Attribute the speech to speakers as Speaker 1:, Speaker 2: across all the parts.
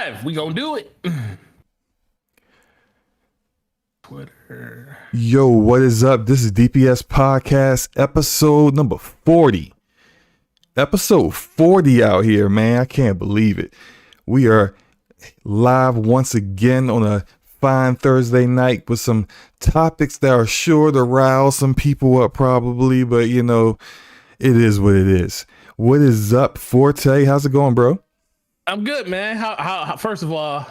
Speaker 1: live. We gonna do it. Twitter.
Speaker 2: Yo, what is up? This is DPS Podcast, episode number 40. Episode 40 out here, man. I can't believe it. We are live once again on a fine Thursday night with some topics that are sure to rile some people up probably, but you know, it is what it is. What is up, Forte? How's it going, bro?
Speaker 1: I'm good, man. How first of all,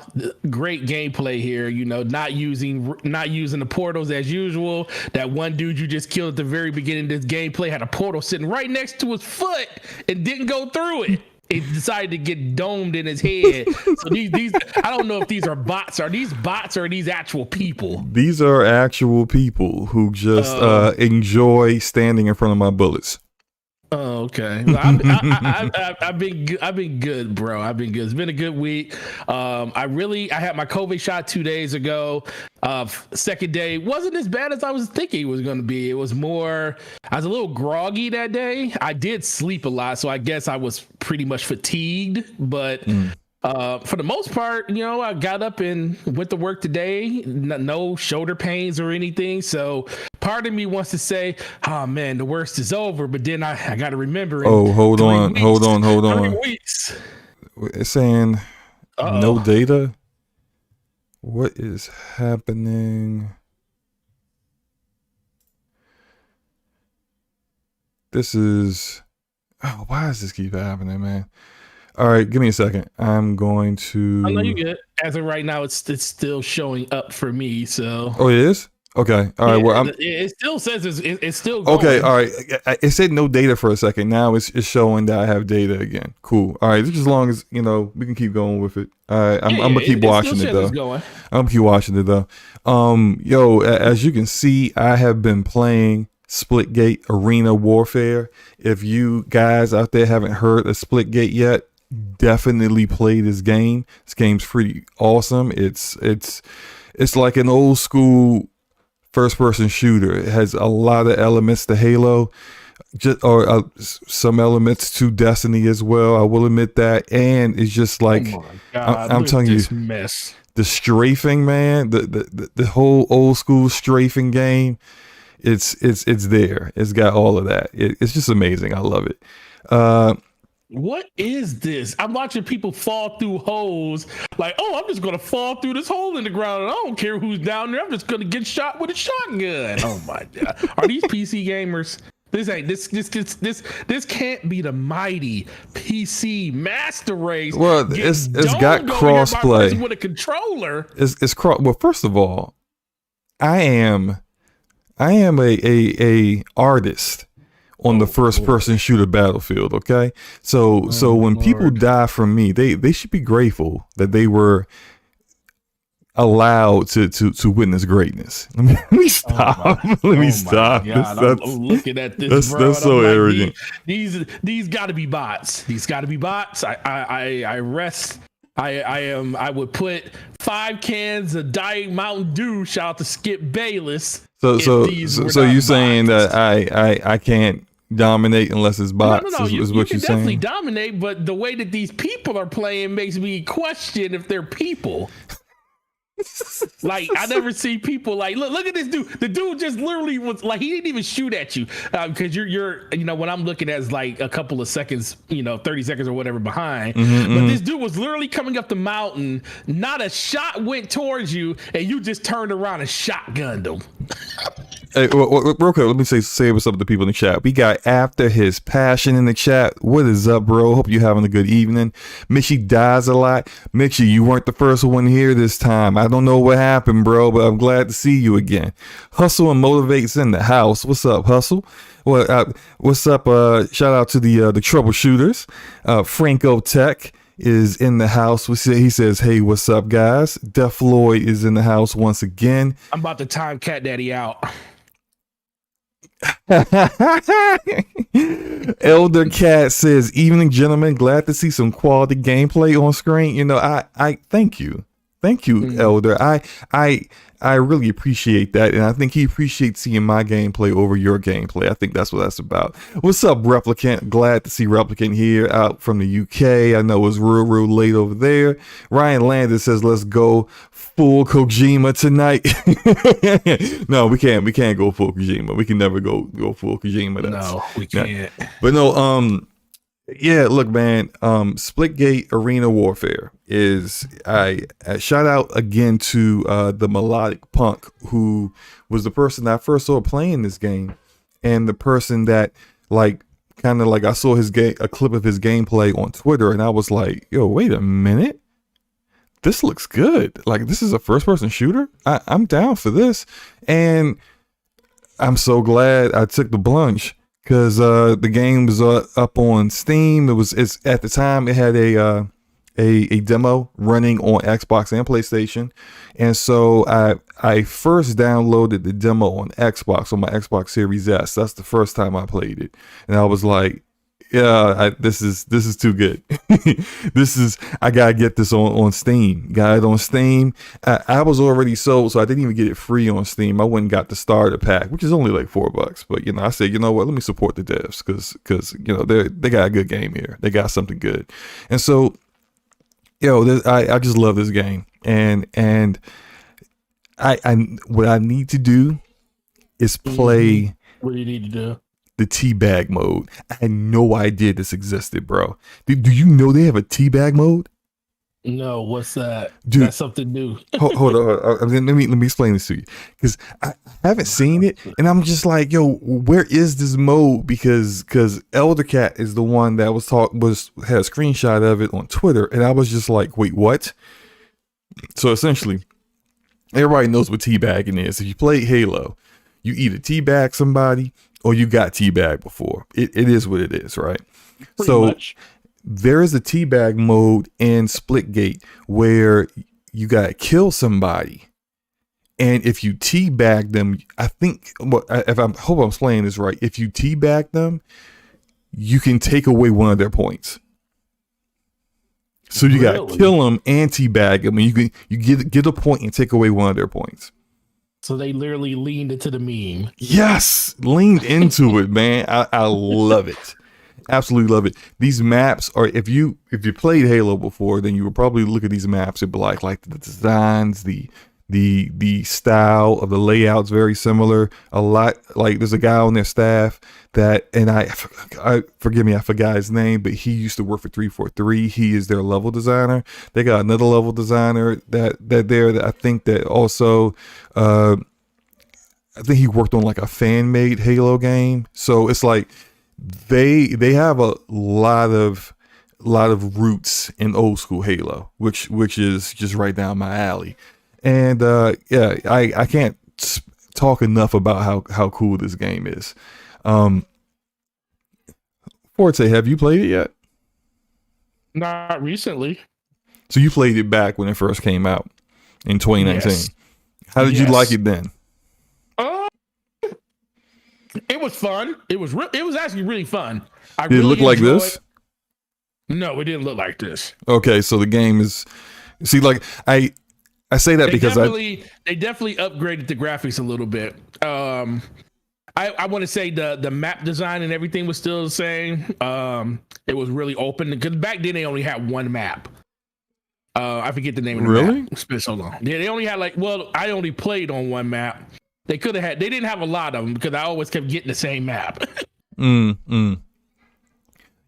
Speaker 1: great gameplay here. You know, not using the portals as usual. That one dude you just killed at the very beginning of this gameplay had a portal sitting right next to his foot and didn't go through it. He decided to get domed in his head. So these I don't know if these are bots. Are these bots or are these actual people?
Speaker 2: These are actual people who just enjoy standing in front of my bullets.
Speaker 1: Oh, okay. Well, I've been good, bro. I've been good. It's been a good week. I had my COVID shot 2 days ago. Second day wasn't as bad as I was thinking it was going to be. It was more, I was a little groggy that day. I did sleep a lot, so I guess I was pretty much fatigued, but for the most part, you know, I got up and went to work today. No shoulder pains or anything. So part of me wants to say, oh man, the worst is over. But then I got to remember.
Speaker 2: Hold on.
Speaker 1: 3 weeks.
Speaker 2: It's saying no data. What is happening? This is, why does this keep happening, man? All right, give me a second. I'm going to.
Speaker 1: I know you good. As of right now, it's still showing up for me. So.
Speaker 2: Oh, it is? Okay. All right. Well,
Speaker 1: it still says it's still going.
Speaker 2: Okay. All right. It said no data for a second. Now it's showing that I have data again. Cool. All right. Just as long as, you know, we can keep going with it. All right. I'm gonna keep watching it though. I'm gonna keep watching it though. Yo, as you can see, I have been playing Splitgate Arena Warfare. If you guys out there haven't heard of Splitgate yet, definitely play this game. This game's pretty awesome. It's like an old school first person shooter. It has a lot of elements to Halo, or some elements to Destiny as well. I will admit that. And it's just like, oh my God, I'm telling you,
Speaker 1: mess.
Speaker 2: The strafing, man, the whole old school strafing game. It's there. It's got all of that. It's just amazing. I love it.
Speaker 1: What is this? I'm watching people fall through holes. Like, oh, I'm just gonna fall through this hole in the ground, and I don't care who's down there. I'm just gonna get shot with a shotgun. Oh my God! Are these PC gamers? This can't be the mighty PC master race.
Speaker 2: Well, it's got crossplay
Speaker 1: with a controller.
Speaker 2: It's cross. Well, first of all, I am a artist on the first person shooter battlefield. Okay. So when people die from me, they should be grateful that they were allowed to witness greatness. Let me stop. Let me stop.
Speaker 1: I'm looking at this.
Speaker 2: That's so arrogant.
Speaker 1: These gotta be bots. These gotta be bots. I would put 5 cans of Diet Mountain Dew. Shout out to Skip Bayless.
Speaker 2: So you saying that I can't dominate unless it's bots?
Speaker 1: No.
Speaker 2: Is
Speaker 1: you
Speaker 2: what
Speaker 1: can
Speaker 2: you're saying?
Speaker 1: Definitely dominate, but the way that these people are playing makes me question if they're people. Like, I never see people like, look at this dude. The dude just literally was like, he didn't even shoot at you because you're you know, what I'm looking at is like a couple of seconds, you know, 30 seconds or whatever behind. But this dude was literally coming up the mountain. Not a shot went towards you, and you just turned around and shotgunned him.
Speaker 2: Hey, real quick, let me say what's up to the people in the chat. We got After His Passion in the chat. What is up, bro? Hope you're having a good evening. Mitchie dies a lot. Mitchie, you weren't the first one here this time. I don't know what happened, bro, but I'm glad to see you again. Hustle and Motivates in the house. What's up, Hustle? Well, what's up? Shout out to the troubleshooters. Franco Tech is in the house. He says, hey, what's up, guys? Def Floyd is in the house once again.
Speaker 1: I'm about to time Cat Daddy out.
Speaker 2: Elder Cat says, evening, gentlemen, glad to see some quality gameplay on screen. You know, I thank you. Thank you, Elder. I really appreciate that, and I think he appreciates seeing my gameplay over your gameplay. I think that's what that's about. What's up, Replicant? Glad to see Replicant here out from the UK. I know it's real late over there. Ryan Landis says, "Let's go full Kojima tonight." No, we can't go full Kojima. We can never go full Kojima.
Speaker 1: No, we can't.
Speaker 2: But no, yeah, look, man, Splitgate Arena Warfare is I shout out again to the Melodic Punk, who was the person that I first saw playing this game, and the person that like kind of like I saw a clip of his gameplay on Twitter, and I was like, yo, wait a minute, this looks good. Like, this is a first person shooter. I'm down for this, and I'm so glad I took the plunge. Because the game was up on Steam. It's at the time it had a demo running on Xbox and PlayStation, and so I first downloaded the demo on Xbox on my Xbox Series S. That's the first time I played it, and I was like, yeah, this is too good. I gotta get this on Steam. Got it on Steam. I was already sold, so I didn't even get it free on Steam. I went and got the starter pack, which is only like $4. But I said, you know what? Let me support the devs because they got a good game here. They got something good, and so I just love this game. And I what I need to do is play.
Speaker 1: What do you need to do?
Speaker 2: The teabag mode. I had no idea this existed, bro. Do you know they have a teabag mode?
Speaker 1: No, what's that?
Speaker 2: Dude,
Speaker 1: that's something new.
Speaker 2: hold on. Let me explain this to you, because I haven't seen it, and I'm just like, yo, where is this mode? Because Eldercat is the one that had a screenshot of it on Twitter, and I was just like, wait, what? So essentially, everybody knows what teabagging is. If you play Halo, you either teabag somebody or you got teabag before. It is what it is, right? Pretty much. There is a teabag mode in Splitgate where you gotta kill somebody, and if you teabag them, I hope I'm explaining this right. If you teabag them, you can take away one of their points. So you gotta kill them and teabag them, and you get a point and take away one of their points.
Speaker 1: So they literally leaned into the meme.
Speaker 2: Yes, leaned into it, man. I love it. Absolutely love it. These maps are, if you played Halo before, then you would probably look at these maps and be like the designs, the style of the layouts very similar. A lot like there's a guy on their staff that, and I forgive me, I forgot his name, but he used to work for 343. He is their level designer. They got another level designer that I think that also I think he worked on like a fan made Halo game. So it's like they have a lot of roots in old school Halo, which is just right down my alley. And I can't talk enough about how cool this game is. Forte, have you played it yet?
Speaker 1: Not recently.
Speaker 2: So you played it back when it first came out in 2019. Yes. How did you like it then?
Speaker 1: It was fun. It was actually really fun.
Speaker 2: Did it look like this?
Speaker 1: No, it didn't look like this.
Speaker 2: Okay, so the game is. See, like I say that because
Speaker 1: they definitely upgraded the graphics a little bit. I want to say the map design and everything was still the same. It was really open because back then they only had one map. I forget the name of the map. It's been so long. Yeah, they only had I only played on one map. They didn't have a lot of them because I always kept getting the same map.
Speaker 2: Yeah,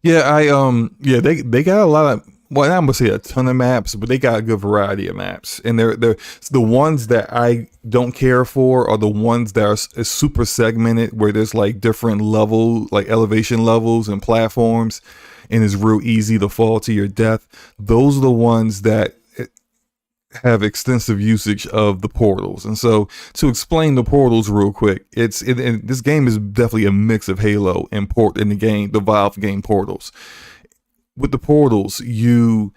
Speaker 2: they got a lot of, well, I'm gonna say a ton of maps, but they got a good variety of maps, and they're the ones that I don't care for are the ones that are super segmented, where there's like different level, like elevation levels and platforms, and it's real easy to fall to your death. Those are the ones that have extensive usage of the portals. And so to explain the portals real quick, this game is definitely a mix of Halo and the Valve game Portals. With the portals, you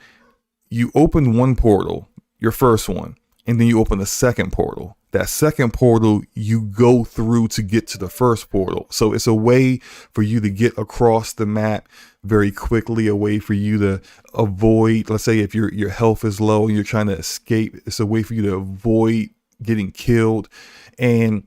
Speaker 2: open one portal, your first one, and then you open a second portal that second portal you go through to get to the first portal. So it's a way for you to get across the map very quickly, a way for you to avoid, let's say if your health is low and you're trying to escape, it's a way for you to avoid getting killed. And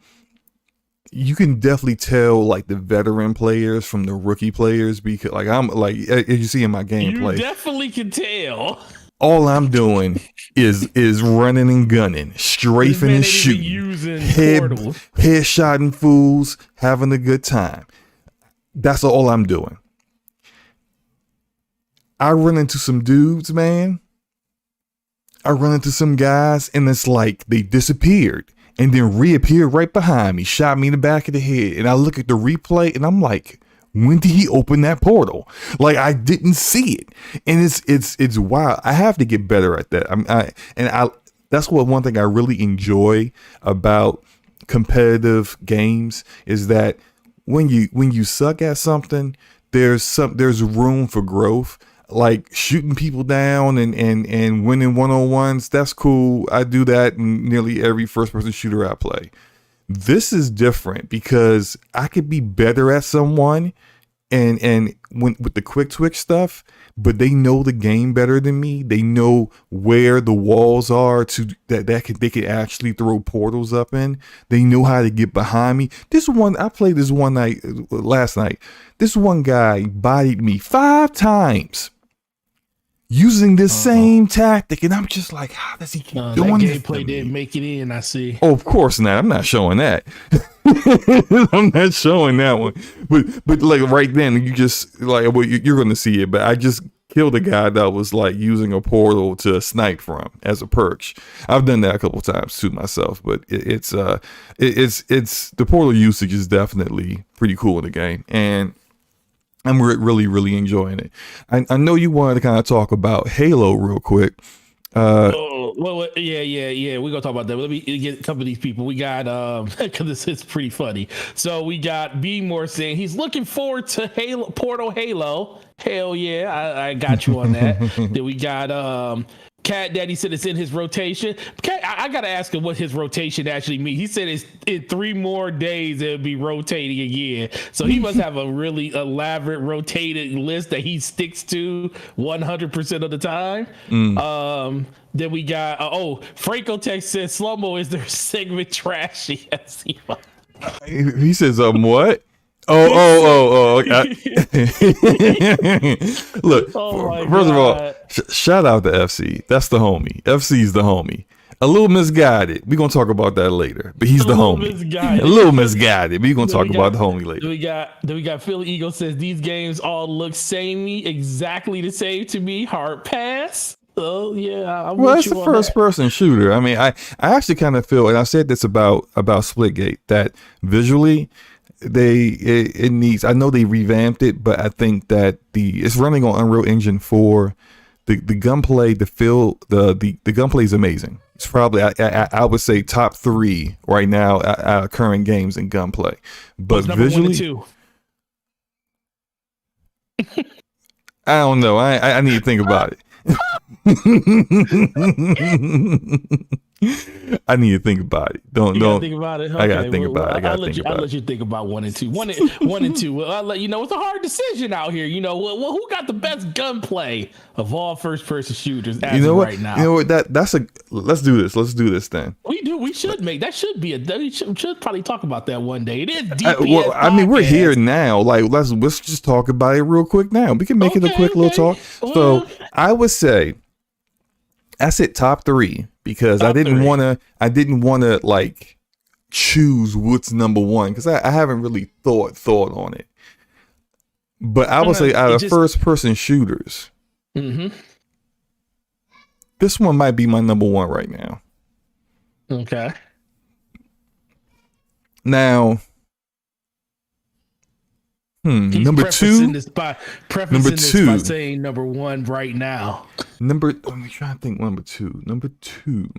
Speaker 2: you can definitely tell like the veteran players from the rookie players, because like I'm like, as you see in my gameplay,
Speaker 1: you definitely can tell.
Speaker 2: All I'm doing is running and gunning, strafing and shooting, headshotting fools, having a good time. That's all I'm doing. I run into some dudes, man. I run into some guys, and it's like they disappeared and then reappeared right behind me, shot me in the back of the head. And I look at the replay, and I'm like, when did he open that portal? Like, I didn't see it. And it's wild. I have to get better at that. That's one thing I really enjoy about competitive games, is that when you suck at something, there's room for growth. Like shooting people down and winning one-on-ones, that's cool. I do that in nearly every first-person shooter I play. This is different because I could be better at someone and with the quick twitch stuff, but they know the game better than me. They know where the walls are they can actually throw portals up in. They know how to get behind me. I played this one night last night. This one guy bodied me 5 times using this same tactic, and I'm just like, how does he keep doing
Speaker 1: that
Speaker 2: this?
Speaker 1: Gameplay didn't make it in, I see.
Speaker 2: Oh, of course not. I'm not showing that. I'm not showing that one. But like right then, you just like, well, you're going to see it. But I just killed a guy that was like using a portal to snipe from as a perch. I've done that a couple times too myself. But it's the portal usage is definitely pretty cool in the game, and I'm really, really enjoying it. I know you wanted to kind of talk about Halo real quick.
Speaker 1: Yeah. We're gonna talk about that. Let me get a couple of these people. We got because this is pretty funny. So we got B More saying he's looking forward to Portal Halo. Hell yeah, I got you on that. Then we got Cat Daddy said it's in his rotation. I gotta ask him what his rotation actually means. He said it's in 3 more days it'll be rotating again. So he must have a really elaborate rotated list that he sticks to 100% of the time. Then we got Franco Tech says Slumbo is their segment trashy.
Speaker 2: He says what? Oh. Look, first of all, shout out to FC. That's the homie. FC's the homie. A little misguided. We're going to talk about that later. But he's the homie. A little misguided. We're going to talk about the homie later.
Speaker 1: Then we got Philly Eagle says these games all look samey, exactly the same to me. Hard pass. Oh yeah.
Speaker 2: Well, it's a first-person shooter. I mean, I actually kind of feel, and I said this about Splitgate, that visually it needs. I know they revamped it, but I think that it's running on Unreal Engine 4. The gunplay, the gunplay is amazing. It's probably I would say top 3 right now out of current games in gunplay. But visually, 1 and 2? I don't know. I need to think about it. I need to think about it. Don't
Speaker 1: think about it. Okay,
Speaker 2: I gotta think about it.
Speaker 1: I'll let you think about 1 and 2. One and 2. Well, I'll let you know it's a hard decision out here. You know, well, who got the best gunplay of all first-person shooters as of right now?
Speaker 2: You know what? Let's do this. Let's do this then.
Speaker 1: We should make that. Should be we should probably talk about that one day. It is DPS.
Speaker 2: Well, I mean, we're here now. Like, let's just talk about it real quick now. We can make it a quick little talk. Well, so I would say I said top 3 because I didn't want to like choose what's number 1 because I haven't really thought on it. But I would say out of first-person shooters, this one might be my number 1 right now.
Speaker 1: Okay.
Speaker 2: Now, number 2.
Speaker 1: By saying number 1 right now.
Speaker 2: I'm trying to think. Number two.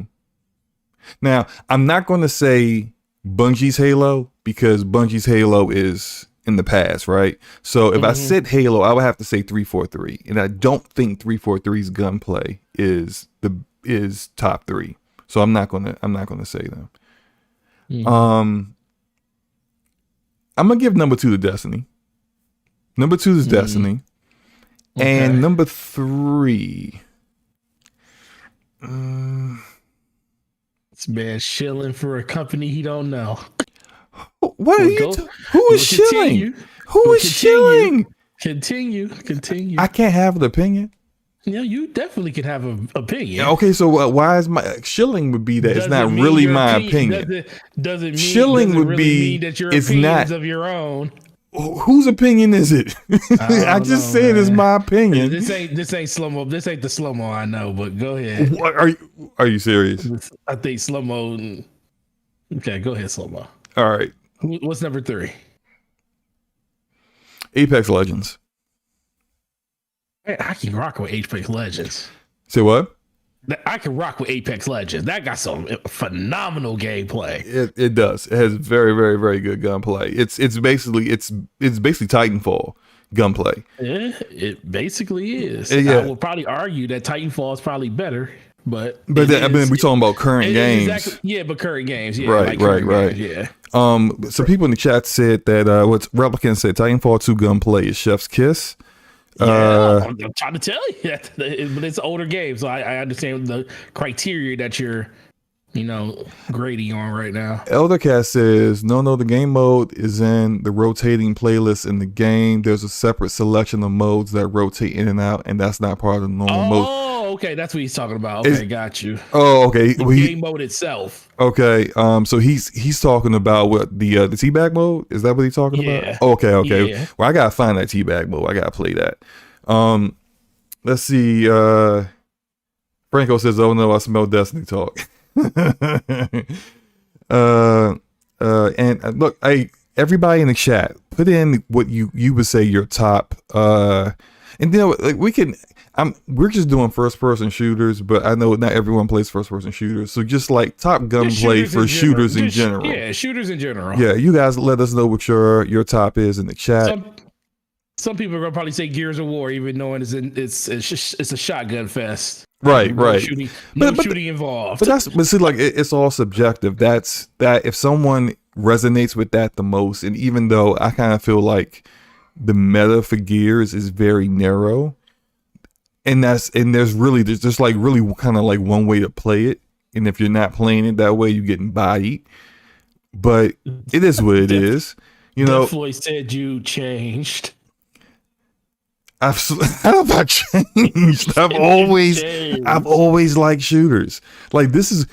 Speaker 2: Now, I'm not going to say Bungie's Halo because Bungie's Halo is in the past, right? So if I said Halo, I would have to say 343, and I don't think 343's gunplay is top 3. So I'm not gonna say them. I'm gonna give number 2 to Destiny. Number 2 is Destiny, and number 3.
Speaker 1: This man shilling for a company he don't know.
Speaker 2: What are you? Who is shilling? Who is shilling?
Speaker 1: Continue.
Speaker 2: I can't have an opinion.
Speaker 1: Yeah, you definitely can have an opinion.
Speaker 2: Okay, so why is my shilling would be that it's not really my opinion?
Speaker 1: Doesn't
Speaker 2: shilling would
Speaker 1: really mean that your
Speaker 2: it's
Speaker 1: opinions
Speaker 2: not
Speaker 1: of your own.
Speaker 2: Whose opinion is it? I just said it's my opinion.
Speaker 1: This ain't slow-mo. This ain't the slow-mo I know, but go ahead.
Speaker 2: What, are you serious?
Speaker 1: I think slow-mo. Okay, go ahead, slow-mo.
Speaker 2: All right.
Speaker 1: What's number 3?
Speaker 2: Apex Legends.
Speaker 1: I can rock with Apex Legends.
Speaker 2: Say what?
Speaker 1: I can rock with Apex Legends. That got some phenomenal gameplay.
Speaker 2: It does. It has very, very, very good gunplay. It's basically Titanfall gunplay.
Speaker 1: Yeah, it basically is.
Speaker 2: Yeah.
Speaker 1: I would probably argue that Titanfall is probably better, but
Speaker 2: we're talking about current games.
Speaker 1: Exactly, but current games. Yeah,
Speaker 2: right.
Speaker 1: Games, yeah.
Speaker 2: Some people in the chat said that what's Replicant said Titanfall 2 gunplay is chef's kiss.
Speaker 1: Yeah, I'm trying to tell you that, but it's an older game, so I understand the criteria that you're, grading on right now.
Speaker 2: Eldercast says no, the game mode is in the rotating playlist in the game. There's a separate selection of modes that rotate in and out, and that's not part of the normal mode.
Speaker 1: Oh, okay, that's what he's talking about. Okay, got you.
Speaker 2: Oh, okay.
Speaker 1: The game mode itself.
Speaker 2: Okay, so he's talking about what the teabag mode? Is that what he's talking about? Okay. Yeah. Well, I gotta find that teabag mode. I gotta play that. Let's see. Franco says, "Oh no, I smell Destiny talk." And look, everybody in the chat, put in what you would say your top. And we can. We're just doing first person shooters, but I know not everyone plays first person shooters. So just like top gunplay for shooters in general.
Speaker 1: Yeah, shooters in general.
Speaker 2: Yeah, you guys let us know what your top is in the chat.
Speaker 1: Some people are gonna probably say Gears of War, even knowing it's a shotgun fest.
Speaker 2: Right.
Speaker 1: Shooting involved.
Speaker 2: But see, like it's all subjective. That if someone resonates with that the most, and even though I kind of feel like the meta for Gears is very narrow. And there's just like really kind of like one way to play it, and if you're not playing it that way, you're getting bodied. But it is what it is,
Speaker 1: Floyd said you changed.
Speaker 2: How have I changed? I've always liked shooters. Like this is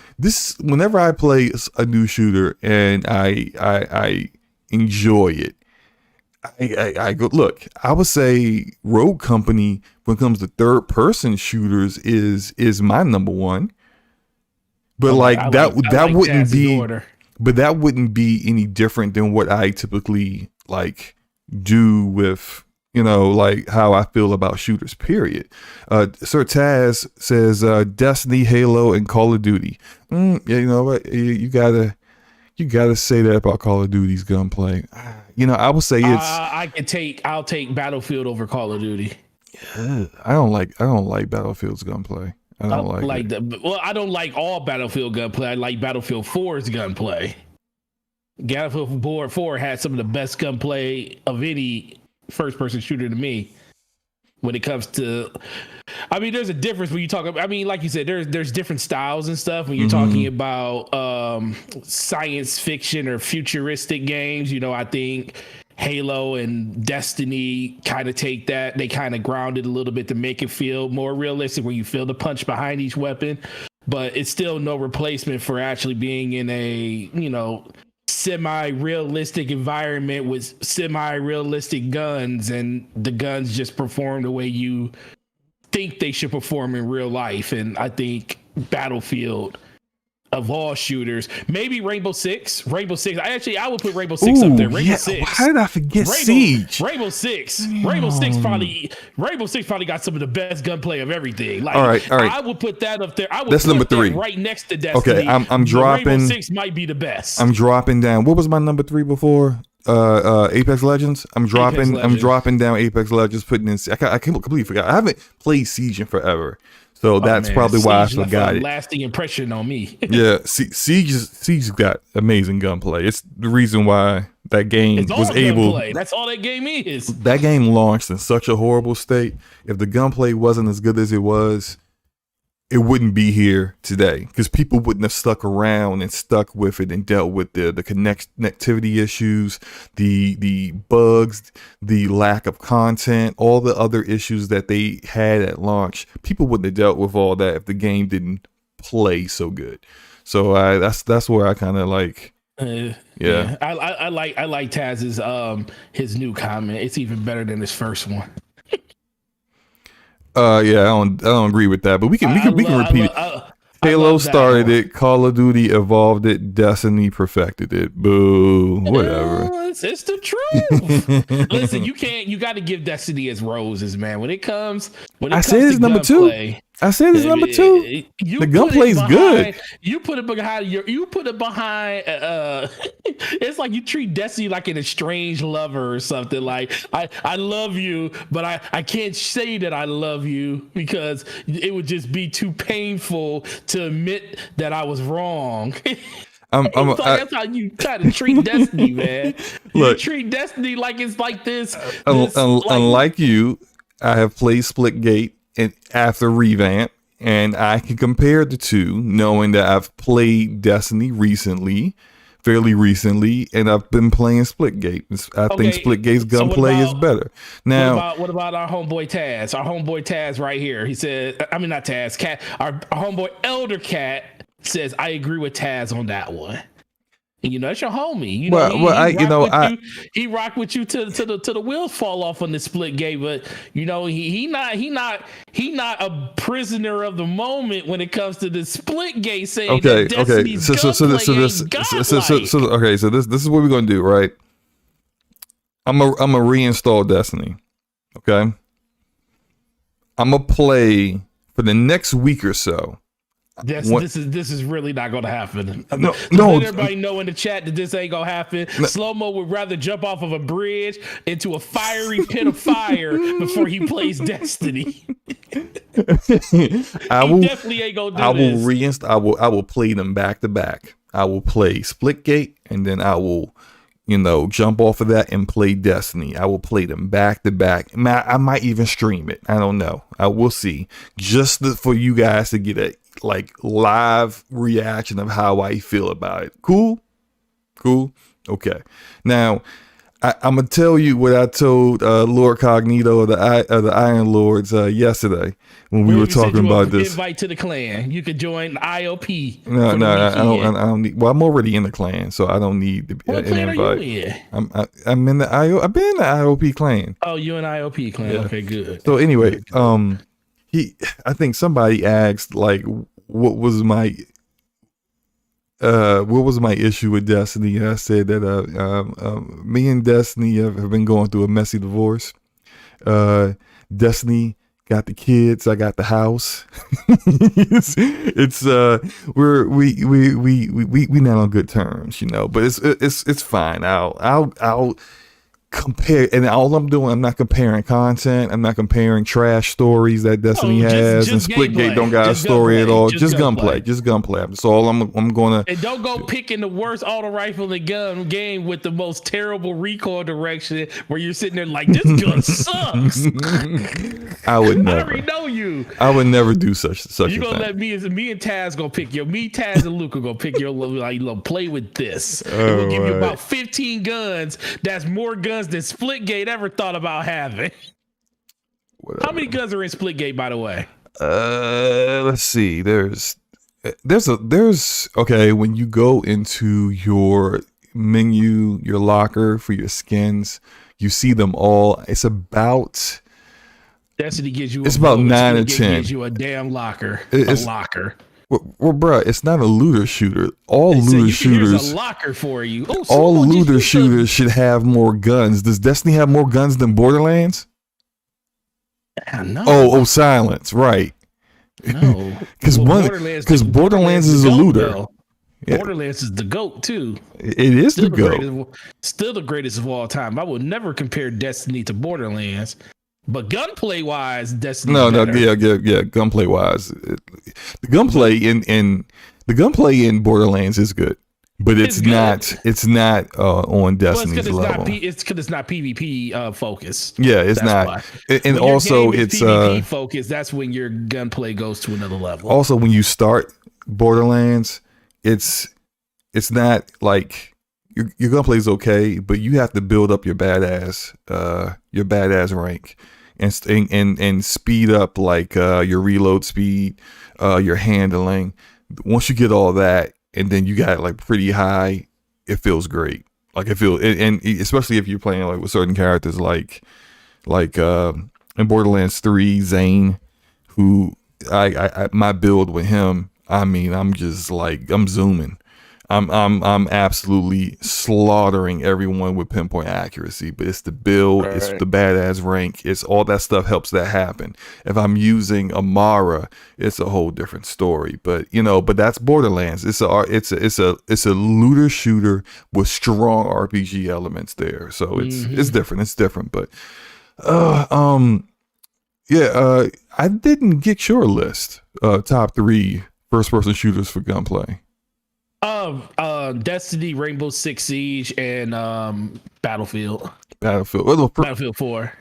Speaker 2: whenever I play a new shooter and I enjoy it. I go look. I would say Rogue Company, when it comes to third person shooters, is my number one. But that wouldn't be. But that wouldn't be any different than what I typically like do with like how I feel about shooters. Period. Sir Taz says Destiny, Halo, and Call of Duty. Yeah, you know what? You gotta say that about Call of Duty's gunplay. I would say it's.
Speaker 1: I'll take Battlefield over Call of Duty.
Speaker 2: I don't like Battlefield's gunplay. I don't like
Speaker 1: that. Well, I don't like all Battlefield gunplay. I like Battlefield 4's gunplay. Battlefield 4 had some of the best gunplay of any first-person shooter to me. When it comes to, there's a difference when you talk about, like you said, there's different styles and stuff when you're talking about science fiction or futuristic games. I think Halo and Destiny kind of take that. They kind of ground it a little bit to make it feel more realistic where you feel the punch behind each weapon, but it's still no replacement for actually being in a, semi-realistic environment with semi-realistic guns, and the guns just perform the way you think they should perform in real life. And I think Battlefield, of all shooters, maybe Rainbow Six. I would put Rainbow Six up there. Rainbow Six.
Speaker 2: How did I forget Siege?
Speaker 1: Rainbow Six. Rainbow Six probably got some of the best gunplay of everything. Like,
Speaker 2: all right.
Speaker 1: I would put that up there.
Speaker 2: That's number 3,
Speaker 1: right next to Destiny.
Speaker 2: Okay, I'm dropping.
Speaker 1: Rainbow Six might be the best.
Speaker 2: I'm dropping down. What was my number 3 before? Apex Legends. I'm dropping down Apex Legends. Putting in. I completely forgot. I haven't played Siege in forever. So that's probably why I forgot it.
Speaker 1: Lasting impression on me.
Speaker 2: Yeah, Siege got amazing gunplay. It's the reason why that game was able.
Speaker 1: Gunplay. That's all that game is.
Speaker 2: That game launched in such a horrible state. If the gunplay wasn't as good as it was, it wouldn't be here today, because people wouldn't have stuck around and stuck with it and dealt with the connectivity issues, the bugs, the lack of content, all the other issues that they had at launch. People wouldn't have dealt with all that if the game didn't play so good. So that's where I kind of like. Yeah.
Speaker 1: I like Taz's his new comment. It's even better than his first one.
Speaker 2: Yeah, I don't agree with that, but we can repeat it. Halo started it, Call of Duty evolved it, Destiny perfected it. Boo, whatever.
Speaker 1: It's the truth. Listen, you got to give Destiny its roses, man. When it comes
Speaker 2: it's number two. I said it's number two. The gunplay's good.
Speaker 1: You put it behind it's like you treat Destiny like an estranged lover or something. Like I love you, but I can't say that I love you because it would just be too painful to admit that I was wrong. That's how you try to treat Destiny, man. You treat Destiny like it's like this.
Speaker 2: Unlike you, I have played Splitgate and after revamp, and I can compare the two, knowing that I've played Destiny fairly recently, and I've been playing Splitgate. I think Splitgate's gunplay is better. Now,
Speaker 1: what about our homeboy Taz? Our homeboy Taz right here. He said, I mean not Taz, Cat. Our homeboy Elder Cat says, I agree with Taz on that one. And that's your homie. He rocked with you till the wheels fall off on the Splitgate, but he not a prisoner of the moment when it comes to the Splitgate saying that Destiny's
Speaker 2: so this is what we're gonna do, right? I'm a reinstall Destiny. Okay. I'm gonna play for the next week or so.
Speaker 1: This is really not gonna happen.
Speaker 2: No.
Speaker 1: Let everybody know in the chat that this ain't gonna happen. Slow-mo would rather jump off of a bridge into a fiery pit of fire before he plays Destiny. Definitely ain't gonna do this.
Speaker 2: I will play them back to back. I will play Splitgate, and then I will, jump off of that and play Destiny. I will play them back to back. I might even stream it. I don't know. I will see. Just for you guys to get a live reaction of how I feel about it. Cool. Okay. Now, I'm gonna tell you what I told Lord Cognito of the Iron Lords yesterday when we were talking about this.
Speaker 1: Invite to the clan. You could join the IOP.
Speaker 2: No, I don't need. Well, I'm already in the clan, so I don't need an invite.
Speaker 1: Are you in?
Speaker 2: I'm in the I've been in the IOP clan.
Speaker 1: Oh, you're in the IOP clan. Yeah. Okay, good.
Speaker 2: So anyway, I think somebody asked what was my issue with Destiny, and I said that me and Destiny have been going through a messy divorce. Destiny got the kids, I got the house. we not on good terms, but it's fine. I'll compare, and all I'm doing, I'm not comparing content, I'm not comparing trash stories that Destiny has, and Splitgate don't got a story at all. Just gunplay. That's all I'm gonna.
Speaker 1: And don't go picking the worst auto rifle and gun game with the most terrible recoil direction where you're sitting there like, this gun sucks.
Speaker 2: I would never.
Speaker 1: I already know you.
Speaker 2: I would never do such
Speaker 1: you gonna let me and Taz go pick Taz and Luca go pick your play with this. We'll give you about 15 guns. That's more guns than Splitgate ever thought about having. Whatever. How many guns are in Splitgate, by the way?
Speaker 2: Let's see. There's okay, when you go into your menu, your locker for your skins, you see them all. It's about
Speaker 1: Destiny gives you.
Speaker 2: It's about 9 or 10.
Speaker 1: Gives you a damn locker. Locker.
Speaker 2: Well, bro, it's not a looter shooter. All looter shooters.
Speaker 1: Here's a locker for you.
Speaker 2: All looter shooters should have more guns. Does Destiny have more guns than Borderlands?
Speaker 1: No.
Speaker 2: Oh, Silence, right?
Speaker 1: No,
Speaker 2: because Borderlands is a looter.
Speaker 1: Yeah. Borderlands is the GOAT too.
Speaker 2: It is still the GOAT.
Speaker 1: Still the greatest of all time. I would never compare Destiny to Borderlands. But gunplay wise, Destiny.
Speaker 2: No, yeah. Gunplay wise, the gunplay in Borderlands is good, but it's not on Destiny's level.
Speaker 1: It's because it's not PvP focused.
Speaker 2: Yeah, it's not. Why. And when also it's
Speaker 1: PvP focused. That's when your gunplay goes to another level.
Speaker 2: Also, when you start Borderlands, it's not like your gunplay is okay, but you have to build up your badass rank and speed up like your reload speed, your handling. Once you get all that, and then you got like pretty high, it feels great. Like it feels, and especially if you're playing like with certain characters, like in Borderlands 3, Zane, who I my build with him. I mean, I'm just like I'm zooming. I'm absolutely slaughtering everyone with pinpoint accuracy, but it's the build, right. It's the badass rank, it's all that stuff helps that happen. If I'm using Amara, it's a whole different story. But but that's Borderlands. It's a looter shooter with strong RPG elements there. So it's different. It's different. But I didn't get your list. Top 3 first person shooters for gunplay.
Speaker 1: Destiny, Rainbow Six Siege, and Battlefield.
Speaker 2: Battlefield
Speaker 1: 4.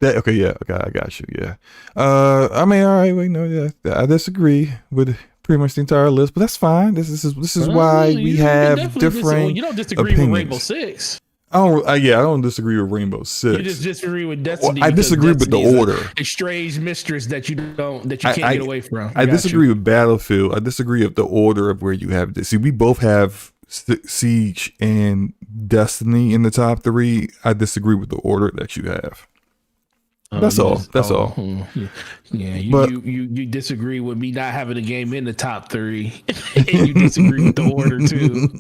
Speaker 2: Okay, I got you. Yeah. I mean, all right. Wait, no, yeah. I disagree with pretty much the entire list, but that's fine. This is why we have different.
Speaker 1: You don't disagree
Speaker 2: opinions.
Speaker 1: with Rainbow Six.
Speaker 2: I don't disagree with Rainbow Six.
Speaker 1: You just disagree with Destiny.
Speaker 2: I disagree with the order.
Speaker 1: A strange mistress that you can't get away from.
Speaker 2: I disagree with Battlefield. I disagree with the order of where you have this. See, we both have Siege and Destiny in the top 3. I disagree with the order that you have. That's all.
Speaker 1: Yeah, you disagree with me not having a game in the top 3, and you disagree with the order too.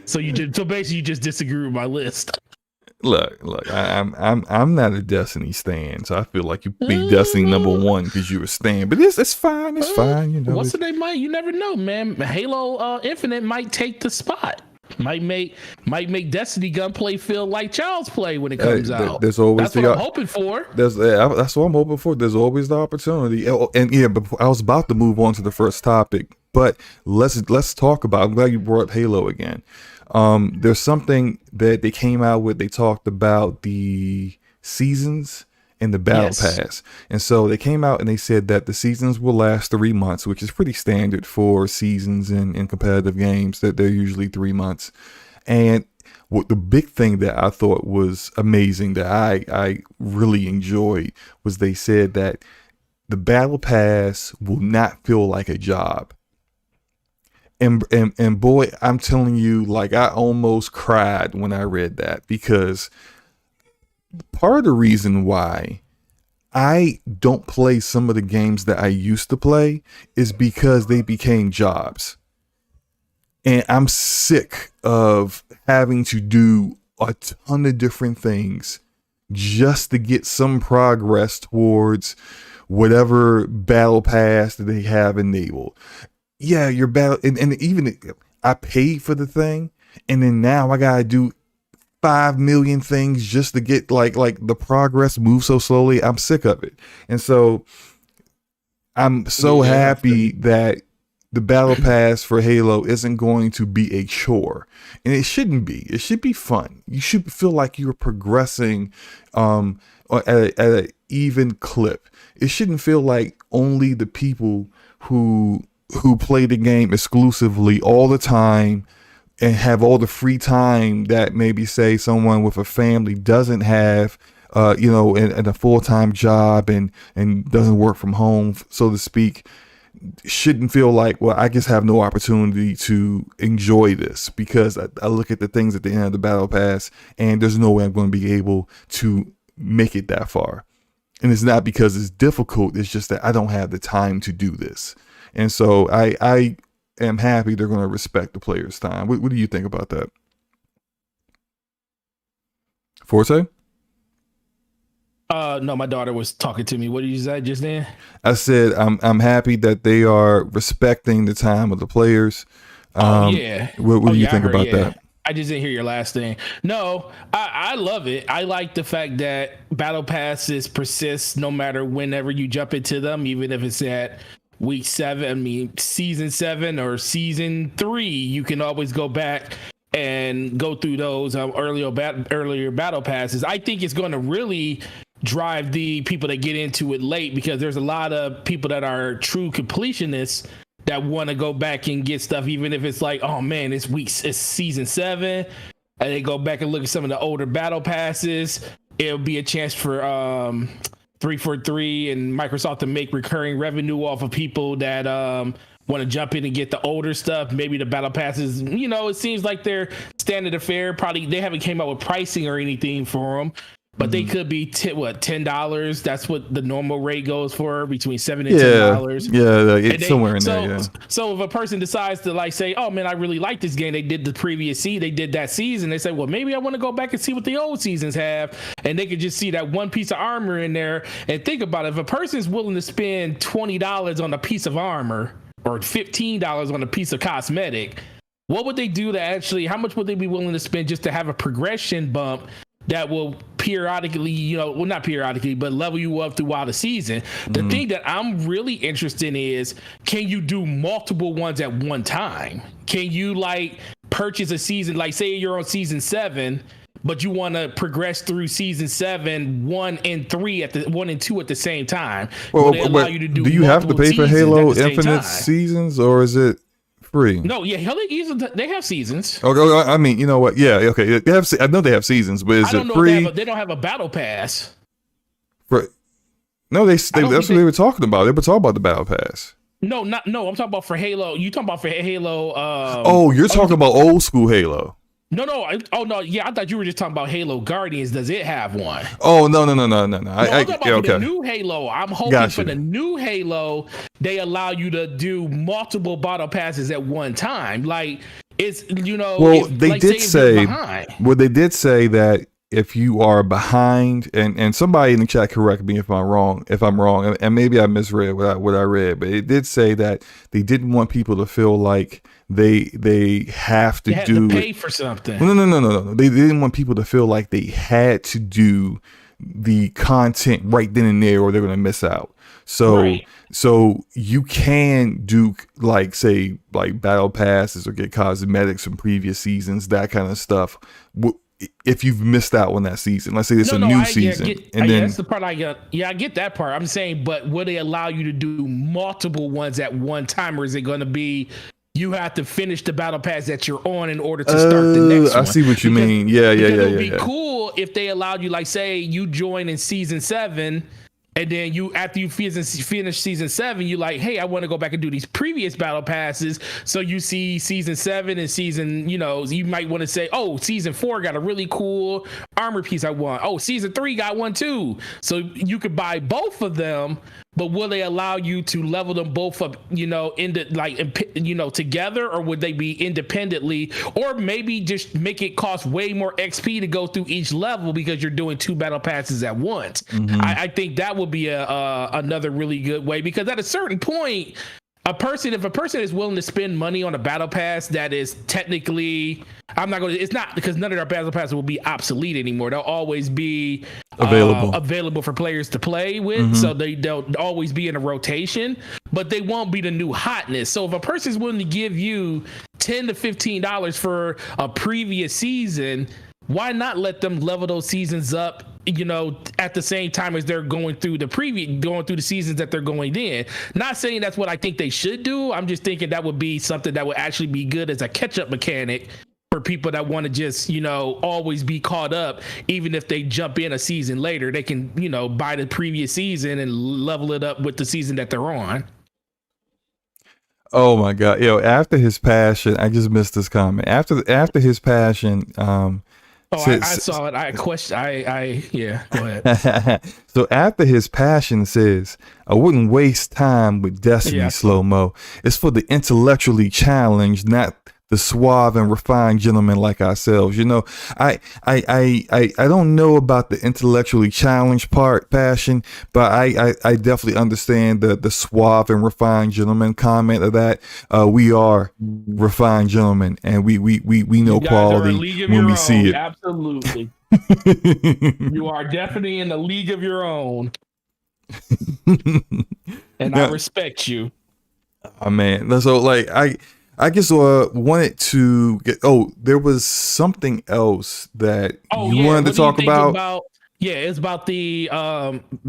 Speaker 1: So basically you just disagree with my list.
Speaker 2: Look, I'm not a Destiny stan, so I feel like you be Destiny number 1 because you're a stan. But it's fine. It's fine.
Speaker 1: What's the name? You never know, man. Halo Infinite might take the spot. Might make Destiny gunplay feel like child's play when it comes out.
Speaker 2: There's always
Speaker 1: that's what I'm hoping for.
Speaker 2: That's what I'm hoping for. There's always the opportunity. And yeah, but I was about to move on to the first topic, but let's talk about. I'm glad you brought up Halo again. There's something that they came out with. They talked about the seasons and the battle pass. And so they came out and they said that the seasons will last 3 months, which is pretty standard for seasons in competitive games, that they're usually 3 months. And what the big thing that I thought was amazing that I really enjoyed was they said that the battle pass will not feel like a job. And boy, I'm telling you, like I almost cried when I read that, because part of the reason why I don't play some of the games that I used to play is because they became jobs. And I'm sick of having to do a ton of different things just to get some progress towards whatever battle pass that they have enabled. Yeah, your battle, and even I paid for the thing, and then now I gotta do 5 million things just to get like the progress moves so slowly. I'm sick of it. And so I'm so happy that the battle pass for Halo isn't going to be a chore, and it shouldn't be. It should be fun. You should feel like you're progressing at an even clip. It shouldn't feel like only the people who play the game exclusively all the time and have all the free time that maybe say someone with a family doesn't have, and a full-time job and doesn't work from home, so to speak, shouldn't feel like, well, I just have no opportunity to enjoy this because I look at the things at the end of the battle pass and there's no way I'm going to be able to make it that far. And it's not because it's difficult. It's just that I don't have the time to do this. And so I am happy they're going to respect the player's time. What do you think about that? Forte?
Speaker 1: No, my daughter was talking to me. What did you say just then?
Speaker 2: I said I'm happy that they are respecting the time of the players. What do you think about that?
Speaker 1: I just didn't hear your last thing. No, I love it. I like the fact that battle passes persist no matter whenever you jump into them, even if it's at week 7. I mean, season 7 or season 3, you can always go back and go through those earlier battle passes. I think it's going to really drive the people that get into it late, because there's a lot of people that are true completionists that want to go back and get stuff, even if it's like, oh man, it's season 7, and they go back and look at some of the older battle passes. It'll be a chance for 343 and Microsoft to make recurring revenue off of people that want to jump in and get the older stuff. Maybe the battle passes, it seems like they're standard affair. Probably they haven't came up with pricing or anything for them, but they could be $10. That's what the normal rate goes for, between $7 and $10.
Speaker 2: Yeah, it's somewhere in there. Yeah.
Speaker 1: So if a person decides to like say, oh man, I really like this game, they did the previous season, they did that season, they say, well, maybe I want to go back and see what the old seasons have, and they could just see that one piece of armor in there. And think about it, if a person is willing to spend $20 on a piece of armor or $15 on a piece of cosmetic, what would they do to actually, how much would they be willing to spend just to have a progression bump that will periodically, not periodically, but level you up throughout the season? The thing that I'm really interested in is, can you do multiple ones at one time? Can you like purchase a season, like say you're on season 7, but you want to progress through season 7, 1 and 3 at the 1 and 2 at the same time?
Speaker 2: Well, do you have to pay for Halo Infinite seasons, or is it free?
Speaker 1: No, yeah, they have seasons.
Speaker 2: Okay, I mean, you know what? Yeah, okay. They have. I know they have seasons, but is it free?
Speaker 1: They don't have a battle pass.
Speaker 2: Right. No, that's what they were talking about. They were talking about the battle pass.
Speaker 1: No. I'm talking about for Halo. You talking about for Halo?
Speaker 2: You're talking about old school Halo.
Speaker 1: No. Yeah, I thought you were just talking about Halo Guardians. Does it have one?
Speaker 2: Oh, no.
Speaker 1: I'm talking about the new Halo. I'm hoping for the new Halo, they allow you to do multiple battle passes at one time. Like it's,
Speaker 2: Well, they did say that if you are behind, and somebody in the chat correct me if I'm wrong, and maybe I misread what I read, but it did say that they didn't want people to feel like they have to
Speaker 1: pay for something.
Speaker 2: No. They didn't want people to feel like they had to do the content right then and there, or they're going to miss out. So you can do like battle passes or get cosmetics from previous seasons, that kind of stuff. If you've missed out on that season, let's say it's a new season,
Speaker 1: that's the part I get. Yeah, I get that part. I'm saying, but will they allow you to do multiple ones at one time, or is it going to be you have to finish the battle pass that you're on in order to start the next one?
Speaker 2: I see what you mean. Yeah.
Speaker 1: It would be cool if they allowed you, like, say you join in season 7. And then after you finish season 7, you like, hey, I want to go back and do these previous battle passes. So you see season 7 and season, you might want to say, oh, season 4 got a really cool armor piece I want. Oh, season 3 got one too. So you could buy both of them, but will they allow you to level them both up, together, or would they be independently, or maybe just make it cost way more XP to go through each level because you're doing 2 battle passes at once? I think that would be another really good way, because at a certain point, if a person is willing to spend money on a battle pass that is technically, it's not, because none of our battle passes will be obsolete anymore. They'll always be available for players to play with. So they'll always be in a rotation, but they won't be the new hotness. So if a person is willing to give you $10 to $15 for a previous season, why not let them level those seasons up, at the same time as they're going through the seasons that they're going in? Not saying that's what I think they should do. I'm just thinking that would be something that would actually be good as a catch-up mechanic for people that want to just, always be caught up. Even if they jump in a season later, they can, buy the previous season and level it up with the season that they're on.
Speaker 2: Oh my God. After his passion, I just missed this comment. After his passion,
Speaker 1: I saw it. Yeah, go ahead.
Speaker 2: So after his passion says, I wouldn't waste time with Destiny slow-mo. It's for the intellectually challenged, not the suave and refined gentlemen like ourselves. You know, I don't know about the intellectually challenged part, Passion, but I definitely understand the suave and refined gentleman comment of that. We are refined gentlemen, and we know quality when we see it.
Speaker 1: Absolutely. You are definitely in the league of your own. And I respect you.
Speaker 2: Oh man. So like I just wanted to get. Oh, there was something else that you wanted to talk about.
Speaker 1: Yeah, it's about the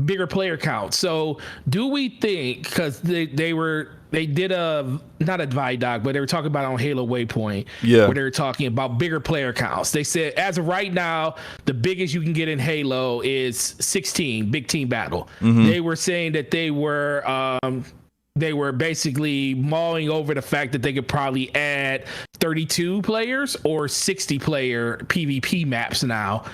Speaker 1: bigger player count. So do we think, because they did a, not a Vidoc, but they were talking about on Halo Waypoint, where they were talking about bigger player counts. They said as of right now, the biggest you can get in Halo is 16, big team battle. Mm-hmm. They were saying that they were basically mulling over the fact that they could probably add 32 players or 60 player PvP maps now.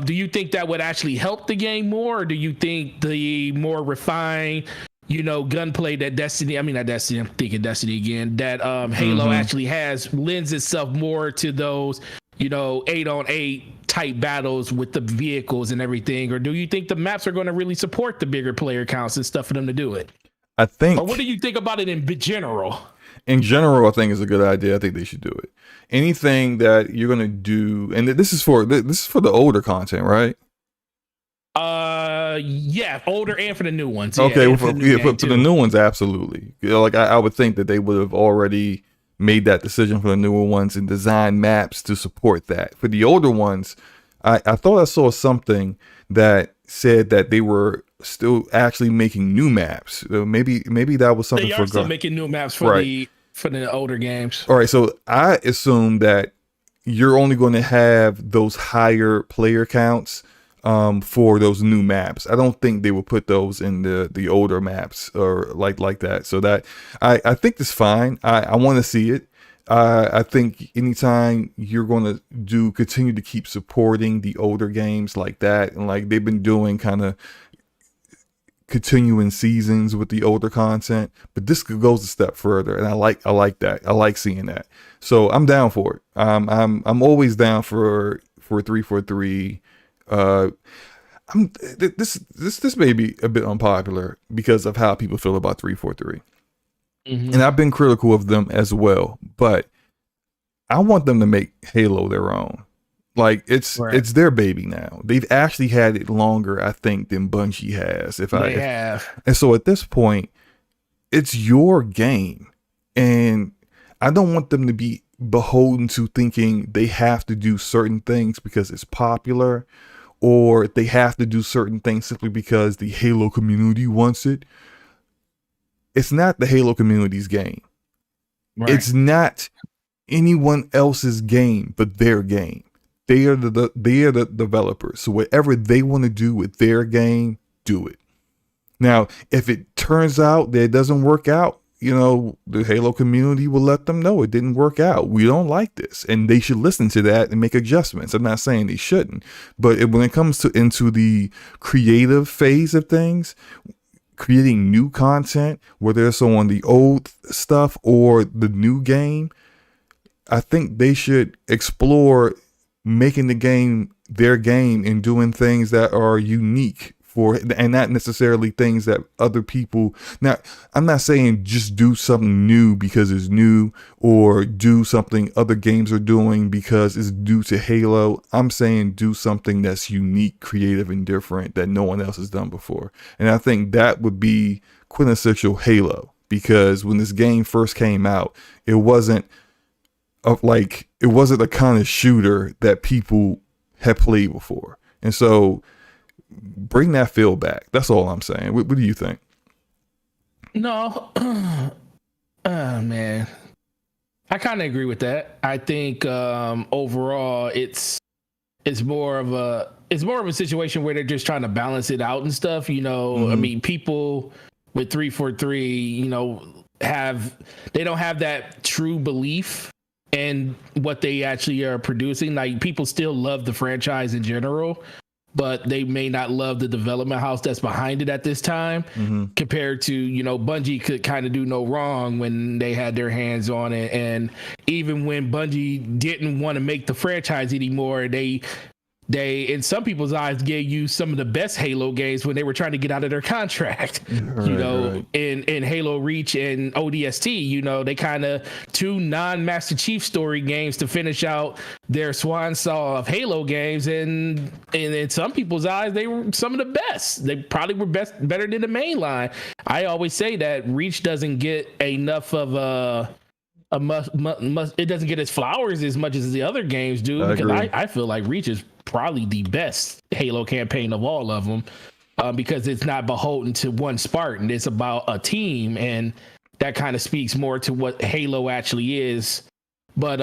Speaker 1: Do you think that would actually help the game more, or do you think the more refined, gunplay that I'm thinking Destiny again, that Halo actually has lends itself more to those, 8-on-8 type battles with the vehicles and everything? Or do you think the maps are going to really support the bigger player counts and stuff for them to do it?
Speaker 2: I think.
Speaker 1: Or what do you think about it in general?
Speaker 2: In general, I think it's a good idea. I think they should do it. Anything that you're gonna do, and this is for the older content, right?
Speaker 1: Yeah, older and for the new ones.
Speaker 2: Okay, for the new ones, absolutely. Like I would think that they would have already made that decision for the newer ones and designed maps to support that. For the older ones, I thought I saw something that said that they were still actually making new maps. Maybe that was something.
Speaker 1: They are still making new maps for the older games.
Speaker 2: All right, so I assume that you're only going to have those higher player counts for those new maps. I don't think they will put those in the older maps or like that. So that I think that's fine. I want to see it. I think anytime you're going to continue to keep supporting the older games like that, and like they've been doing kind of continuing seasons with the older content, but this goes a step further, and I like that. I like seeing that. So I'm down for it. I'm always down for 343. This may be a bit unpopular because of how people feel about 343. Mm-hmm. And I've been critical of them as well, but I want them to make Halo their own. Like it's their baby now. They've actually had it longer, I think, than Bungie has. They have. And so at this point, it's your game, and I don't want them to be beholden to thinking they have to do certain things because it's popular, or they have to do certain things simply because the Halo community wants it. It's not the Halo community's game. Right. It's not anyone else's game but their game. They are the developers. So whatever they want to do with their game, do it. Now, if it turns out that it doesn't work out, the Halo community will let them know it didn't work out. We don't like this, and they should listen to that and make adjustments. I'm not saying they shouldn't, but when it comes into the creative phase of things, creating new content, whether it's on the old stuff or the new game, I think they should explore making the game their game and doing things that are unique for, and not necessarily things that other people. Now, I'm not saying just do something new because it's new, or do something other games are doing because it's due to Halo. I'm saying do something that's unique, creative, and different that no one else has done before. And I think that would be quintessential Halo, because when this game first came out, it wasn't the kind of shooter that people had played before. And so bring that feel back. That's all I'm saying. What do you think?
Speaker 1: No, man, I kind of agree with that. I think overall it's more of a situation where they're just trying to balance it out and stuff. I mean, people with 343, they don't have that true belief in what they actually are producing. Like, people still love the franchise in general, but they may not love the development house that's behind it at this time, compared to, you know, Bungie could kind of do no wrong when they had their hands on it. And even when Bungie didn't want to make the franchise anymore, they in some people's eyes gave you some of the best Halo games when they were trying to get out of their contract. In Halo Reach and ODST, you know, they kind of two non-Master Chief story games to finish out their swan song of Halo games, and in some people's eyes they were some of the best. They probably were better than the main line. I always say that Reach doesn't get enough of it doesn't get its flowers as much as the other games do, because I feel like Reach is probably the best Halo campaign of all of them, because it's not beholden to one Spartan. It's about a team, and that kind of speaks more to what Halo actually is. But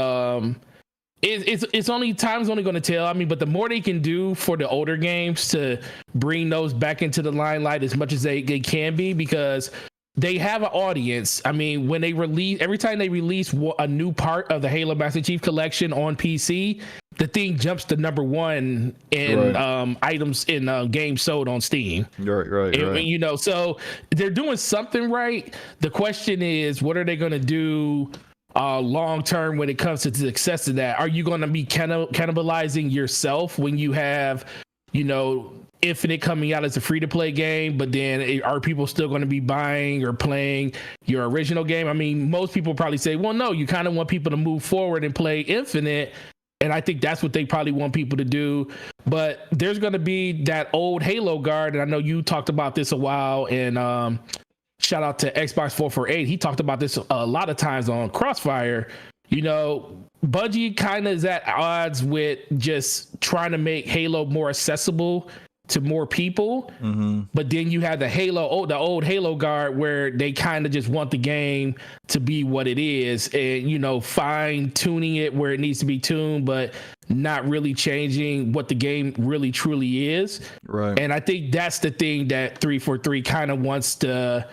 Speaker 1: it's only time's only going to tell. I mean, but the more they can do for the older games to bring those back into the limelight as much as they can be, because they have an audience. I mean, when they every time they release a new part of the Halo Master Chief Collection on PC, the thing jumps to number one in items in games sold on Steam. Right. You know, so they're doing something right. The question is, what are they going to do long term when it comes to the success of that? Are you going to be cannibalizing yourself when you have, you know, Infinite coming out as a free-to-play game, but then are people still going to be buying or playing your original game? I mean, most people probably say, well, no, you kind of want people to move forward and play Infinite, and I think that's what they probably want people to do. But there's going to be that old Halo guard, and I know you talked about this a while, and shout out to Xbox 448. He talked about this a lot of times on Crossfire. You know, Bungie kind of is at odds with just trying to make Halo more accessible to more people, but then you have the old Halo guard, where they kind of just want the game to be what it is, and, you know, fine tuning it where it needs to be tuned, but not really changing what the game really truly is. Right. And I think that's the thing that 343 kind of wants to,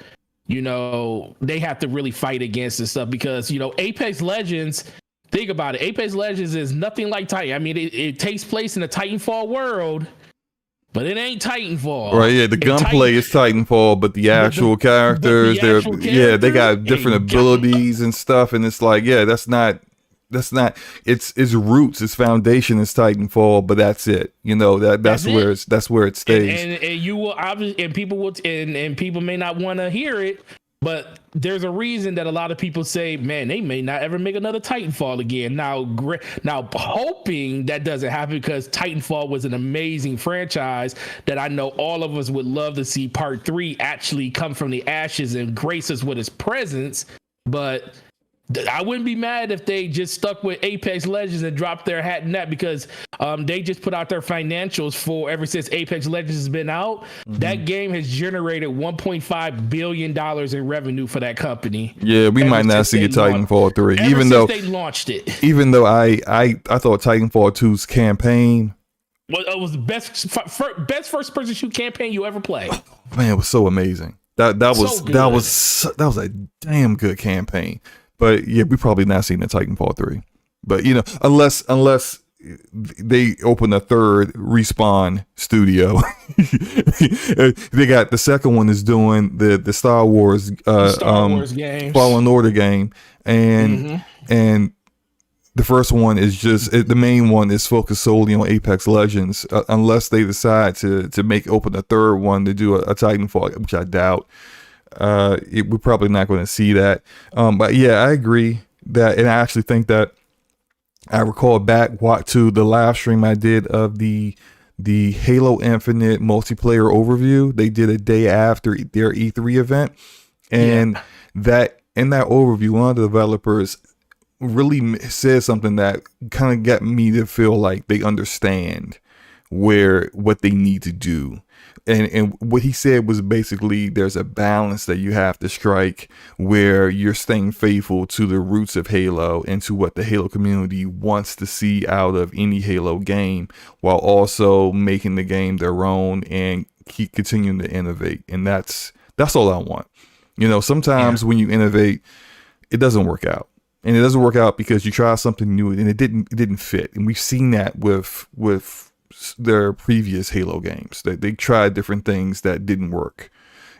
Speaker 1: you know, they have to really fight against and stuff, because, you know, Apex Legends, think about it, Apex Legends is nothing like Titan. I mean, it takes place in a Titanfall world, but it ain't Titanfall.
Speaker 2: Right, yeah, the gunplay is Titanfall, but the actual characters, they got different abilities and stuff, and it's like, yeah, that's not its roots, its foundation is Titanfall, but that's it. You know, that's where it stays.
Speaker 1: And you will obviously, and people may not want to hear it, but there's a reason that a lot of people say, man, they may not ever make another Titanfall again. Now hoping that doesn't happen, because Titanfall was an amazing franchise that I know all of us would love to see part 3 actually come from the ashes and grace us with its presence. But I wouldn't be mad if they just stuck with Apex Legends and dropped their hat in that, because they just put out their financials for ever since Apex Legends has been out. That game has generated $1.5 billion in revenue for that company.
Speaker 2: Yeah, we might not see a Titanfall 3, even though they launched it. Even though I thought Titanfall 2's campaign,
Speaker 1: well, it was the best first person shoot campaign you ever played.
Speaker 2: Man, it was so amazing. That was a damn good campaign. But yeah, we probably not seen the Titanfall 3. But, you know, unless they open a third Respawn studio. They got the second one is doing the Star Wars games, Fallen Order game, and the first one is just the main one is focused solely on Apex Legends, unless they decide to open a third one to do a Titanfall, which I doubt. We're probably not going to see that. But yeah, I agree that, and I actually think that I recall back to the live stream I did of the Halo Infinite multiplayer overview. They did a day after their E3 event, and that in that overview, one of the developers really said something that kind of got me to feel like they understand what they need to do. And what he said was basically there's a balance that you have to strike where you're staying faithful to the roots of Halo and to what the Halo community wants to see out of any Halo game, while also making the game their own and keep continuing to innovate. And that's all I want. You know, sometimes when you innovate, it doesn't work out. And it doesn't work out because you try something new and it didn't fit. And we've seen that with their previous Halo games. They tried different things that didn't work,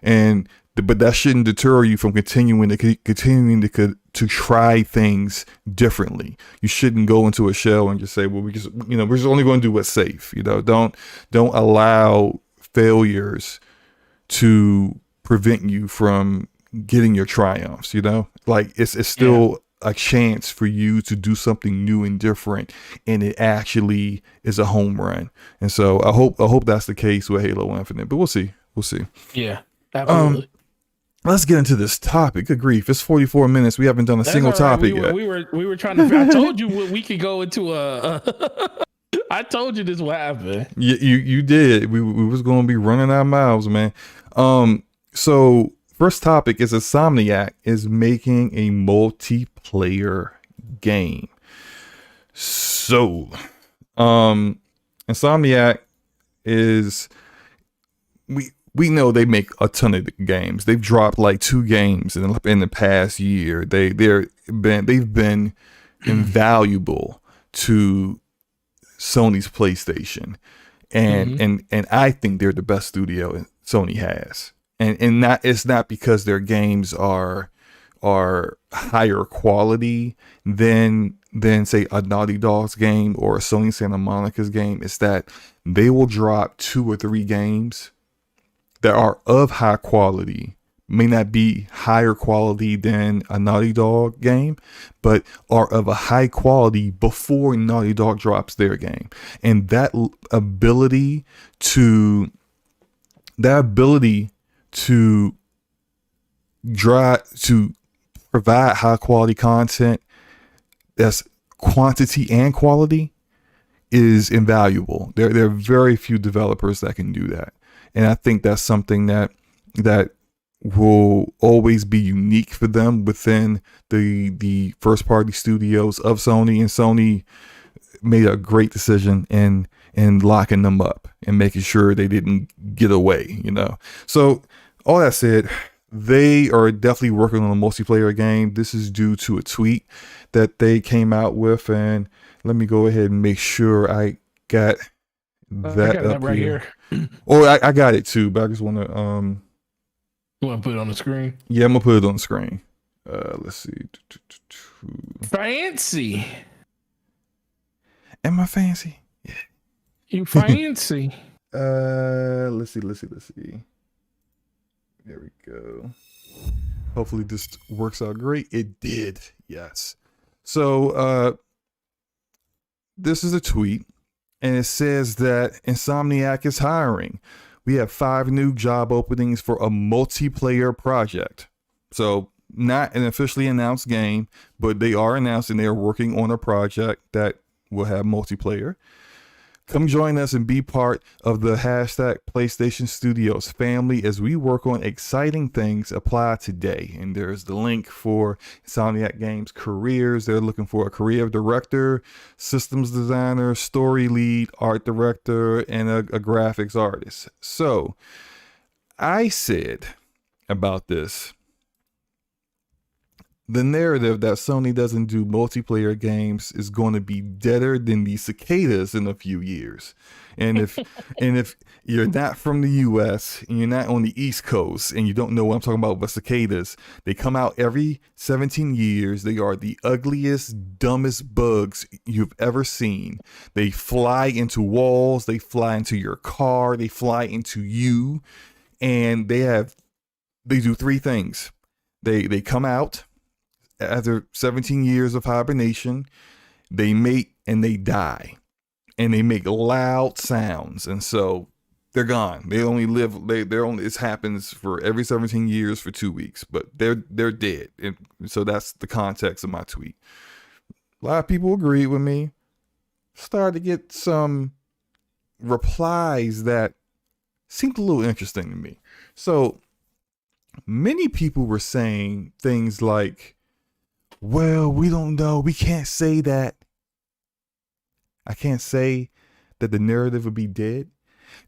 Speaker 2: but that shouldn't deter you from continuing to try things differently. You shouldn't go into a shell and just say, well, we're just only going to do what's safe. Don't allow failures to prevent you from getting your triumphs. Like it's still a chance for you to do something new and different, and it actually is a home run. And so I hope that's the case with Halo Infinite, but we'll see.
Speaker 1: Yeah, absolutely.
Speaker 2: Let's get into this topic. Good grief, it's 44 minutes. We haven't done a single topic yet.
Speaker 1: We were trying to. I told you we could go into a. I told you this would happen.
Speaker 2: You did. We was going to be running our mouths, man. So first topic is Insomniac is making a multiplayer game. So, Insomniac is we know they make a ton of games. They've dropped like 2 games in the past year. They've been invaluable to Sony's PlayStation, and I think they're the best studio Sony has. And it's not because their games are higher quality than say a Naughty Dog's game or a Sony Santa Monica's game. It's that they will drop 2 or 3 games that are of high quality, may not be higher quality than a Naughty Dog game, but are of a high quality before Naughty Dog drops their game. And that ability to provide high quality content that's quantity and quality is invaluable. There are very few developers that can do that, and I think that's something that will always be unique for them within the first party studios of Sony. And Sony made a great decision in locking them up and making sure they didn't get away, So all that said, they are definitely working on a multiplayer game. This is due to a tweet that they came out with, and let me go ahead and make sure I got that up
Speaker 1: right here.
Speaker 2: I got it too, but I just want to
Speaker 1: You want to put it on the screen?
Speaker 2: Yeah, I'm gonna put it on the screen. Let's see.
Speaker 1: Fancy.
Speaker 2: Am I fancy?
Speaker 1: Yeah. You fancy.
Speaker 2: Let's see. There we go. Hopefully this works out great. It did. Yes. So this is a tweet, and it says that Insomniac is hiring. We have 5 new job openings for a multiplayer project. So not an officially announced game, but they are announcing they are working on a project that will have multiplayer. Come join us and be part of the #PlayStation Studios family as we work on exciting things. Apply today. And there's the link for Insomniac Games careers. They're looking for a creative director, systems designer, story lead, art director, and a graphics artist. So I said about this, the narrative that Sony doesn't do multiplayer games is going to be deader than the cicadas in a few years. And if you're not from the US and you're not on the East Coast and you don't know what I'm talking about with cicadas, they come out every 17 years. They are the ugliest, dumbest bugs you've ever seen. They fly into walls, they fly into your car, they fly into you, and they do 3 things. They come out after 17 years of hibernation, they mate and they die, and they make loud sounds, and so they're gone. They only live. It happens for every 17 years for 2 weeks, but they're dead. And so that's the context of my tweet. A lot of people agreed with me. Started to get some replies that seemed a little interesting to me. So many people were saying things like, well, we don't know. We can't say that. I can't say that the narrative would be dead.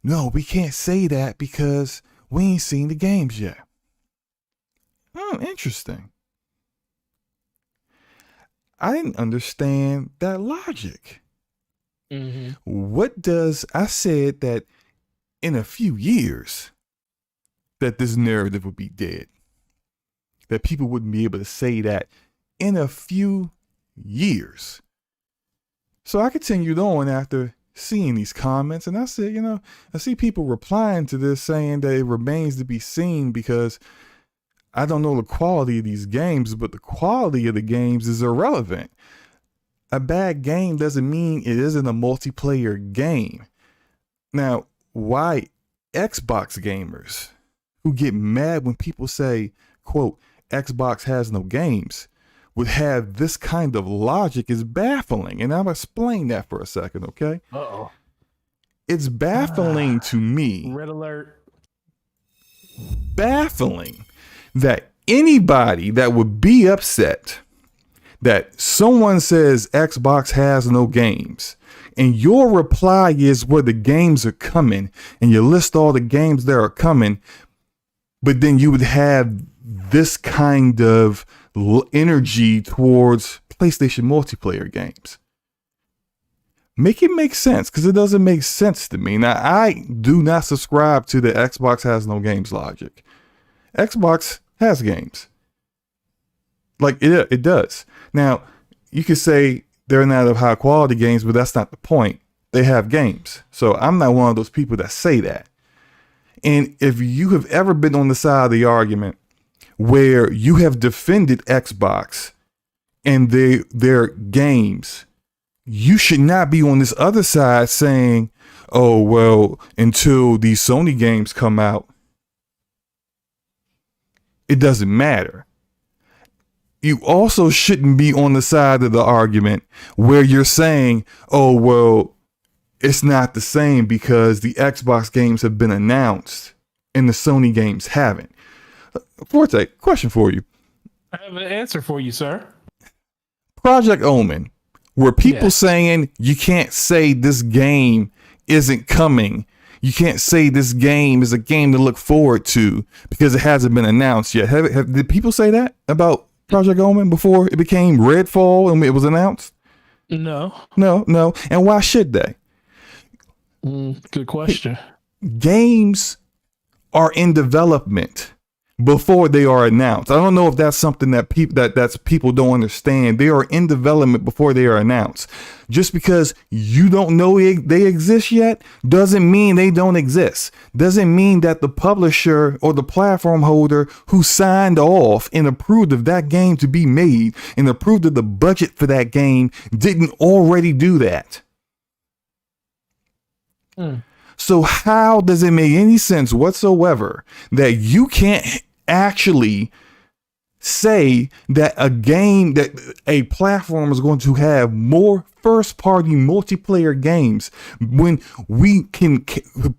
Speaker 2: No, we can't say that because we ain't seen the games yet. Oh, interesting. I didn't understand that logic.
Speaker 1: Mm-hmm.
Speaker 2: What does I said that in a few years that this narrative would be dead, that people wouldn't be able to say that in a few years. So I continued on after seeing these comments, and I said, I see people replying to this saying that it remains to be seen because I don't know the quality of these games, but the quality of the games is irrelevant. A bad game doesn't mean it isn't a multiplayer game. Now, why Xbox gamers who get mad when people say, quote, Xbox has no games, would have this kind of logic is baffling. And I'll explain that for a second, okay?
Speaker 1: Uh-oh.
Speaker 2: It's baffling to me.
Speaker 1: Red alert.
Speaker 2: Baffling that anybody that would be upset that someone says Xbox has no games and your reply is where the games are coming and you list all the games that are coming, but then you would have this kind of energy towards PlayStation multiplayer games. Make it make sense, because it doesn't make sense to me. Now, I do not subscribe to the Xbox has no games logic. Xbox has games. Like it does. Now, you could say they're not of high quality games, but that's not the point. They have games. So I'm not one of those people that say that. And if you have ever been on the side of the argument where you have defended Xbox and their games, you should not be on this other side saying, oh, well, until these Sony games come out, it doesn't matter. You also shouldn't be on the side of the argument where you're saying, oh, well, it's not the same because the Xbox games have been announced and the Sony games haven't. Forte, question for you.
Speaker 1: I have an answer for you, sir.
Speaker 2: Project Omen, were people saying you can't say this game isn't coming? You can't say this game is a game to look forward to because it hasn't been announced yet. Did people say that about Project Omen before it became Redfall and it was announced?
Speaker 1: No.
Speaker 2: And why should they?
Speaker 1: Good question.
Speaker 2: Games are in development before they are announced. I don't know if that's something that people don't understand. They are in development before they are announced. Just because you don't know they exist yet doesn't mean they don't exist. Doesn't mean that the publisher or the platform holder who signed off and approved of that game to be made and approved of the budget for that game didn't already do that. So how does it make any sense whatsoever that you can't actually say that a platform is going to have more first party multiplayer games when we can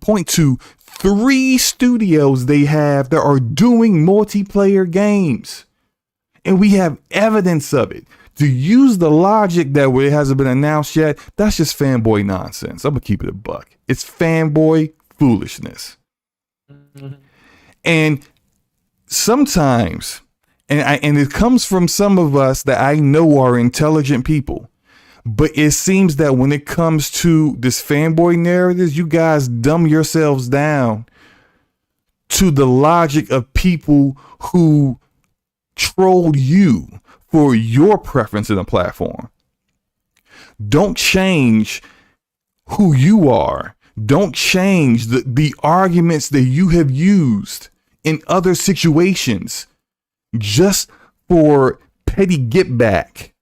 Speaker 2: point to 3 studios they have that are doing multiplayer games and we have evidence of it? To use the logic that it hasn't been announced yet, that's just fanboy nonsense. I'm gonna keep it a buck. It's fanboy foolishness. And sometimes, and it comes from some of us that I know are intelligent people, but it seems that when it comes to this fanboy narrative, you guys dumb yourselves down to the logic of people who trolled you for your preference in a platform. Don't change who you are. Don't change the arguments that you have used in other situations just for petty get back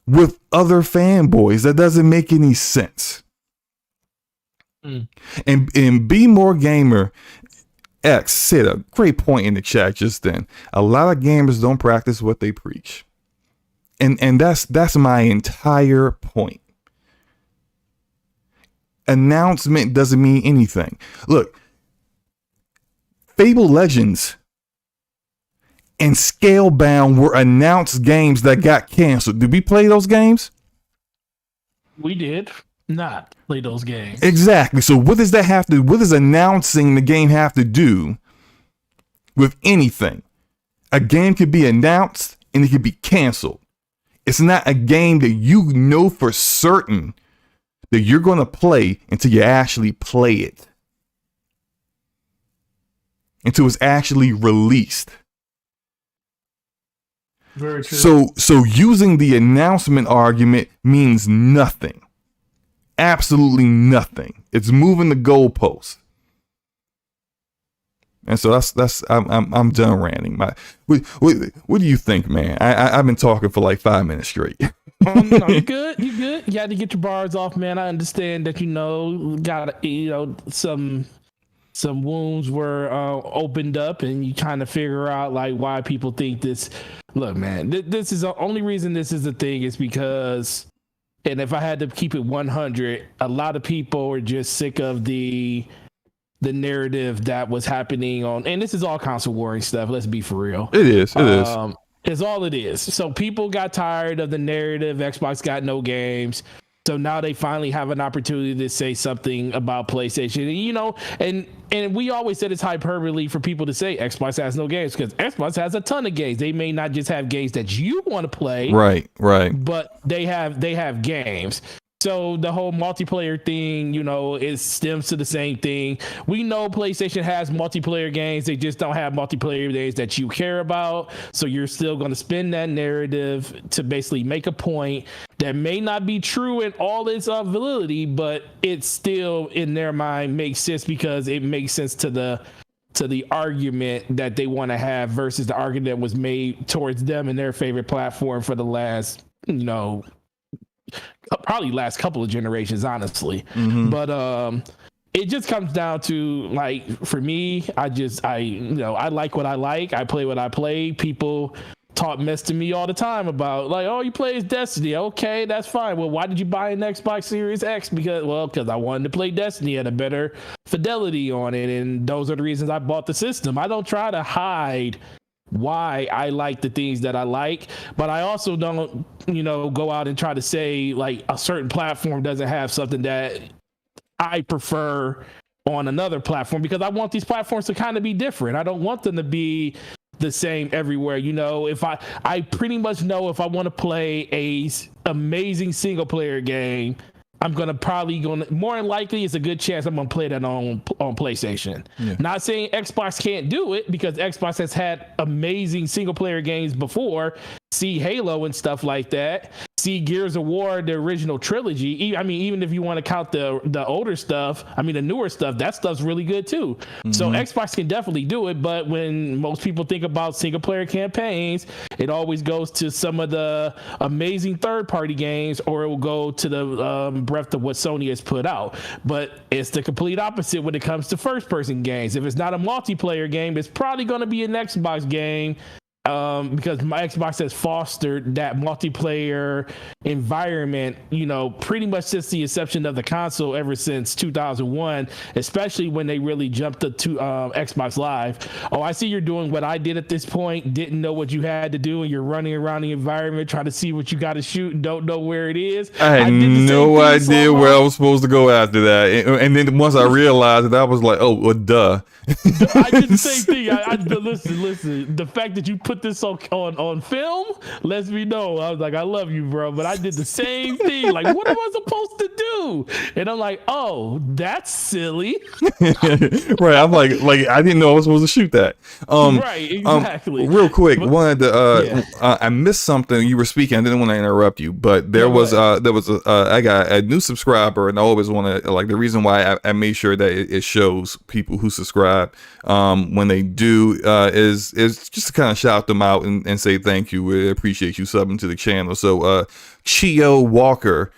Speaker 2: with other fanboys. That doesn't make any sense. And Be More Gamer X said a great point in the chat just then. A lot of gamers don't practice what they preach. And that's my entire point. Announcement doesn't mean anything. Look, Fable Legends and Scalebound were announced games that got canceled. Did we play those games?
Speaker 1: We did not play those games.
Speaker 2: Exactly. So what does announcing the game have to do with anything? A game could be announced and it could be canceled. It's not a game that you know for certain that you're going to play until you actually play it, until it's actually released.
Speaker 1: Very true.
Speaker 2: So using the announcement argument means nothing. Absolutely nothing. It's moving the goalposts. And so I'm done ranting. What do you think, man? I've been talking for like 5 minutes straight.
Speaker 1: No, you good. You had to get your bars off, man. I understand that got some wounds were opened up, and you kind of figure out like why people think this. Look, man, this is the only reason this is a thing is because, and if I had to keep it 100, a lot of people are just sick of the narrative that was happening on, and this is all console warring stuff. Let's be for real.
Speaker 2: It is.
Speaker 1: It's all it is. So people got tired of the narrative. Xbox got no games. So now they finally have an opportunity to say something about PlayStation. And we always said it's hyperbole for people to say Xbox has no games, because Xbox has a ton of games. They may not just have games that you want to play.
Speaker 2: Right.
Speaker 1: But they have games. So the whole multiplayer thing, it stems to the same thing. We know PlayStation has multiplayer games. They just don't have multiplayer games that you care about. So you're still going to spin that narrative to basically make a point that may not be true in all its validity, but it still, in their mind, makes sense because it makes sense to the argument that they want to have versus the argument that was made towards them and their favorite platform for the last, probably last couple of generations, honestly.
Speaker 2: Mm-hmm.
Speaker 1: But it just comes down to, like, for me, I like what I like. I play what I play. People talk mess to me all the time about, like, oh, you play as Destiny. Okay, that's fine. Well, why did you buy an Xbox Series X? Because I wanted to play Destiny at a better fidelity on it, and those are the reasons I bought the system. I don't try to hide why I like the things that I like, but I also don't, go out and try to say like a certain platform doesn't have something that I prefer on another platform, because I want these platforms to kind of be different. I don't want them to be the same everywhere. If I pretty much know if I want to play a amazing single player game, I'm more than likely, it's a good chance I'm going to play that on PlayStation. Yeah. Not saying Xbox can't do it, because Xbox has had amazing single player games before. See Halo and stuff like that. See Gears of War, the original trilogy. I mean, even if you want to count the older stuff, the newer stuff, that stuff's really good too. Mm-hmm. So Xbox can definitely do it, but when most people think about single player campaigns, it always goes to some of the amazing third party games, or it will go to the breadth of what Sony has put out. But it's the complete opposite when it comes to first person games. If it's not a multiplayer game, it's probably going to be an Xbox game. Because my Xbox has fostered that multiplayer environment, pretty much since the inception of the console, ever since 2001, especially when they really jumped to Xbox Live. Oh, I see you're doing what I did at this point, didn't know what you had to do, and you're running around the environment trying to see what you got to shoot and don't know where it is.
Speaker 2: I had no idea where I was supposed to go after that. And then once I realized it, I was like, oh, well, duh.
Speaker 1: I did the same thing. Listen, the fact that you put this on film lets me know. I was like, I love you, bro, but I did the same thing. Like, what am I supposed to do? And I'm like, oh, that's silly.
Speaker 2: Right. I'm like I didn't know I was supposed to shoot that.
Speaker 1: Right, exactly.
Speaker 2: Real quick, I missed something. You were speaking. I didn't want to interrupt you, but I got a new subscriber, and I always want to, like, the reason why I made sure that it shows people who subscribe when they do is just to kind of shout them out and say thank you. We appreciate you subbing to the channel. So Chio Walker,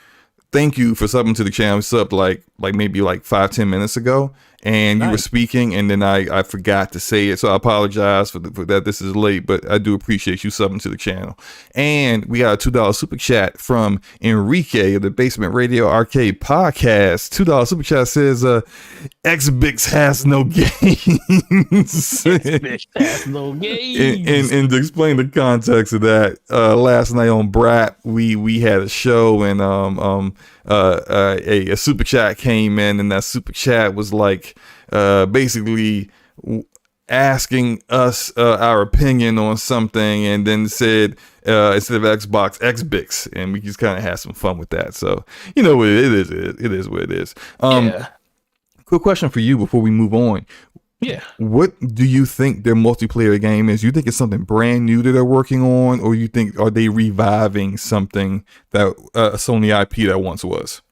Speaker 2: thank you for subbing to the channel. Subbed like maybe 5-10 minutes ago, and you were speaking, and then I forgot to say it, so I apologize for that. This is late, but I do appreciate you subbing to the channel. And we got a $2 super chat from Enrique of the Basement Radio Arcade Podcast. $2 super chat says, Xbix has no games.
Speaker 1: Xbix has no games.
Speaker 2: And to explain the context of that, last night on Brat, we had a show, and a super chat came in, and that super chat was like, basically, asking us our opinion on something, and then said instead of Xbox, Xbix, and we just kind of had some fun with that. So it is what it is. Quick question for you before we move on.
Speaker 1: Yeah.
Speaker 2: What do you think their multiplayer game is? You think it's something brand new that they're working on, or you think are they reviving something that a Sony IP that once was?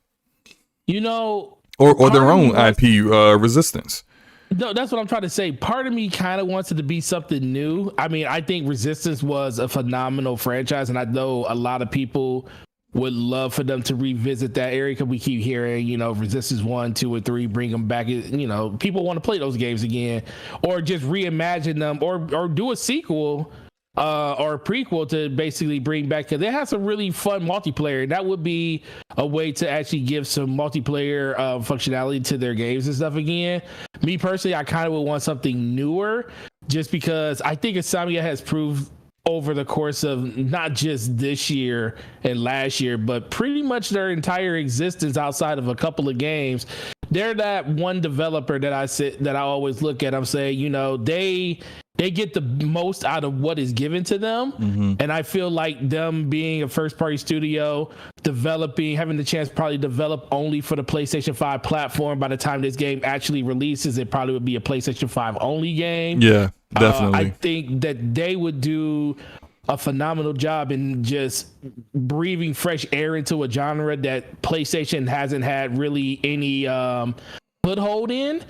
Speaker 2: Or their own IP, Resistance.
Speaker 1: No, that's what I'm trying to say. Part of me kind of wants it to be something new. I mean, I think Resistance was a phenomenal franchise, and I know a lot of people would love for them to revisit that area because we keep hearing, Resistance 1, 2, and 3, bring them back. People want to play those games again, or just reimagine them, or do a sequel or a prequel to basically bring back, because they have some really fun multiplayer. That would be a way to actually give some multiplayer functionality to their games and stuff again. Me personally, I kind of would want something newer, just because I think Insomniac has proved over the course of not just this year and last year, but pretty much their entire existence outside of a couple of games, they're that one developer that I always look at. I'm saying, they get the most out of what is given to them. Mm-hmm. And I feel like them being a first party studio, having the chance to probably develop only for the PlayStation 5 platform. By the time this game actually releases, it probably would be a PlayStation 5 only game.
Speaker 2: Yeah, definitely.
Speaker 1: I think that they would do a phenomenal job in just breathing fresh air into a genre that PlayStation hasn't had really any foothold in.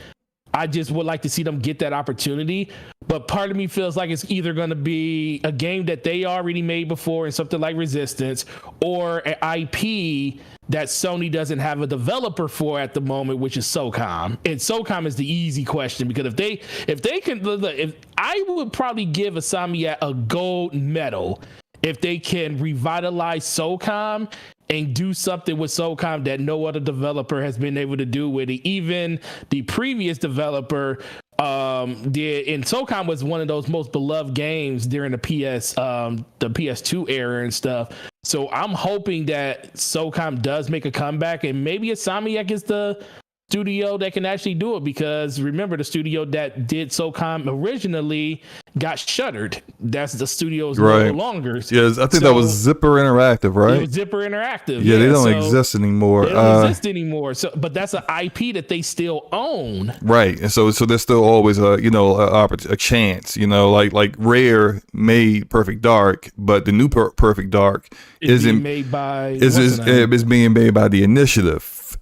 Speaker 1: I just would like to see them get that opportunity. But part of me feels like it's either going to be a game that they already made before in something like Resistance, or an IP that Sony doesn't have a developer for at the moment, which is SOCOM. And SOCOM is the easy question, because if I would probably give Insomniac a gold medal if they can revitalize SOCOM and do something with SOCOM that no other developer has been able to do with it. Even the previous developer did, and SOCOM was one of those most beloved games during the PS2 era and stuff. So I'm hoping that SOCOM does make a comeback, and maybe Insomniac is the studio that can actually do it, because remember, the studio that did SOCOM originally got shuttered. That's the studio's no longer.
Speaker 2: Yes, I think that was Zipper Interactive, right?
Speaker 1: It was Zipper Interactive.
Speaker 2: Yeah, they don't exist anymore.
Speaker 1: They don't exist anymore. So, but that's an IP that they still own,
Speaker 2: right? And so there's still always a chance. Like Rare made Perfect Dark, but the new Perfect Dark is being made by the Initiative.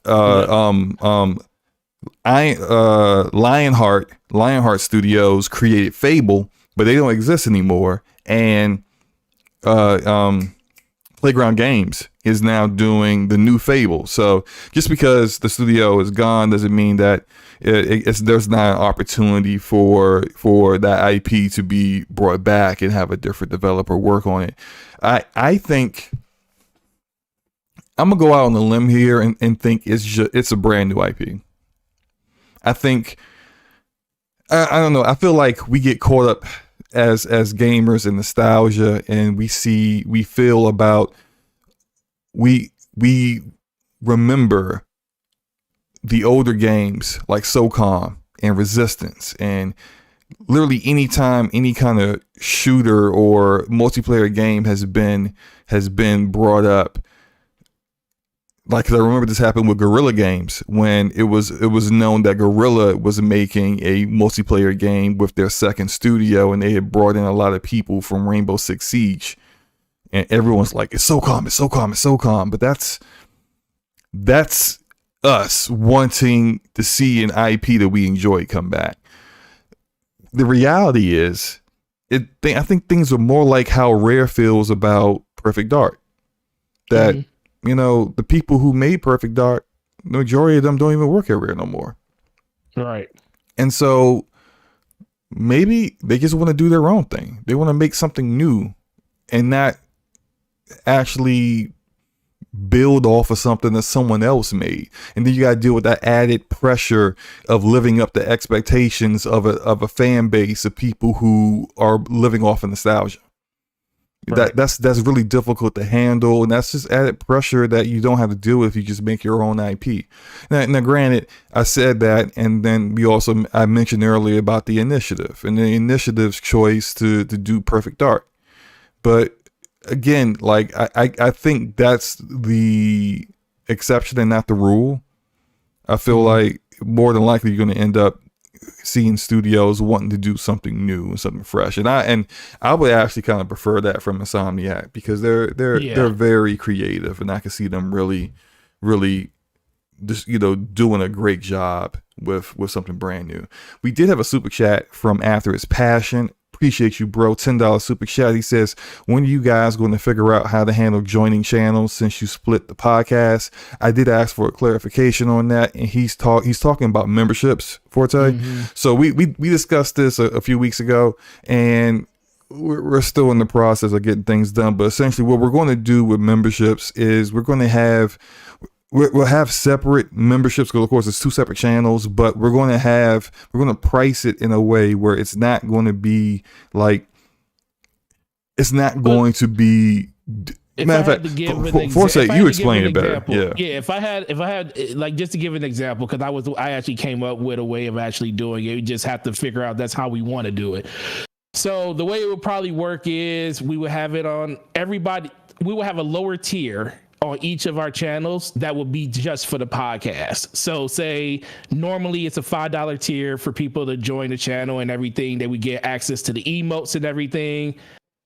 Speaker 2: Lionheart Studios created Fable, but they don't exist anymore. And Playground Games is now doing the new Fable. So just because the studio is gone doesn't mean that there's not an opportunity for that IP to be brought back and have a different developer work on it. I think I'm gonna go out on a limb here and think it's a brand new IP. I think I don't know. I feel like we get caught up as gamers in nostalgia, and we remember the older games like SOCOM and Resistance, and literally anytime any kind of shooter or multiplayer game has been brought up. Like, 'cause I remember this happened with Guerrilla Games when it was known that Guerrilla was making a multiplayer game with their second studio, and they had brought in a lot of people from Rainbow Six Siege, and everyone's like, it's SOCOM, it's SOCOM, it's SOCOM. But that's us wanting to see an IP that we enjoy come back. The reality is, I think things are more like how Rare feels about Perfect Dark. That the people who made Perfect Dark, the majority of them don't even work at Rare no more.
Speaker 1: Right.
Speaker 2: And so maybe they just want to do their own thing. They want to make something new and not actually build off of something that someone else made. And then you got to deal with that added pressure of living up to expectations of a fan base of people who are living off of nostalgia. That's really difficult to handle, and that's just added pressure that you don't have to deal with if you just make your own IP. Now, granted, I said that, and then I mentioned earlier about the initiative and the initiative's choice to do Perfect Dark. But again, like I think that's the exception and not the rule. I feel like more than likely you're going to end up seeing studios wanting to do something new and something fresh, and I would actually kind of prefer that from Insomniac, because they're very creative, and I can see them really just doing a great job with something brand new. We did have a super chat from After His Passion. Appreciate you, bro. $10 super chat. He says, when are you guys going to figure out how to handle joining channels since you split the podcast? I did ask for a clarification on that, and he's talking about memberships, Forte. So we discussed this a few weeks ago, and we're still in the process of getting things done. But essentially what we're going to do with memberships is we'll have separate memberships, because of course it's two separate channels, but we're going to price it in a way where it's not going to be like, If I had to give an example, you explain it better. Yeah. If I had, like, just to give an example, because I actually came up with a way of actually doing it. We just have to figure out that's how we want to do it. So the way it would probably work is we would have it on everybody. We will have a lower tier on each of our channels that will be just for the podcast. So say normally it's a $5 tier for people to join the channel and everything, that we get access to the emotes and everything.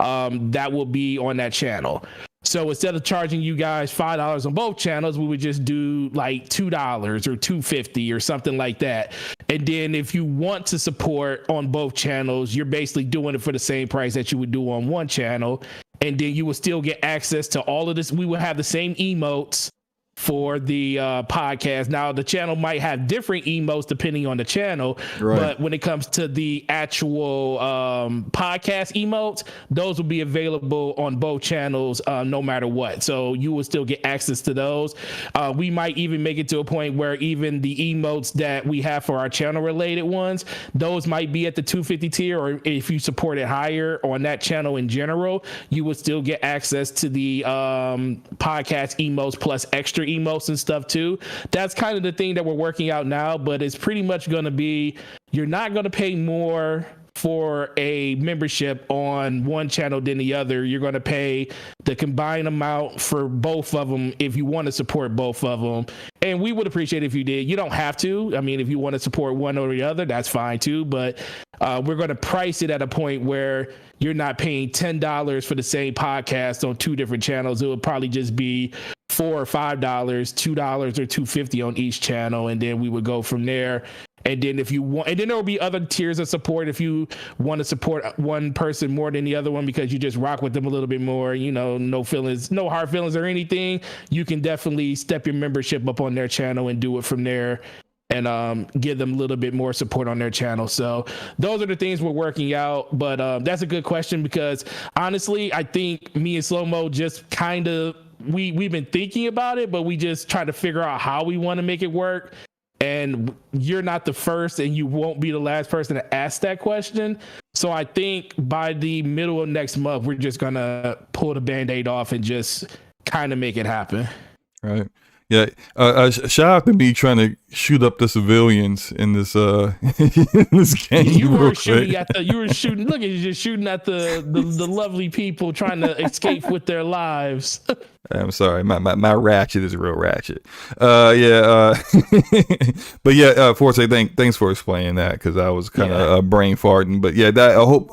Speaker 2: That will be on that channel. So instead of charging you guys $5 on both channels, we would just do like $2 or $2.50 or something like that. And then if you want to support on both channels, you're basically doing it for the same price that you would do on one channel. And then you will still get access to all of this. We will have the same emotes for the podcast. Now the channel might have different emotes depending on the channel, but when it comes to the actual podcast emotes, those will be available on both channels no matter what. So you will still get access to those. We might even make it to a point where even the emotes that we have for our channel related ones, those might be at the $2.50 tier, or if you support it higher on that channel in general, you would still get access to the podcast emotes plus extra emotes and stuff too. That's kind of the thing that we're working out now, but it's pretty much going to be, you're not going to pay more for a membership on one channel than the other. You're going to pay the combined amount for both of them if you want to support both of them. And we would appreciate it if you did. You don't have to. I mean, if you want to support one or the other, that's fine too. But we're going to price it at a point where you're not paying $10 for the same podcast on two different channels. It would probably just be $4 or $5, $2 or $2.50 on each channel, and then we would go from there. And then if you want, and then there will be other tiers of support if you want to support one person more than the other one because you just rock with them a little bit more, no feelings, no hard feelings or anything. You can definitely step your membership up on their channel and do it from there, and give them a little bit more support on their channel. So those are the things we're working out. But that's a good question, because honestly, I think me and Slow Mo just kind of, we've been thinking about it, but we just try to figure out how we want to make it work. And you're not the first, and you won't be the last person to ask that question. So I think by the middle of next month, we're just gonna pull the Band-Aid off and just kind of make it happen. Right. Yeah. Shout out to me trying to shoot up the civilians in this in this game. You were shooting at look at you, just shooting at the lovely people trying to escape with their lives. I'm sorry, my ratchet is real ratchet. But yeah, Forte, thanks for explaining that, because I was kind of brain farting. But yeah, that I hope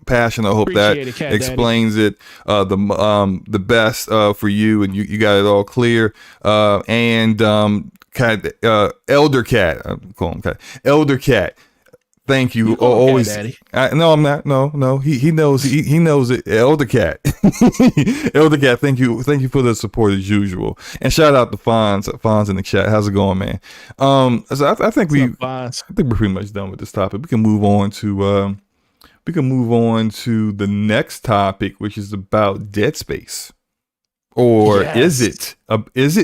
Speaker 2: Passion, I hope that explains it the best for you, and you got it all clear. And Elder Cat, I'm calling him Cat. Elder Cat, thank you. Always, no, I'm not. No. He knows. He knows it. Elder Cat, Elder Cat. Thank you for the support as usual. And shout out to Fonz in the chat. How's it going, man? So I think we're pretty much done with this topic. We can move on to the next topic, which is about Dead Space. Or is it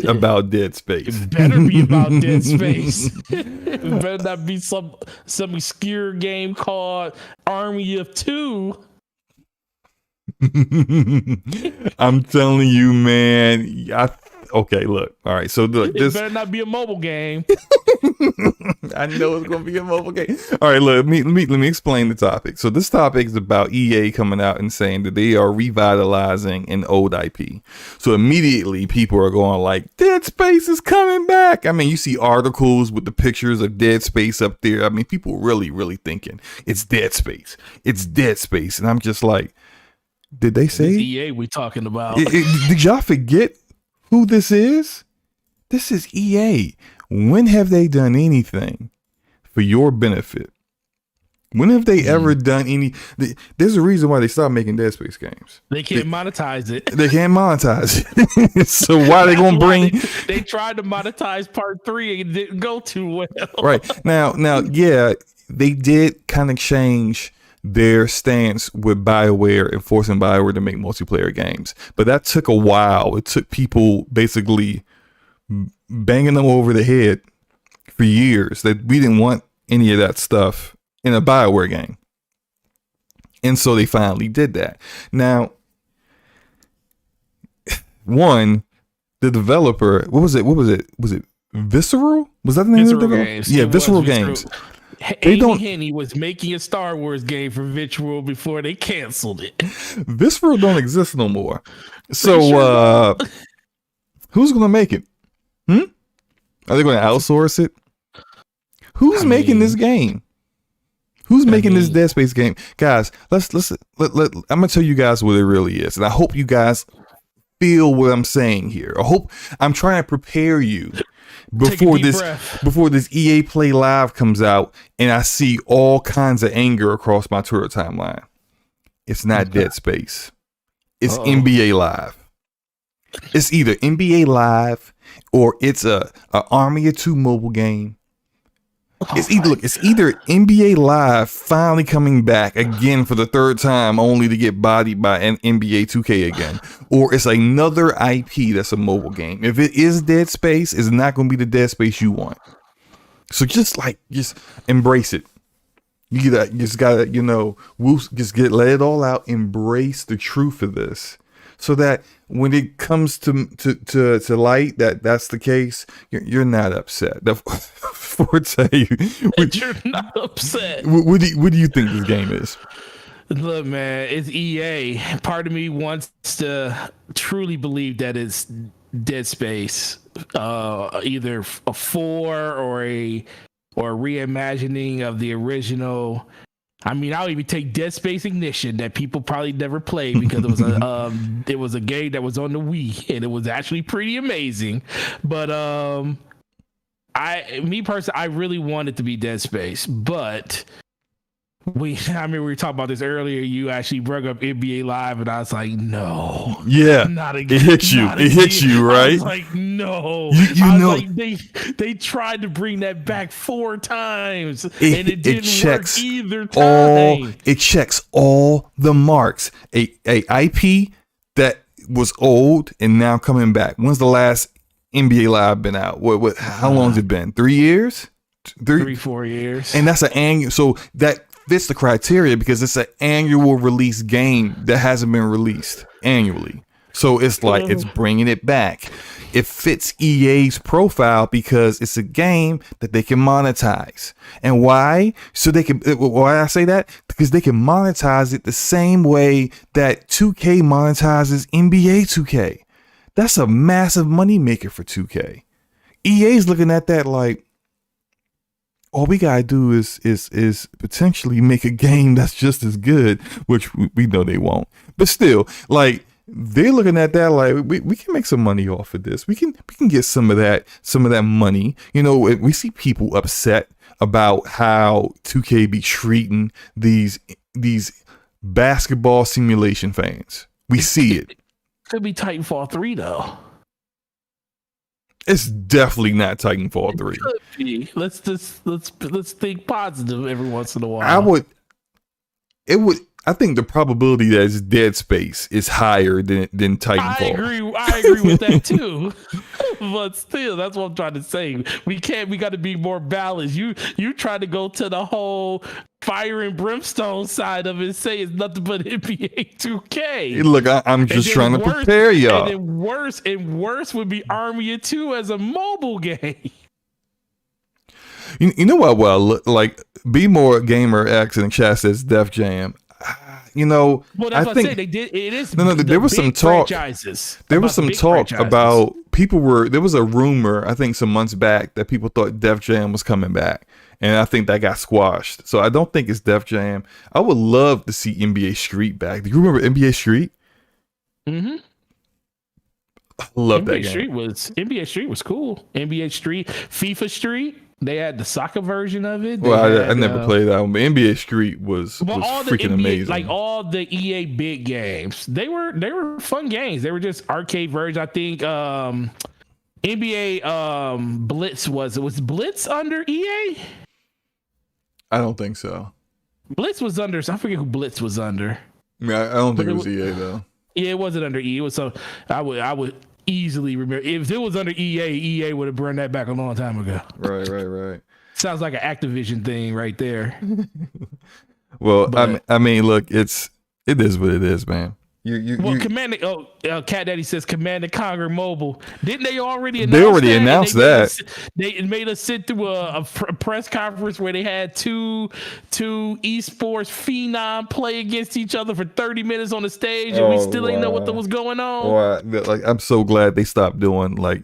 Speaker 2: about Dead Space? It better be about Dead Space. It better not be some obscure game called Army of Two. I'm telling you, man. Okay, look. All right, so look,
Speaker 1: this better not be a mobile game.
Speaker 2: I know it's gonna be a mobile game. All right, look, let me explain the topic. So this topic is about EA coming out and saying that they are revitalizing an old IP. So immediately people are going like, Dead Space is coming back. I mean, you see articles with the pictures of Dead Space up there. I mean, people really thinking it's Dead Space. It's Dead Space, and I'm just like, did they say
Speaker 1: it's EA we talking about?
Speaker 2: Did y'all forget who this is? This is EA. When have they done anything for your benefit? When have they ever done any? There's a reason why they stopped making Dead Space games.
Speaker 1: They can't monetize it.
Speaker 2: They can't monetize it. So why are they going to bring?
Speaker 1: They tried to monetize part 3 and it didn't go too well.
Speaker 2: Right. Now, yeah, they did kind of change their stance with BioWare and forcing BioWare to make multiplayer games. But that took a while. It took people basically banging them over the head for years that we didn't want any of that stuff in a BioWare game. And so they finally did that. Now, the developer, what was it? Was it Visceral? Was that the name of the developer?
Speaker 1: Games.
Speaker 2: Yeah, Visceral Games.
Speaker 1: Amy Henny was making a Star Wars game for Visceral before they canceled it.
Speaker 2: Visceral don't exist no more. So who's gonna make it? Are they gonna outsource it? Who's making this game? Who's making this Dead Space game? Guys, let I'm gonna tell you guys what it really is. And I hope you guys feel what I'm saying here. I hope I'm trying to prepare you before this EA Play Live comes out and I see all kinds of anger across my Twitter timeline. It's not Dead Space. It's NBA Live. It's either NBA Live or it's a Army of Two mobile game. It's either NBA Live finally coming back again for the third time only to get bodied by an NBA 2K again, or it's another IP that's a mobile game. If it is Dead Space, it's not going to be the Dead Space you want. So just embrace it. You just gotta, let it all out. Embrace the truth of this, so that when it comes to light, that's the case, you're not upset. Forte,
Speaker 1: you're not upset.
Speaker 2: What do you think this game is?
Speaker 1: Look, man, it's EA. Part of me wants to truly believe that it's Dead Space, either a 4 or a reimagining of the original. I mean, I'll even take Dead Space Ignition that people probably never played because it was a game that was on the Wii and it was actually pretty amazing. But I really want it to be Dead Space, but we were talking about this earlier. You actually brought up NBA Live, and I was like, no,
Speaker 2: yeah,
Speaker 1: not again.
Speaker 2: It hits you, right?
Speaker 1: I was like, no, they tried to bring that back 4 times, and it didn't work either time.
Speaker 2: It checks all the marks. A IP that was old and now coming back. When's the last NBA Live been out? What? How long has it been? 3 years?
Speaker 1: 3-4 years.
Speaker 2: And that's an annual. So that fits the criteria because it's an annual release game that hasn't been released annually. So it's like it's bringing it back. It fits EA's profile because it's a game that they can monetize. And why? So they can. Why I say that? Because they can monetize it the same way that 2K monetizes NBA 2K. That's a massive money maker for 2K. EA's looking at that like, all we gotta do is potentially make a game that's just as good, which we know they won't. But still, like, they're looking at that like we can make some money off of this. We can get some of that money. We see people upset about how 2K be treating these basketball simulation fans. We see it.
Speaker 1: Could be Titanfall 3 though.
Speaker 2: It's definitely not Titanfall 3.
Speaker 1: It could be. Let's think positive every once in a while.
Speaker 2: I think the probability that it's Dead Space is higher than Titanfall.
Speaker 1: I agree with that too. But still, that's what I'm trying to say. We got to be more balanced. You try to go to the whole fire and brimstone side of it and say it's nothing but NBA 2K.
Speaker 2: Look, I'm just trying to prepare y'all.
Speaker 1: And then worse would be Army of Two as a mobile game.
Speaker 2: You know what? Well, like, Be More Gamer X in the chat says Def Jam. You know,
Speaker 1: well, that's what I said. They did. It is.
Speaker 2: No, there was some talk. There was some talk about there was a rumor, I think some months back, that people thought Def Jam was coming back. And I think that got squashed. So I don't think it's Def Jam. I would love to see NBA Street back. Do you remember NBA Street?
Speaker 1: Mm-hmm.
Speaker 2: I love
Speaker 1: NBA
Speaker 2: that game.
Speaker 1: NBA Street was cool. NBA Street, FIFA Street. They had the soccer version of it.
Speaker 2: I never played that one, but NBA Street was freaking amazing.
Speaker 1: Like all the EA big games, they were fun games. They were just arcade versions. I think NBA Blitz was Blitz under EA?
Speaker 2: I don't think so.
Speaker 1: Blitz was under. I forget who Blitz was under.
Speaker 2: I don't think it was EA though.
Speaker 1: Yeah, it wasn't under EA. It was some. I would easily remember if it was under EA would have burned that back a long time ago.
Speaker 2: Right.
Speaker 1: Sounds like an Activision thing right there.
Speaker 2: Well, but, I mean, look, it is what it is, man.
Speaker 1: Cat Daddy says Command and Conquer Mobile. Didn't they already announce
Speaker 2: They already announced that.
Speaker 1: They made us sit through a press conference where they had two esports phenom play against each other for 30 minutes on the stage, and we still ain't know what was going on.
Speaker 2: Like, I'm so glad they stopped doing, like,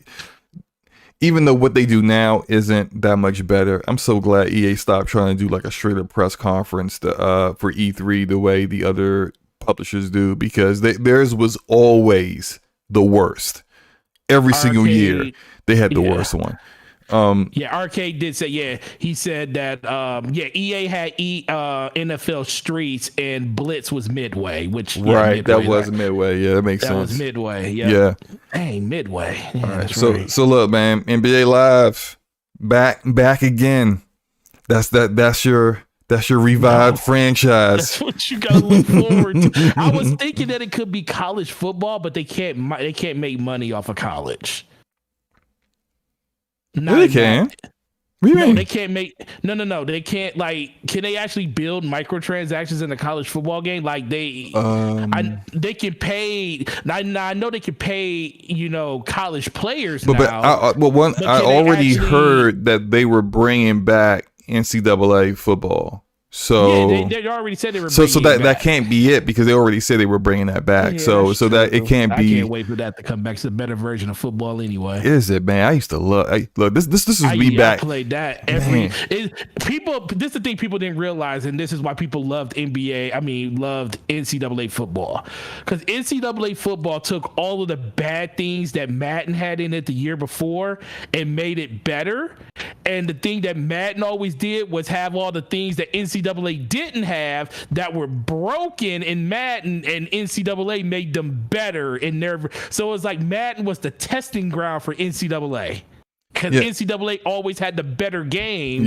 Speaker 2: even though what they do now isn't that much better, I'm so glad EA stopped trying to do like a straight up press conference for E3 the way the other publishers do, because theirs was always the worst. Every single year they had the worst one.
Speaker 1: Arcade did say, he said that EA had NFL Streets and Blitz was Midway, which
Speaker 2: Midway, that was Midway. Yeah, that makes sense. That was
Speaker 1: Midway.
Speaker 2: Yeah.
Speaker 1: Dang, Midway. Yeah,
Speaker 2: all right. So look, man, NBA Live back again. That's your revived franchise.
Speaker 1: That's what you gotta look forward to. I was thinking that it could be college football, but they can't make money off of college.
Speaker 2: They can. What do you mean?
Speaker 1: They can't make. No. They can't. Like, can they actually build microtransactions in a college football game? Like they can pay. I know they can pay. College players now.
Speaker 2: I already heard that they were bringing back NCAA football. So
Speaker 1: they already said they were.
Speaker 2: So that can't be it, because they already said they were bringing that back. So that it can't be.
Speaker 1: I can't wait for that to come back. It's a better version of football anyway.
Speaker 2: Is it, man? I used to love. Look, this is me back.
Speaker 1: I played that people. This is the thing people didn't realize, and this is why people loved NBA. I mean, loved NCAA football, because NCAA football took all of the bad things that Madden had in it the year before and made it better. And the thing that Madden always did was have all the things that NCAA didn't have that were broken in Madden, and NCAA made them better in their. So it was like Madden was the testing ground for NCAA, because NCAA always had the better game.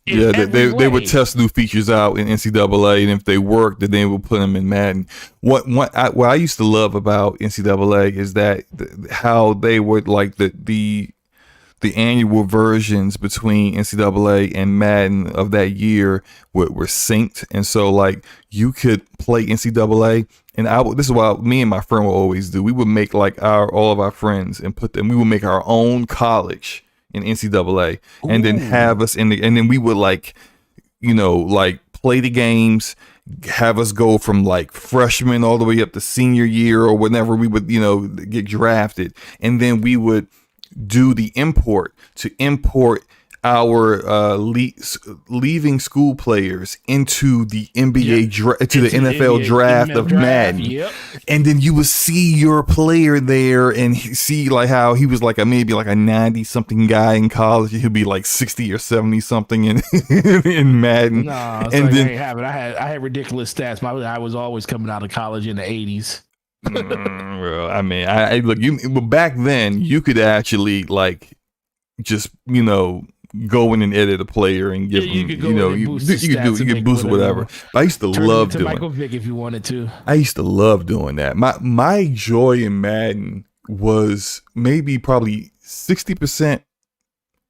Speaker 2: They would test new features out in NCAA, and if they worked, then they would put them in Madden. What I used to love about NCAA is that how they would like the annual versions between NCAA and Madden of that year were synced, and so like you could play NCAA, and this is what me and my friend would always do. We would make like all of our friends and we would make our own college in NCAA, and then have us and then we would like play the games, have us go from like freshman all the way up to senior year or whenever we would get drafted, and then we would do the import our leaving school players into the NBA to the NFL draft of Madden. And then you would see your player there and see like how he was like maybe like a 90 something guy in college. He'll be like 60 or 70 something in Madden.
Speaker 1: No, and then I had ridiculous stats. I was always coming out of college in the 80s.
Speaker 2: Well, I mean, I look, back then you could actually like just go in and edit a player and give them, you could boost or whatever. But I used to love doing
Speaker 1: Michael Vick if you wanted to.
Speaker 2: I used to love doing that. My joy in Madden was probably 60%,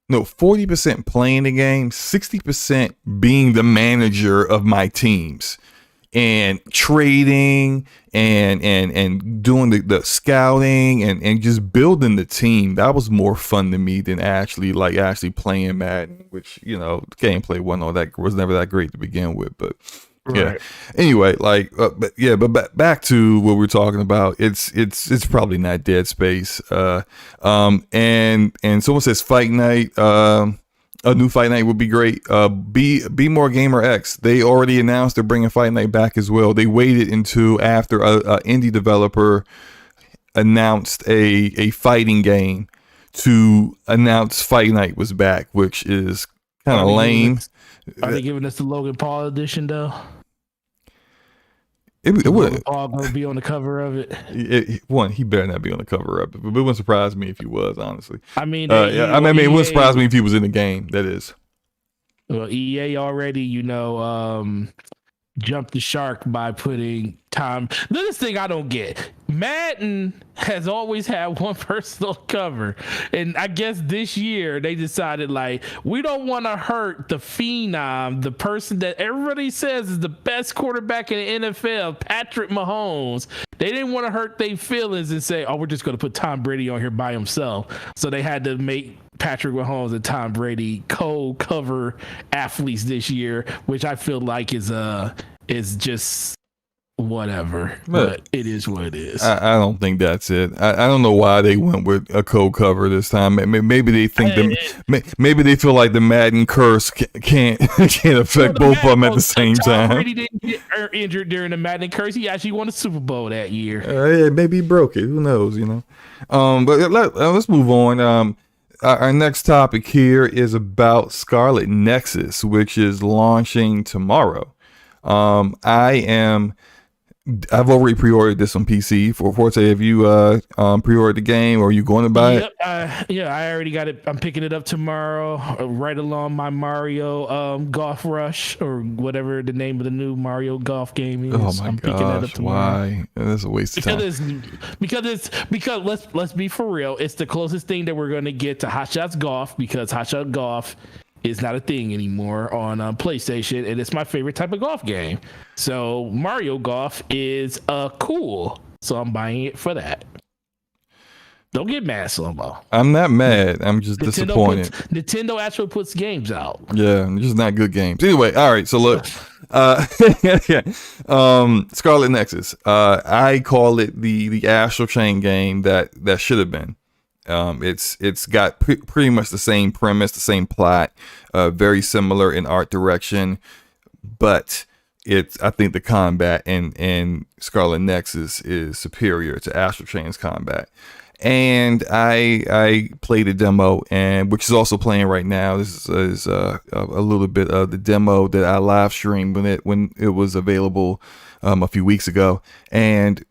Speaker 2: no, 40% playing the game, 60% being the manager of my teams and trading and doing the scouting and just building the team. That was more fun to me than actually playing Madden, which, the gameplay was never that great to begin with, but yeah. Right. Anyway, but back to what we're talking about. It's probably not Dead Space. And someone says Fight Night. A new Fight Night would be great. Be More Gamer X. They already announced they're bringing Fight Night back as well. They waited until after a indie developer announced a fighting game to announce Fight Night was back, which is kind of lame.
Speaker 1: Are they giving us the Logan Paul edition though?
Speaker 2: It would.
Speaker 1: Paul gonna be on the cover of it.
Speaker 2: He better not be on the cover of it. But it wouldn't surprise me if he was, honestly.
Speaker 1: I mean,
Speaker 2: it wouldn't surprise me if he was in the game. That is.
Speaker 1: Well, EA already, jumped the shark by putting time. This thing I don't get. Madden has always had one person on cover, and I guess this year they decided we don't want to hurt the phenom, the person that everybody says is the best quarterback in the NFL, Patrick Mahomes. They didn't want to hurt their feelings and say, we're just going to put Tom Brady on here by himself. So they had to make Patrick Mahomes and Tom Brady co-cover athletes this year, which I feel like is just whatever, but it is what it is. I
Speaker 2: don't think that's it. I don't know why they went with a co-cover this time. Maybe they think maybe they feel like the Madden curse can't affect both of them at the same time.
Speaker 1: Brady didn't get injured during the Madden curse. He actually won a Super Bowl that year.
Speaker 2: Yeah, maybe he broke it. Who knows? But let's move on. Our next topic here is about Scarlet Nexus, which is launching tomorrow. I've already pre-ordered this on PC. For Forte, have you pre-ordered the game, or are you going to buy it?
Speaker 1: I already got it. I'm picking it up tomorrow, right along my Mario Golf Rush, or whatever the name of the new Mario Golf game is.
Speaker 2: Oh my gosh, why? That's a waste of time.
Speaker 1: Because let's be for real. It's the closest thing that we're going to get to Hot Shots Golf, because Hot Shot Golf is not a thing anymore on PlayStation, and it's my favorite type of golf game. So Mario Golf is cool, so I'm buying it for that. Don't get mad, Slow-Mo.
Speaker 2: I'm not mad. I'm just disappointed.
Speaker 1: Nintendo actually puts games out.
Speaker 2: Yeah, just not good games. Anyway, all right. So look, Scarlet Nexus. I call it the Astral Chain game that should have been. It's got pretty much the same premise, the same plot, very similar in art direction, but I think the combat in Scarlet Nexus is superior to Astral Chain's combat. And I played a demo, which is also playing right now. This is a little bit of the demo that I live streamed when it was available a few weeks ago, and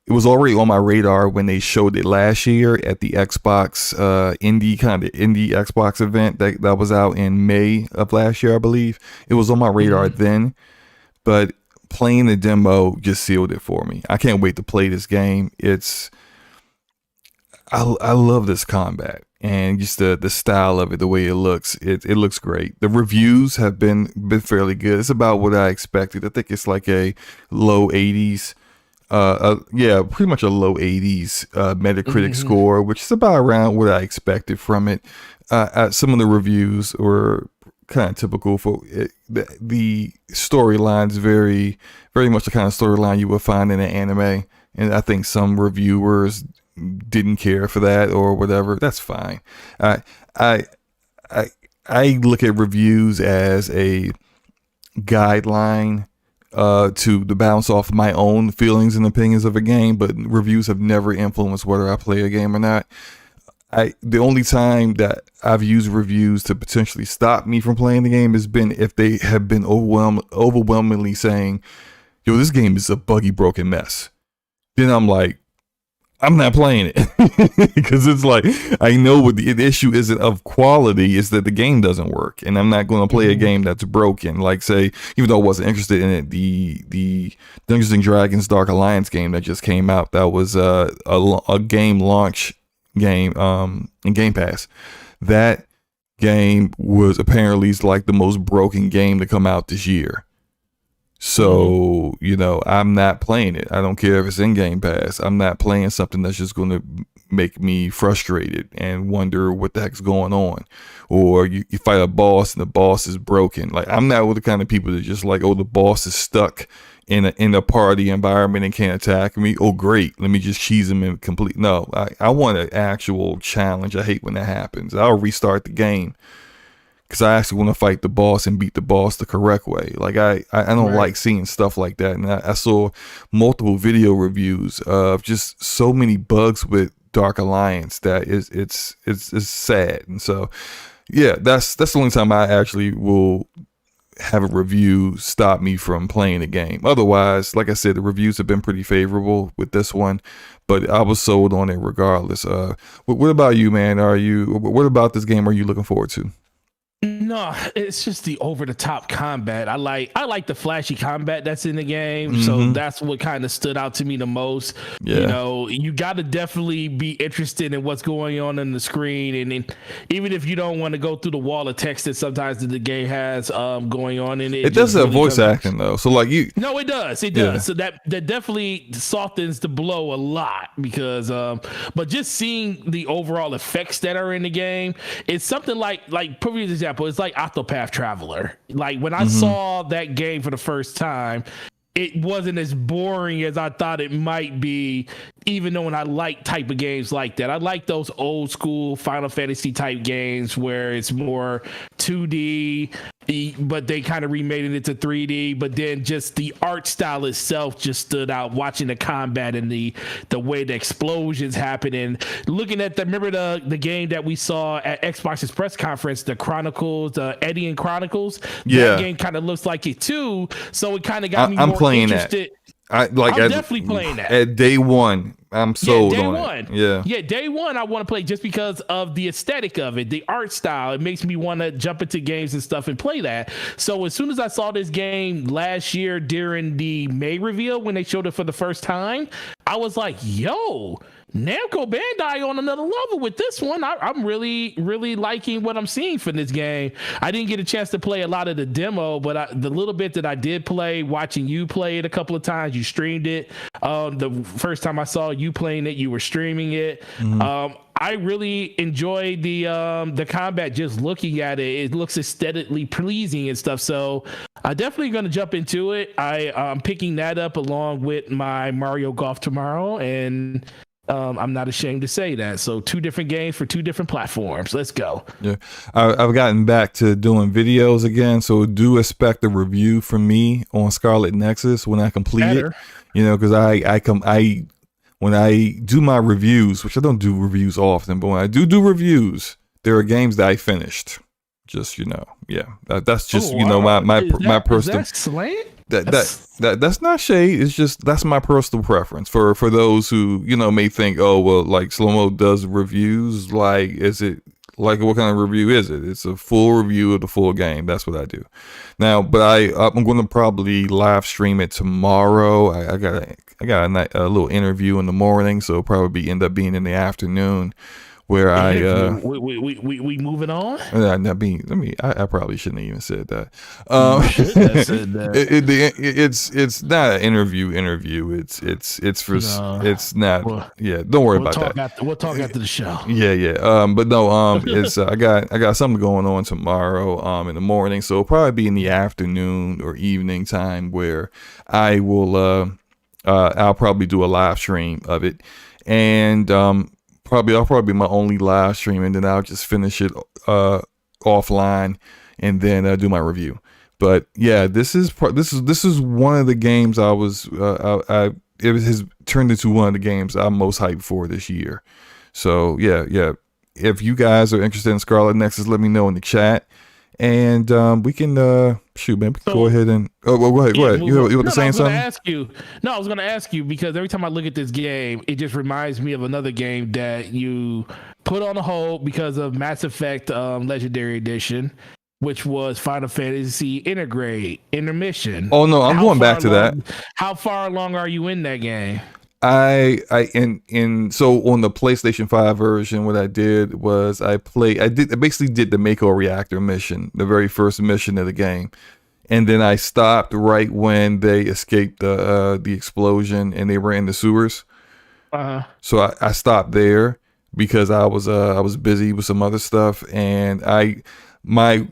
Speaker 2: it was already on my radar when they showed it last year at the Xbox indie Xbox event that was out in May of last year, I believe. It was on my radar then, but playing the demo just sealed it for me. I can't wait to play this game. I love this combat and just the style of it, the way it looks. It looks great. The reviews have been fairly good. It's about what I expected. I think it's like a low 80s. Pretty much a low 80s Metacritic score, which is about around what I expected from it. Some of the reviews were kind of typical for it. The storyline's very, very much the kind of storyline you would find in an anime, and I think some reviewers didn't care for that or whatever. That's fine. I look at reviews as a guideline to bounce off my own feelings and opinions of a game, but reviews have never influenced whether I play a game or not. The only time that I've used reviews to potentially stop me from playing the game has been if they have been overwhelmingly saying, yo, this game is a buggy, broken mess. Then I'm like, I'm not playing it because it's like, I know what the issue isn't of quality, is that the game doesn't work, and I'm not going to play a game that's broken. Like, say, even though I wasn't interested in it, the Dungeons and Dragons Dark Alliance game that just came out, that was a game launch game in Game Pass. That game was apparently like the most broken game to come out this year. So, you know, I'm not playing it. I don't care if it's in Game Pass. I'm not playing something that's just going to make me frustrated and wonder what the heck's going on. Or you fight a boss and the boss is broken. Like, I'm not with the kind of people that just like, oh, the boss is stuck in a party environment and can't attack me. Oh, great. Let me just cheese him in complete. No, I want an actual challenge. I hate when that happens. I'll restart the game because I actually want to fight the boss and beat the boss the correct way. Like I don't like seeing stuff like that. And I saw multiple video reviews of just so many bugs with Dark Alliance that it's sad. And so, yeah, that's the only time I actually will have a review stop me from playing the game. Otherwise, like I said, the reviews have been pretty favorable with this one, but I was sold on it regardless. What about you, man? What about this game are you looking forward to?
Speaker 1: No, it's just the over-the-top combat. I like the flashy combat that's in the game, so that's what kind of stood out to me the most. Yeah. You know, you got to definitely be interested in what's going on the screen, and even if you don't want to go through the wall of text that sometimes the game has going on in it.
Speaker 2: It does have voice acting though, so like you.
Speaker 1: No, it does. It does. So that definitely softens the blow a lot because, but just seeing the overall effects that are in the game, it's something like previous example. It's like Octopath Traveler. Like when I saw that game for the first time, it wasn't as boring as I thought it might be, even though I like type of games like that. I like those old school Final Fantasy type games where it's more 2D, but they kind of remade it into 3D. But then just the art style itself just stood out. Watching the combat and the way the explosions happen, and looking at remember the game that we saw at Xbox's press conference, the Chronicles, the Eddie Chronicles.
Speaker 2: Yeah,
Speaker 1: that game kind of looks like it too. So it kind of got me
Speaker 2: more
Speaker 1: playing interested.
Speaker 2: I'm
Speaker 1: definitely playing that.
Speaker 2: At day one, I'm sold on
Speaker 1: it.
Speaker 2: Yeah,
Speaker 1: day one, I want to play just because of the aesthetic of it, the art style. It makes me want to jump into games and stuff and play that. So as soon as I saw this game last year during the May reveal when they showed it for the first time, I was like, yo, Namco Bandai on another level with this one. I'm really, really liking what I'm seeing from this game. I didn't get a chance to play a lot of the demo, but the little bit that I did play, watching you play it a couple of times, you streamed it. The first time I saw you playing it, you were streaming it. I really enjoyed the combat. Just looking at it, it looks aesthetically pleasing and stuff. So I'm definitely going to jump into it. I'm picking that up along with my Mario Golf tomorrow, and I'm not ashamed to say that. So 2 different games for 2 different platforms. Let's go. Yeah,
Speaker 2: I've gotten back to doing videos again, so do expect a review from me on Scarlet Nexus when I complete it. You know, because when I do my reviews, which I don't do reviews often, but when I do reviews, there are games that I finished. Just, you know, yeah, that's just my personal. That's not shade. It's just that's my personal preference for those who, you know, may think, oh well, like Slow-Mo does reviews. Like, is it like what kind of review is it? It's a full review of the full game. That's what I do now. But I'm going to probably live stream it tomorrow. I got a little interview in the morning, so it'll probably end up being in the afternoon. Where
Speaker 1: we moving on.
Speaker 2: I probably shouldn't have even said that. It's not an interview. It's not. Yeah, don't worry about that.
Speaker 1: We'll talk after the show.
Speaker 2: Yeah. But no. It's I got something going on tomorrow. In the morning, so it'll probably be in the afternoon or evening time where I will. I'll probably do a live stream of it, and I'll probably be my only live stream, and then I'll just finish it offline, and then do my review. But yeah, this is one of the games it has turned into one of the games I'm most hyped for this year. So yeah. If you guys are interested in Scarlet Nexus, let me know in the chat, and we can shoot, man. Go ahead and go ahead. You want to say something?
Speaker 1: I was going to ask you because every time I look at this game, it just reminds me of another game that you put on a hold because of Mass Effect Legendary Edition, which was Final Fantasy Intermission.
Speaker 2: Oh no, I'm going back to that.
Speaker 1: How far along are you in that game?
Speaker 2: So on the PlayStation 5 version, what I did was I basically did the Mako reactor mission, the very first mission of the game. And then I stopped right when they escaped the explosion and they were in the sewers. So I stopped there because I was busy with some other stuff, and my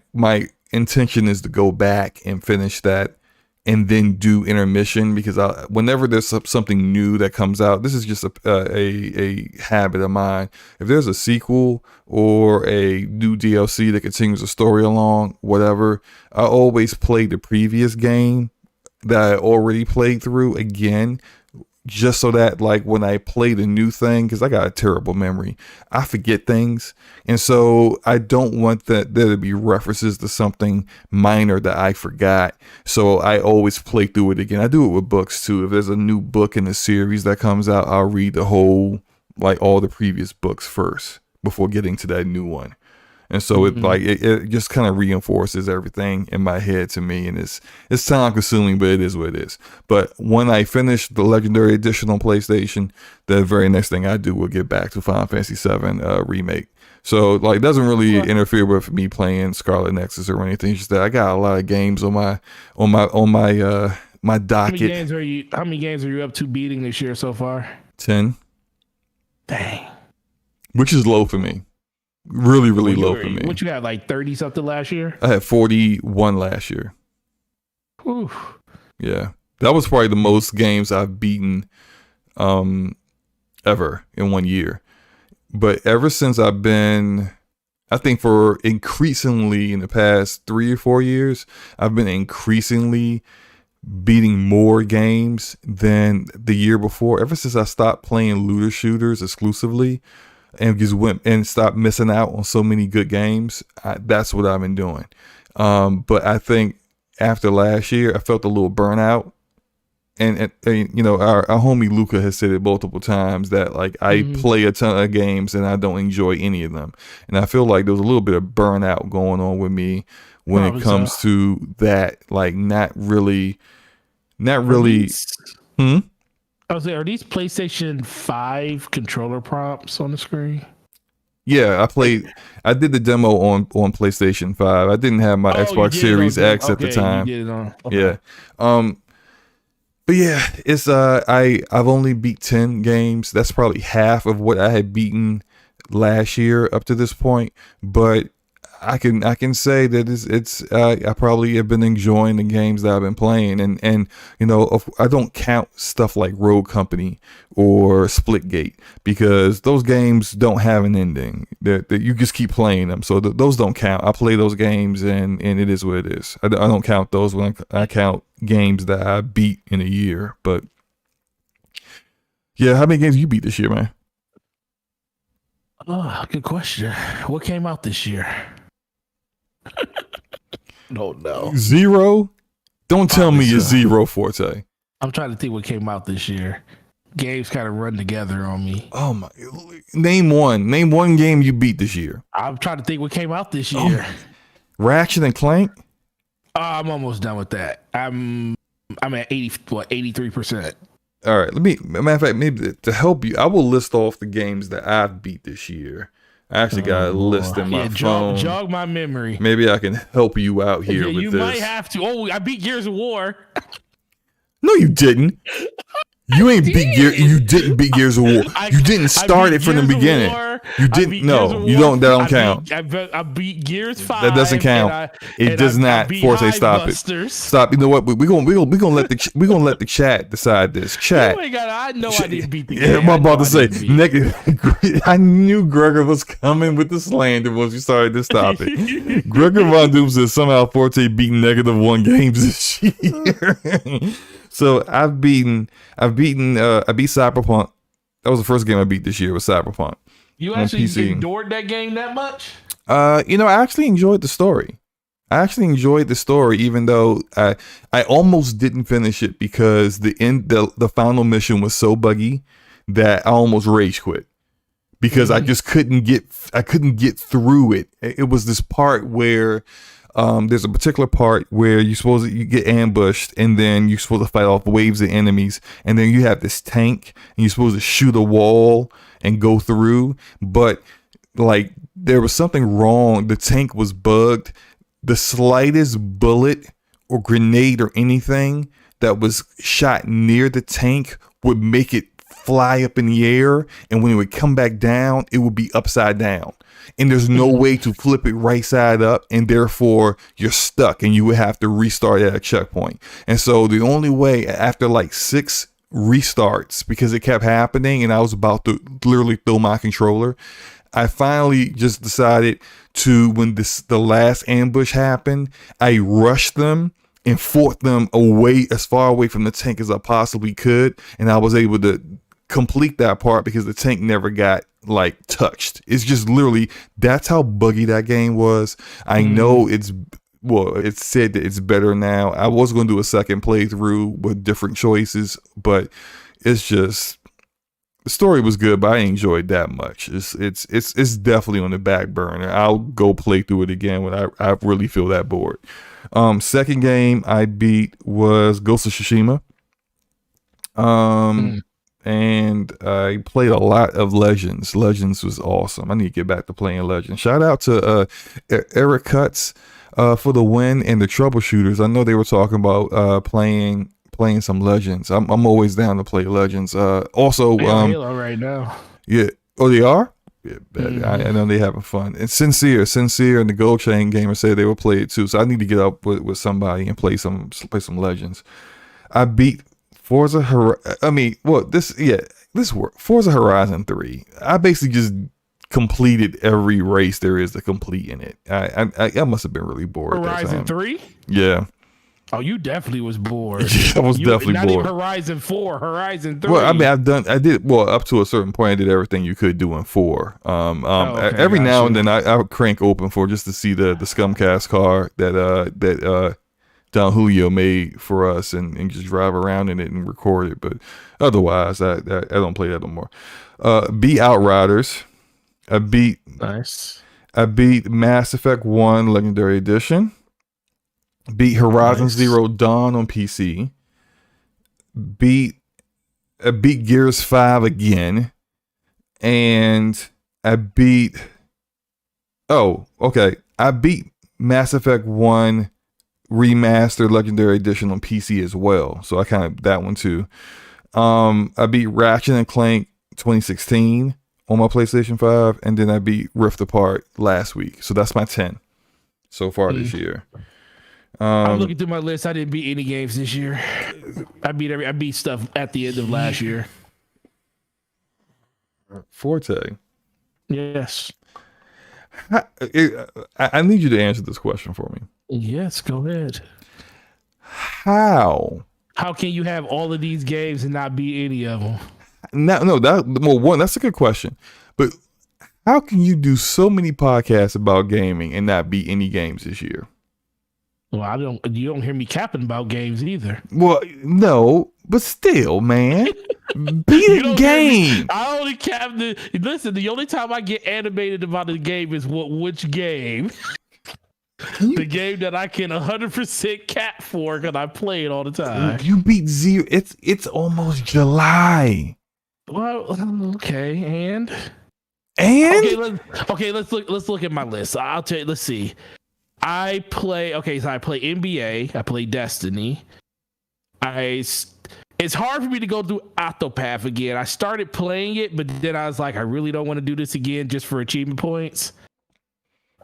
Speaker 2: intention is to go back and finish that and then do intermission, because whenever there's something new that comes out, this is just a habit of mine. If there's a sequel or a new DLC that continues the story along, whatever, I always play the previous game that I already played through again, just so that like when I play the new thing, because I got a terrible memory, I forget things. And so I don't want there to be references to something minor that I forgot. So I always play through it again. I do it with books too. If there's a new book in the series that comes out, I'll read the whole, like all the previous books first before getting to that new one. And so it just kind of reinforces everything in my head to me, and it's time consuming, but it is what it is. But when I finish the Legendary Edition on PlayStation, the very next thing I do will get back to Final Fantasy VII Remake. So like it doesn't really interfere with me playing Scarlet Nexus or anything. It's just that I got a lot of games on my docket.
Speaker 1: How many games are you up to beating this year so far?
Speaker 2: 10.
Speaker 1: Dang.
Speaker 2: Which is low for me. Really low for me.
Speaker 1: What you had, like 30 something last year?
Speaker 2: I had 41 last year.
Speaker 1: Whew.
Speaker 2: Yeah, that was probably the most games I've beaten ever in 1 year. But ever since I've been, I think for increasingly in the past 3 or 4 years, I've been increasingly beating more games than the year before. Ever since I stopped playing looter shooters exclusively and just went and stopped missing out on so many good games, that's what I've been doing. But I think after last year, I felt a little burnout. And you know, our homie Luca has said it multiple times that like I play a ton of games and I don't enjoy any of them. And I feel like there was a little bit of burnout going on with me when it comes to that. Like not really.
Speaker 1: I was like, are these PlayStation 5 controller prompts on the screen?
Speaker 2: Yeah, I did the demo on PlayStation 5. I didn't have my Xbox Series X at the time.
Speaker 1: You did it on, okay.
Speaker 2: Yeah. But yeah, it's I've only beat 10 games. That's probably half of what I had beaten last year up to this point. But I can say that I probably have been enjoying the games that I've been playing, and you know, I don't count stuff like Rogue Company or Splitgate because those games don't have an ending. That you just keep playing them, so those don't count. I play those games, and it is what it is. I don't count those when I count games that I beat in a year. But yeah, how many games you beat this year, man?
Speaker 1: Oh, good question. What came out this year? Don't know.
Speaker 2: 0? Don't tell me you're 0, Forte.
Speaker 1: I'm trying to think what came out this year. Games kind of run together on me.
Speaker 2: Oh my! Name one game you beat this year.
Speaker 1: I'm trying to think what came out this year.
Speaker 2: Ratchet and Clank.
Speaker 1: I'm almost done with that. I'm at 83%.
Speaker 2: All right. Matter of fact, maybe to help you, I will list off the games that I've beat this year. I actually got a list in my phone.
Speaker 1: Jog my memory.
Speaker 2: Maybe I can help you out here with
Speaker 1: this. You might have to. Oh, I beat Gears of War.
Speaker 2: No, you didn't. You didn't beat Gears of War. You didn't start it from the beginning. You didn't. No, you don't. That don't count.
Speaker 1: I beat Gears 5.
Speaker 2: That doesn't count. It does not. Forte, stop it. Stop. You know what? We're gonna let the chat decide this. Chat.
Speaker 1: Oh my God, I know I didn't beat the game.
Speaker 2: I'm about to say. I knew Gregor was coming with the slander once you started this topic. Gregor Von Doom says somehow Forte beat -1 games this year. So I beat Cyberpunk. That was the first game I beat this year, was Cyberpunk.
Speaker 1: You actually ignored that game that much?
Speaker 2: You know, I actually enjoyed the story. Even though I almost didn't finish it because the final mission was so buggy that I almost rage quit because I just couldn't get through it. It was this part where There's a particular part where you get ambushed, and then you're supposed to fight off waves of enemies, and then you have this tank, and you're supposed to shoot a wall and go through, but like there was something wrong. The tank was bugged. The slightest bullet or grenade or anything that was shot near the tank would make it fly up in the air, and when it would come back down, it would be upside down, and there's no way to flip it right side up, and therefore you're stuck, and you would have to restart at a checkpoint. And so the only way, after like 6 restarts, because it kept happening and I was about to literally throw my controller, I finally just decided to, when the last ambush happened, I rushed them and fought them away, as far away from the tank as I possibly could, and I was able to complete that part because the tank never got like touched. It's just literally, that's how buggy that game was. I know it's said that it's better now. I was going to do a second playthrough with different choices, but it's just, the story was good, but I ain't enjoyed that much. It's definitely on the back burner. I'll go play through it again when I really feel that bored. Second game I beat was Ghost of Tsushima. And I played a lot of Legends. Legends was awesome. I need to get back to playing Legends. Shout out to Eric Cuts for the win, and the Troubleshooters. I know they were talking about playing some Legends. I'm always down to play Legends. Also,
Speaker 1: Halo right now.
Speaker 2: Yeah. Oh, they are? Yeah, I know they having fun. And Sincere and the Gold Chain Gamer said they will play it too. So I need to get up with somebody and play some Legends. I beat Forza Horizon 3. I basically just completed every race there is to complete in it. I must have been really bored.
Speaker 1: Horizon 3?
Speaker 2: Yeah.
Speaker 1: Oh, you definitely was bored.
Speaker 2: I was definitely
Speaker 1: not
Speaker 2: bored.
Speaker 1: Not even Horizon 4, Horizon 3.
Speaker 2: Well, I mean, up to a certain point, I did everything you could do in 4. Every now and then I would crank open for just to see the Scumcast car that Don Julio made for us, and just drive around in it and record it. But otherwise, I don't play that no more. Beat Outriders. I beat Mass Effect 1 Legendary Edition. Beat Horizon Zero Dawn on PC. Beat Gears 5 again. And I beat Mass Effect 1 Remastered Legendary Edition on PC as well. So I kind of that one too. I beat Ratchet and Clank 2016 on my PlayStation 5, and then I beat Rift Apart last week. So that's my 10 so far this year.
Speaker 1: I'm looking through my list. I didn't beat any games this year. I beat stuff at the end of last year.
Speaker 2: Forte.
Speaker 1: Yes.
Speaker 2: I need you to answer this question for me.
Speaker 1: Yes, go ahead.
Speaker 2: How
Speaker 1: can you have all of these games and not beat any of them?
Speaker 2: That's a good question. But how can you do so many podcasts about gaming and not beat any games this year?
Speaker 1: Well, you don't hear me capping about games either.
Speaker 2: Well, no, but still, man, beat a game.
Speaker 1: I only cap the only time I get animated about a game is which game? The game that I can 100% cap for because I play it all the time.
Speaker 2: You beat zero. It's almost July.
Speaker 1: Well, okay, and let's look at my list. I'll tell you. Let's see. I play NBA. I play Destiny. It's hard for me to go through Octopath again. I started playing it, but then I was like, I really don't want to do this again just for achievement points.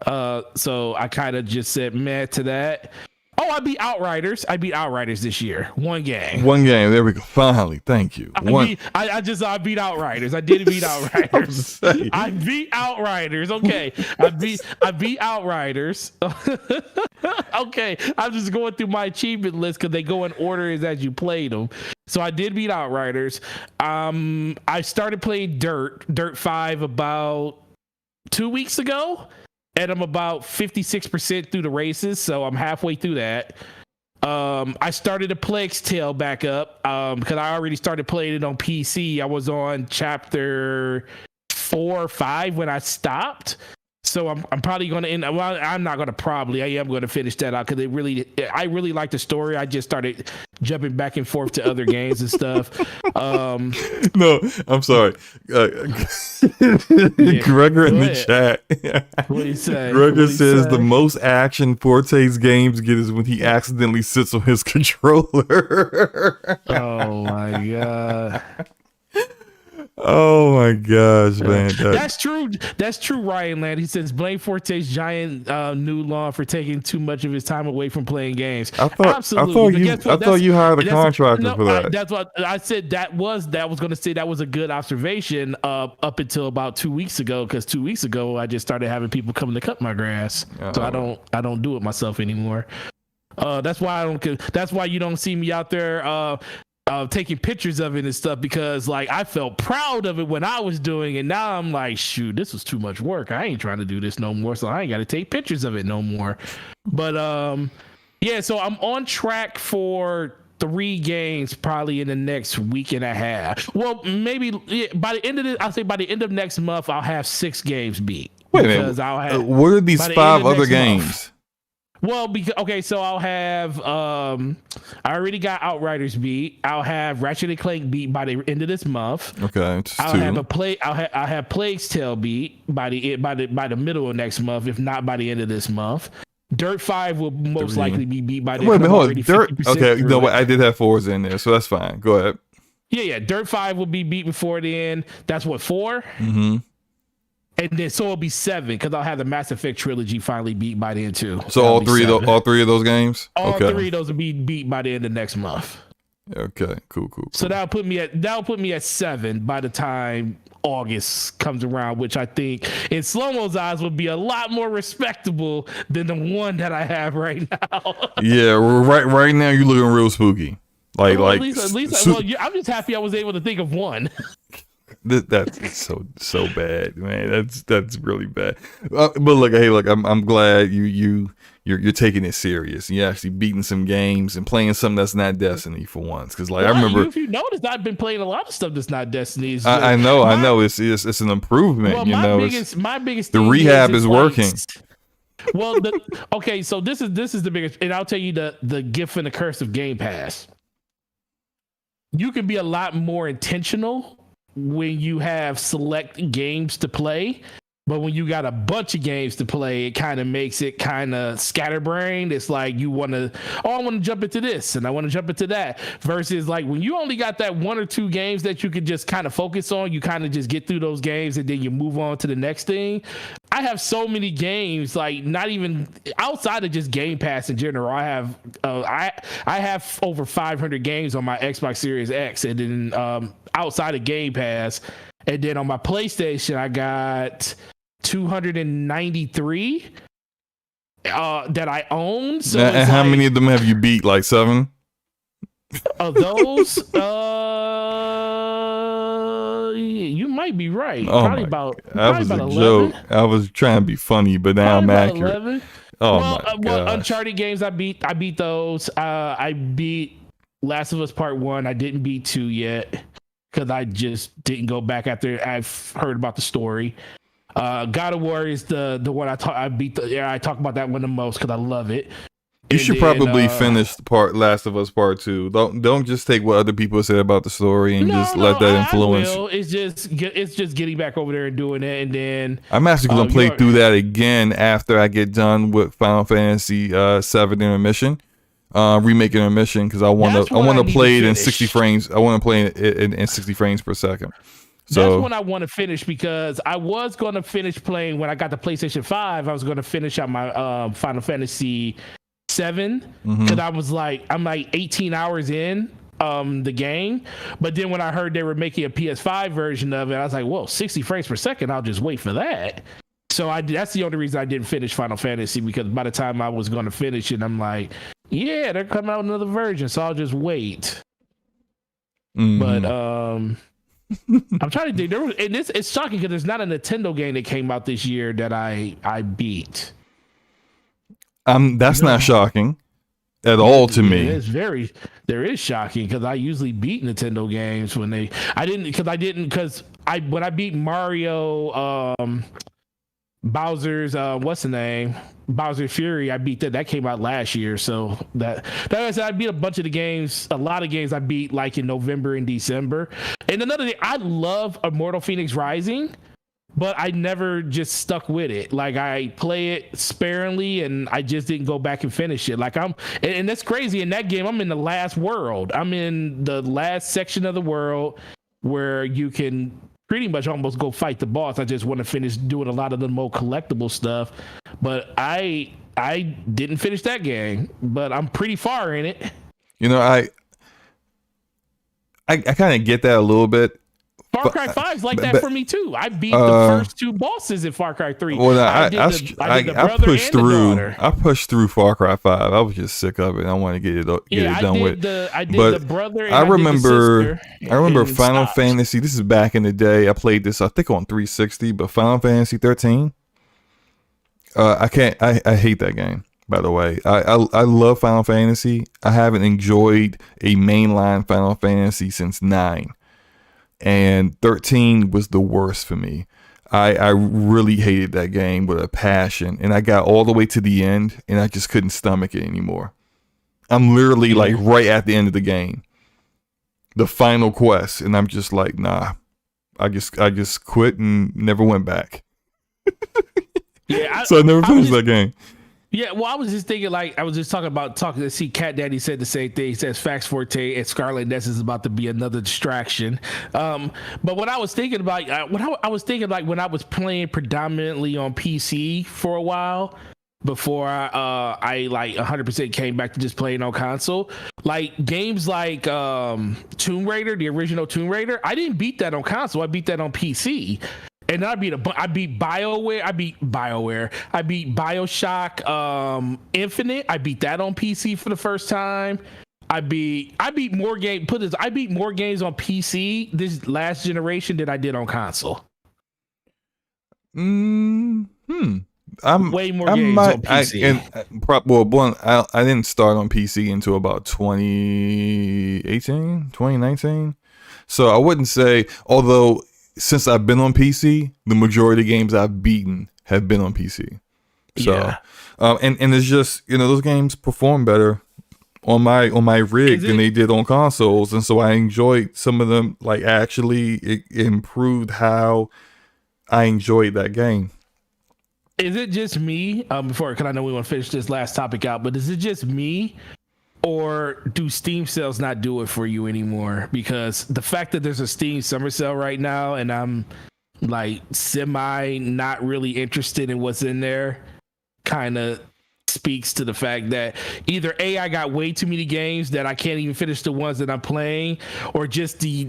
Speaker 1: So I kind of just said meh to that. Oh, I beat Outriders. This year. One game.
Speaker 2: There we go. Finally, thank you.
Speaker 1: I beat Outriders. I did beat Outriders. I beat Outriders. Okay. I beat Outriders. Okay. I'm just going through my achievement list because they go in order as you played them. So I did beat Outriders. I started playing Dirt 5 about 2 weeks ago. And I'm about 56% through the races, so I'm halfway through that. I started a Plague's Tale back up because I already started playing it on PC. I was on chapter 4 or 5 when I stopped. So I'm probably going to end. Well, I'm not going to probably. I am going to finish that out because I really like the story. I just started jumping back and forth to other games and stuff.
Speaker 2: No, I'm sorry. Gregor in the chat.
Speaker 1: What do you say?
Speaker 2: Gregor says the most action Forte's games get is when he accidentally sits on his controller.
Speaker 1: Oh my god.
Speaker 2: Oh my gosh, man.
Speaker 1: That's true. That's true, Ryan Land. He says blame Forte's giant new lawn for taking too much of his time away from playing games. Absolutely.
Speaker 2: I thought you hired a contractor for that.
Speaker 1: That's what I said. That was going to say that was a good observation up until about 2 weeks ago, because 2 weeks ago I just started having people coming to cut my grass. So I don't do it myself anymore. That's why that's why you don't see me out there taking pictures of it and stuff, because like I felt proud of it when I was doing it. Now I'm like, shoot, this was too much work. I ain't trying to do this no more, so I ain't got to take pictures of it no more. But yeah, so I'm on track for 3 games probably in the next week and a half. Well, maybe by the end of this, I'll say by the end of next month I'll have 6 games beat.
Speaker 2: Wait a minute, what are these 5 other games?
Speaker 1: Well, so I'll have I already got Outriders beat. I'll have Ratchet & Clank beat by the end of this month.
Speaker 2: Okay,
Speaker 1: I'll have Plague's Tale beat by the middle of next month, if not by the end of this month. Dirt 5 will most likely be beat by the end.
Speaker 2: Wait a minute, hold on. Dirt. Okay, no, I did have Forza in there, so that's fine. Go ahead.
Speaker 1: Yeah. Dirt 5 will be beat before the end. That's what 4.
Speaker 2: Mm-hmm.
Speaker 1: And then so it'll be 7, because I'll have the Mass Effect trilogy finally beat by then too.
Speaker 2: So all three of those games?
Speaker 1: All 3 of those will be beat by the end of next month.
Speaker 2: Okay, cool.
Speaker 1: So that'll put me at 7 by the time August comes around, which I think in Slow-Mo's eyes would be a lot more respectable than the one that I have right now. Yeah,
Speaker 2: right now you're looking real spooky. At least
Speaker 1: I'm just happy I was able to think of one.
Speaker 2: That's so bad, man. That's really bad. But look, I'm glad you're taking it serious. You're actually beating some games and playing something that's not Destiny for once. Because I remember,
Speaker 1: if you noticed, I've been playing a lot of stuff that's not Destiny.
Speaker 2: I know it's an improvement.
Speaker 1: Well, my biggest
Speaker 2: the rehab is working.
Speaker 1: Well, so this is the biggest, and I'll tell you the gift and the curse of Game Pass. You can be a lot more intentional when you have select games to play, but when you got a bunch of games to play, it kind of makes it kind of scatterbrained. It's like I want to jump into this and I want to jump into that, versus like when you only got that 1 or 2 games that you could just kind of focus on, you kind of just get through those games and then you move on to the next thing. I have so many games, like not even outside of just Game Pass in general. I have over 500 games on my Xbox Series X, and then outside of Game Pass, and then on my PlayStation I got 293 that I own. So
Speaker 2: and how many of them have you beat? Like 7
Speaker 1: of those? You might be right. Probably about 11.
Speaker 2: Joke. I was trying to be funny, but now I'm accurate. 11. My God.
Speaker 1: Uncharted games, I beat those. I beat Last of Us Part 1. I didn't beat 2 yet, because I just didn't go back after I've heard about the story. God of War is the one I beat. I talk about that one the most because I love it.
Speaker 2: You should probably finish Last of Us Part 2. Don't just take what other people say about the story and let that influence.
Speaker 1: I will. It's just getting back over there and doing it, and then
Speaker 2: I'm actually gonna play through that again after I get done with Final Fantasy 7 Intermission, remake Intermission, because I want to play it in 60 frames. I want to play it in 60 frames per second. So
Speaker 1: that's when I want to finish, because I was going to finish playing when I got the PlayStation 5. I was going to finish out my Final Fantasy 7, because I'm like 18 hours in the game, but then when I heard they were making a PS5 version of it, I was like, whoa, 60 frames per second, I'll just wait for that. So that's the only reason I didn't finish Final Fantasy, because by the time I was going to finish it, I'm like, yeah, they're coming out with another version, so I'll just wait. But I'm trying to think, and it's shocking because there's not a Nintendo game that came out this year that I beat.
Speaker 2: That's not shocking at all to me.
Speaker 1: There is shocking, because I usually beat Nintendo games when I beat Mario, Bowser's what's the name? Bowser Fury. I beat that. That came out last year. So that was, I beat a bunch of the games. A lot of games I beat like in November and December. And another thing, I love Immortal Phoenix Rising, but I never just stuck with it. Like I play it sparingly and I just didn't go back and finish it. Like and that's crazy. In that game, I'm in the last world. I'm in the last section of the world where you can pretty much almost go fight the boss. I just want to finish doing a lot of the more collectible stuff. But I didn't finish that game, but I'm pretty far in it.
Speaker 2: You know, I kind of get that a little bit.
Speaker 1: Far Cry 5 is like that for me too. I beat the first two bosses in Far Cry 3.
Speaker 2: Well, I pushed through. I pushed through Far Cry 5. I was just sick of it. I wanted to get it done with.
Speaker 1: I did the brother. And
Speaker 2: I remember Final
Speaker 1: stopped.
Speaker 2: Fantasy. This is back in the day. I played this, I think, on 360. But Final Fantasy 13. I can't. I hate that game. By the way, I love Final Fantasy. I haven't enjoyed a mainline Final Fantasy since 9. And 13 was the worst for me. I really hated that game with a passion, and I got all the way to the end and I just couldn't stomach it anymore. I'm literally like right at the end of the game, the final quest, and I'm just like, nah. I just quit and never went back. So I never finished that game.
Speaker 1: Yeah, well, I was just thinking, like, I was just talking to see Cat Daddy said the same thing. He says Fax Forte and Scarlet Nexus is about to be another distraction. But what I was thinking about, I was thinking like when I was playing predominantly on PC for a while before I like 100% came back to just playing on console, like games like Tomb Raider, the original Tomb Raider, I didn't beat that on console. I beat that on PC. And then I beat BioWare. I beat BioShock Infinite. I beat that on PC for the first time. I beat more games. I beat more games on PC this last generation than I did on console.
Speaker 2: I'm
Speaker 1: way more games on PC.
Speaker 2: I didn't start on PC until about 2018, 2019. So I wouldn't say, although since I've been on PC, the majority of games I've beaten have been on PC. So, yeah. And it's just, you know, those games perform better on my rig than they did on consoles, and so I enjoyed some of them. Like actually, it improved how I enjoyed that game.
Speaker 1: Is it just me? Because I know we want to finish this last topic out, but is it just me? Or do Steam sales not do it for you anymore? Because the fact that there's a Steam summer sale right now and I'm like semi not really interested in what's in there kind of speaks to the fact that either A, I got way too many games that I can't even finish the ones that I'm playing, or just the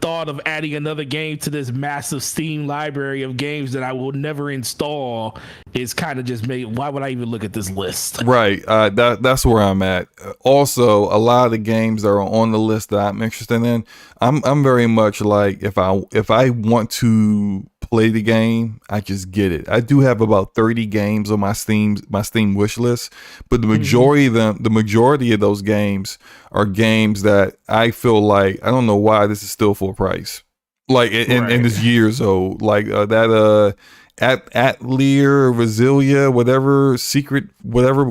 Speaker 1: thought of adding another game to this massive Steam library of games that I will never install is kind of just made. Why would I even look at this list?
Speaker 2: Right. That's where I'm at. Also, a lot of the games that are on the list that I'm interested in, I'm very much like, if I want to play the game, I just get it. I do have about 30 games on my Steam wish list, but the majority of those games are games that I feel like I don't know why this is still full price. Like and it's years old. Like that Atelier Resilia, whatever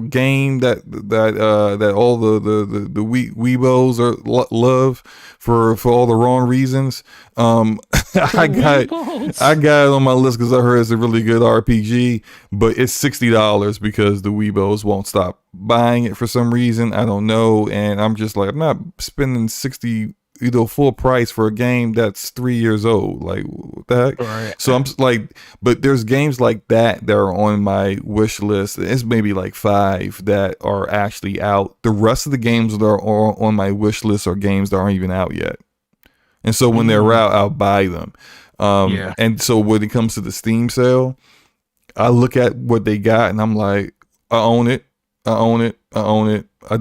Speaker 2: game that all the Weebos love for all the wrong reasons. I got it on my list because I heard it's a really good RPG, but it's $60 because the Weebos won't stop buying it for some reason. I don't know, and I'm just like, I'm not spending $60 full price for a game that's 3 years old. Like, what the heck? Right. So I'm like, but there's games like that are on my wish list. It's maybe like 5 that are actually out. The rest of the games that are on my wish list are games that aren't even out yet. And so when they're out, I'll buy them. And so when it comes to the Steam sale, I look at what they got and I'm like, I own it. And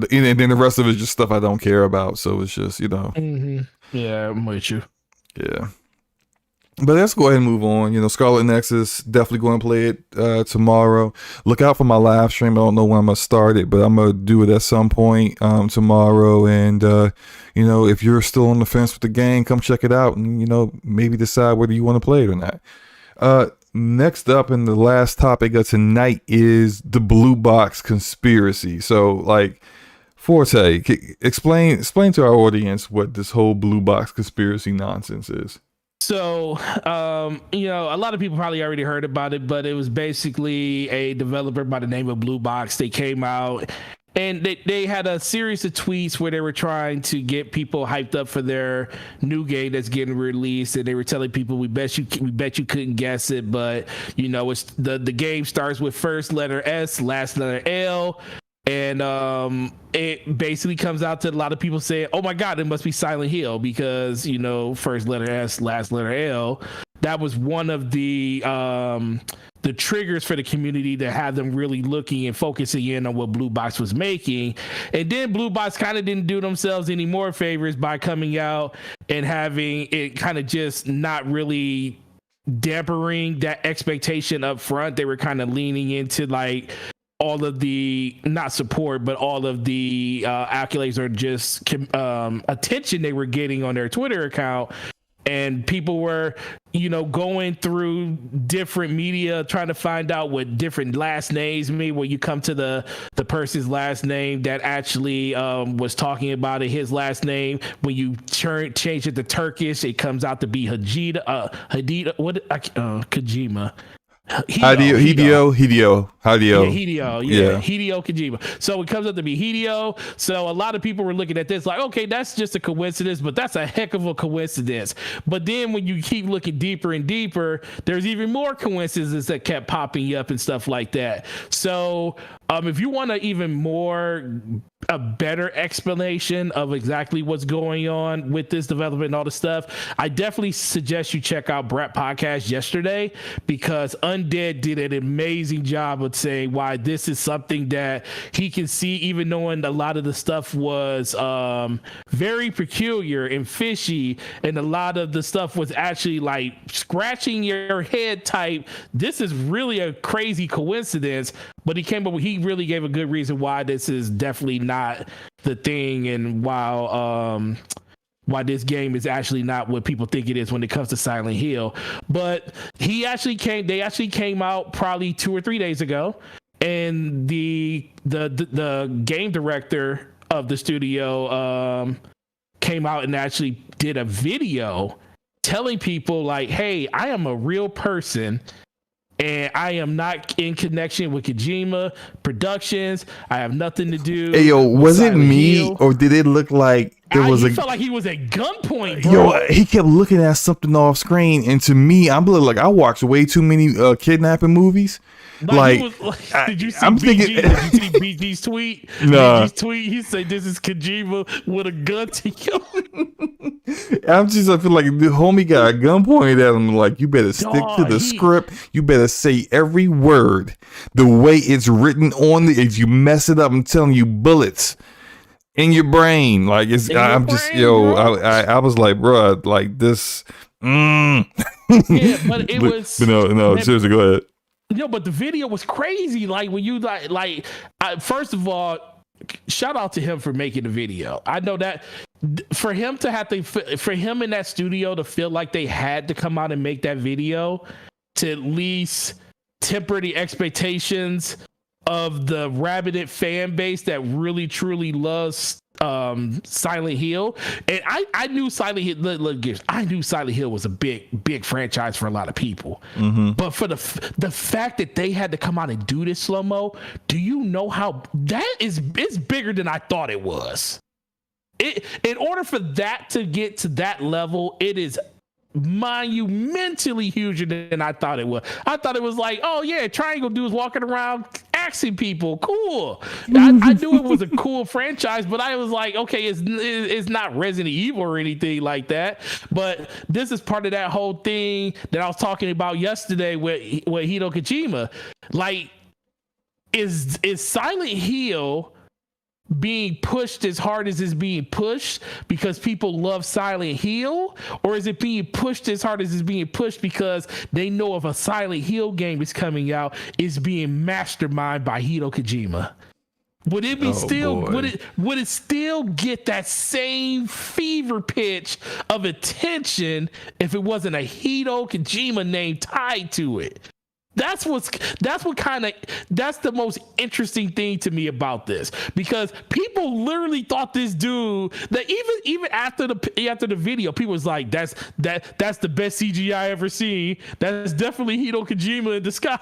Speaker 2: then the rest of it is just stuff I don't care about. So it's just, you know.
Speaker 1: Yeah, I'm with you.
Speaker 2: Yeah. But let's go ahead and move on. You know, Scarlet Nexus, definitely going to play it tomorrow. Look out for my live stream. I don't know when I'm going to start it, but I'm going to do it at some point tomorrow. And, you know, if you're still on the fence with the game, come check it out and, you know, maybe decide whether you want to play it or not. next up, and the last topic of tonight is the blue box conspiracy. So, like, Forte, explain to our audience what this whole blue box conspiracy nonsense is.
Speaker 1: So, a lot of people probably already heard about it, but it was basically a developer by the name of Blue Box. They came out and they had a series of tweets where they were trying to get people hyped up for their new game that's getting released, and they were telling people, we bet you couldn't guess it, but it's the game starts with first letter S, last letter L. And it basically comes out to a lot of people saying, oh my God, it must be Silent Hill because, first letter S, last letter L. That was one of the triggers for the community to have them really looking and focusing in on what Blue Box was making. And then Blue Box kind of didn't do themselves any more favors by coming out and having it kind of just not really dampering that expectation up front. They were kind of leaning into like all of the not support, but all of the accolades or just attention they were getting on their Twitter account. And people were, going through different media trying to find out what different last names mean. When you come to the person's last name that actually was talking about it, his last name, when you change it to Turkish, it comes out to be Kojima. Hideo Kojima. So it comes up to be Hideo. So a lot of people were looking at this like, okay, that's just a coincidence, but that's a heck of a coincidence. But then when you keep looking deeper and deeper, there's even more coincidences that kept popping up and stuff like that. So if you want a better explanation of exactly what's going on with this development and all the stuff, I definitely suggest you check out Brett Podcast yesterday, because Undead did an amazing job of saying why this is something that he can see, even knowing a lot of the stuff was very peculiar and fishy, and a lot of the stuff was actually like scratching your head type. This is really a crazy coincidence, but he really gave a good reason why this is definitely not the thing, and why this game is actually not what people think it is when it comes to Silent Hill. But they actually came out probably 2 or 3 days ago, and the game director of the studio came out and actually did a video telling people like, hey, I am a real person, and I am not in connection with Kojima Productions. I have nothing to do.
Speaker 2: Hey, yo, was it me
Speaker 1: Hill.
Speaker 2: Or did it look like
Speaker 1: felt like he was at gunpoint, bro.
Speaker 2: Yo, he kept looking at something off screen, and to me, I'm like, I watched way too many kidnapping movies. Did you see BG's tweet? No.
Speaker 1: BG's tweet, he said this is Kojima with a gun to you.
Speaker 2: I feel like the homie got a gun pointed at him, like, you better stick to the script. You better say every word the way it's written on the. If you mess it up, I'm telling you, bullets in your brain. Like I was like, bro, like this.
Speaker 1: Yeah, but it was.
Speaker 2: No, seriously, go ahead.
Speaker 1: But the video was crazy. Like when you first of all, shout out to him for making the video. I know that for him in that studio to feel like they had to come out and make that video to at least temper the expectations of the rabbited fan base that really truly loves Silent Hill. And I knew Silent Hill. I knew Silent Hill was a big franchise for a lot of people. Mm-hmm. But for the fact that they had to come out and do this slow-mo, do you know how that is? It's bigger than I thought it was. In order for that to get to that level, it is monumentally huger than I thought it was. I thought it was like, oh yeah, Triangle dudes walking around axing people, cool. I knew it was a cool franchise, but I was like, okay, it's not Resident Evil or anything like that. But this is part of that whole thing that I was talking about yesterday with Hideo Kojima. Like, is Silent Hill being pushed as hard as it's being pushed because people love Silent Hill, or is it being pushed as hard as it's being pushed because they know if a Silent Hill game is coming out, it's being masterminded by Hideo Kojima? Would it be would it still get that same fever pitch of attention if it wasn't a Hideo Kojima name tied to it? That's the most interesting thing to me about this, because people literally thought this dude, that even after the video, people was like, that's the best CGI I ever seen. That's definitely Hideo Kojima in the sky.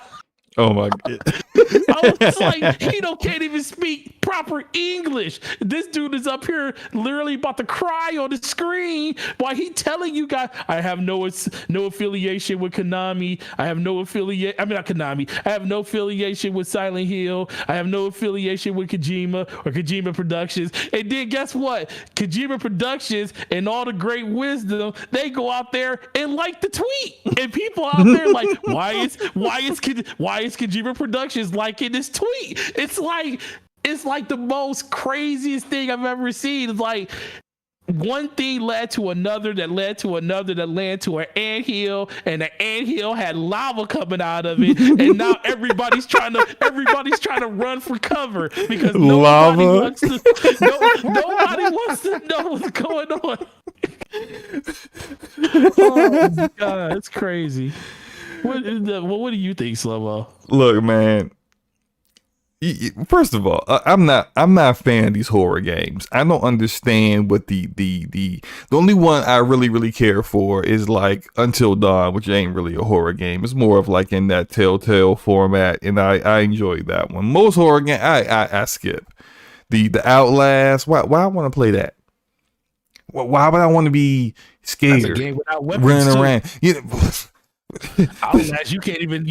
Speaker 2: Oh my god.
Speaker 1: I was like, Hito can't even speak proper English. This dude is up here literally about to cry on the screen while he telling you guys, I have no affiliation with Konami. I have no affiliation. I mean, not Konami. I have no affiliation with Silent Hill. I have no affiliation with Kojima or Kojima Productions. And then guess what? Kojima Productions and all the great wisdom, they go out there and like the tweet. And people out there like, why is Kojima Productions liking this tweet? It's like the most craziest thing I've ever seen. It's like one thing led to another, that led to another, that led to an anthill, and the anthill had lava coming out of it, and now everybody's trying to run for cover because nobody wants to know what's going on. Oh my god, it's crazy. What do you think, Slow-Mo?
Speaker 2: Look, man. First of all, I'm not a fan of these horror games. I don't understand what the only one I really care for is like Until Dawn, which ain't really a horror game. It's more of like in that Telltale format, and I enjoy that one. Most horror game I skip. The Outlast. Why I want to play that? Why would I want to be scared?
Speaker 1: That's a game without weapons,
Speaker 2: running around. You know,
Speaker 1: Outlast, you can't even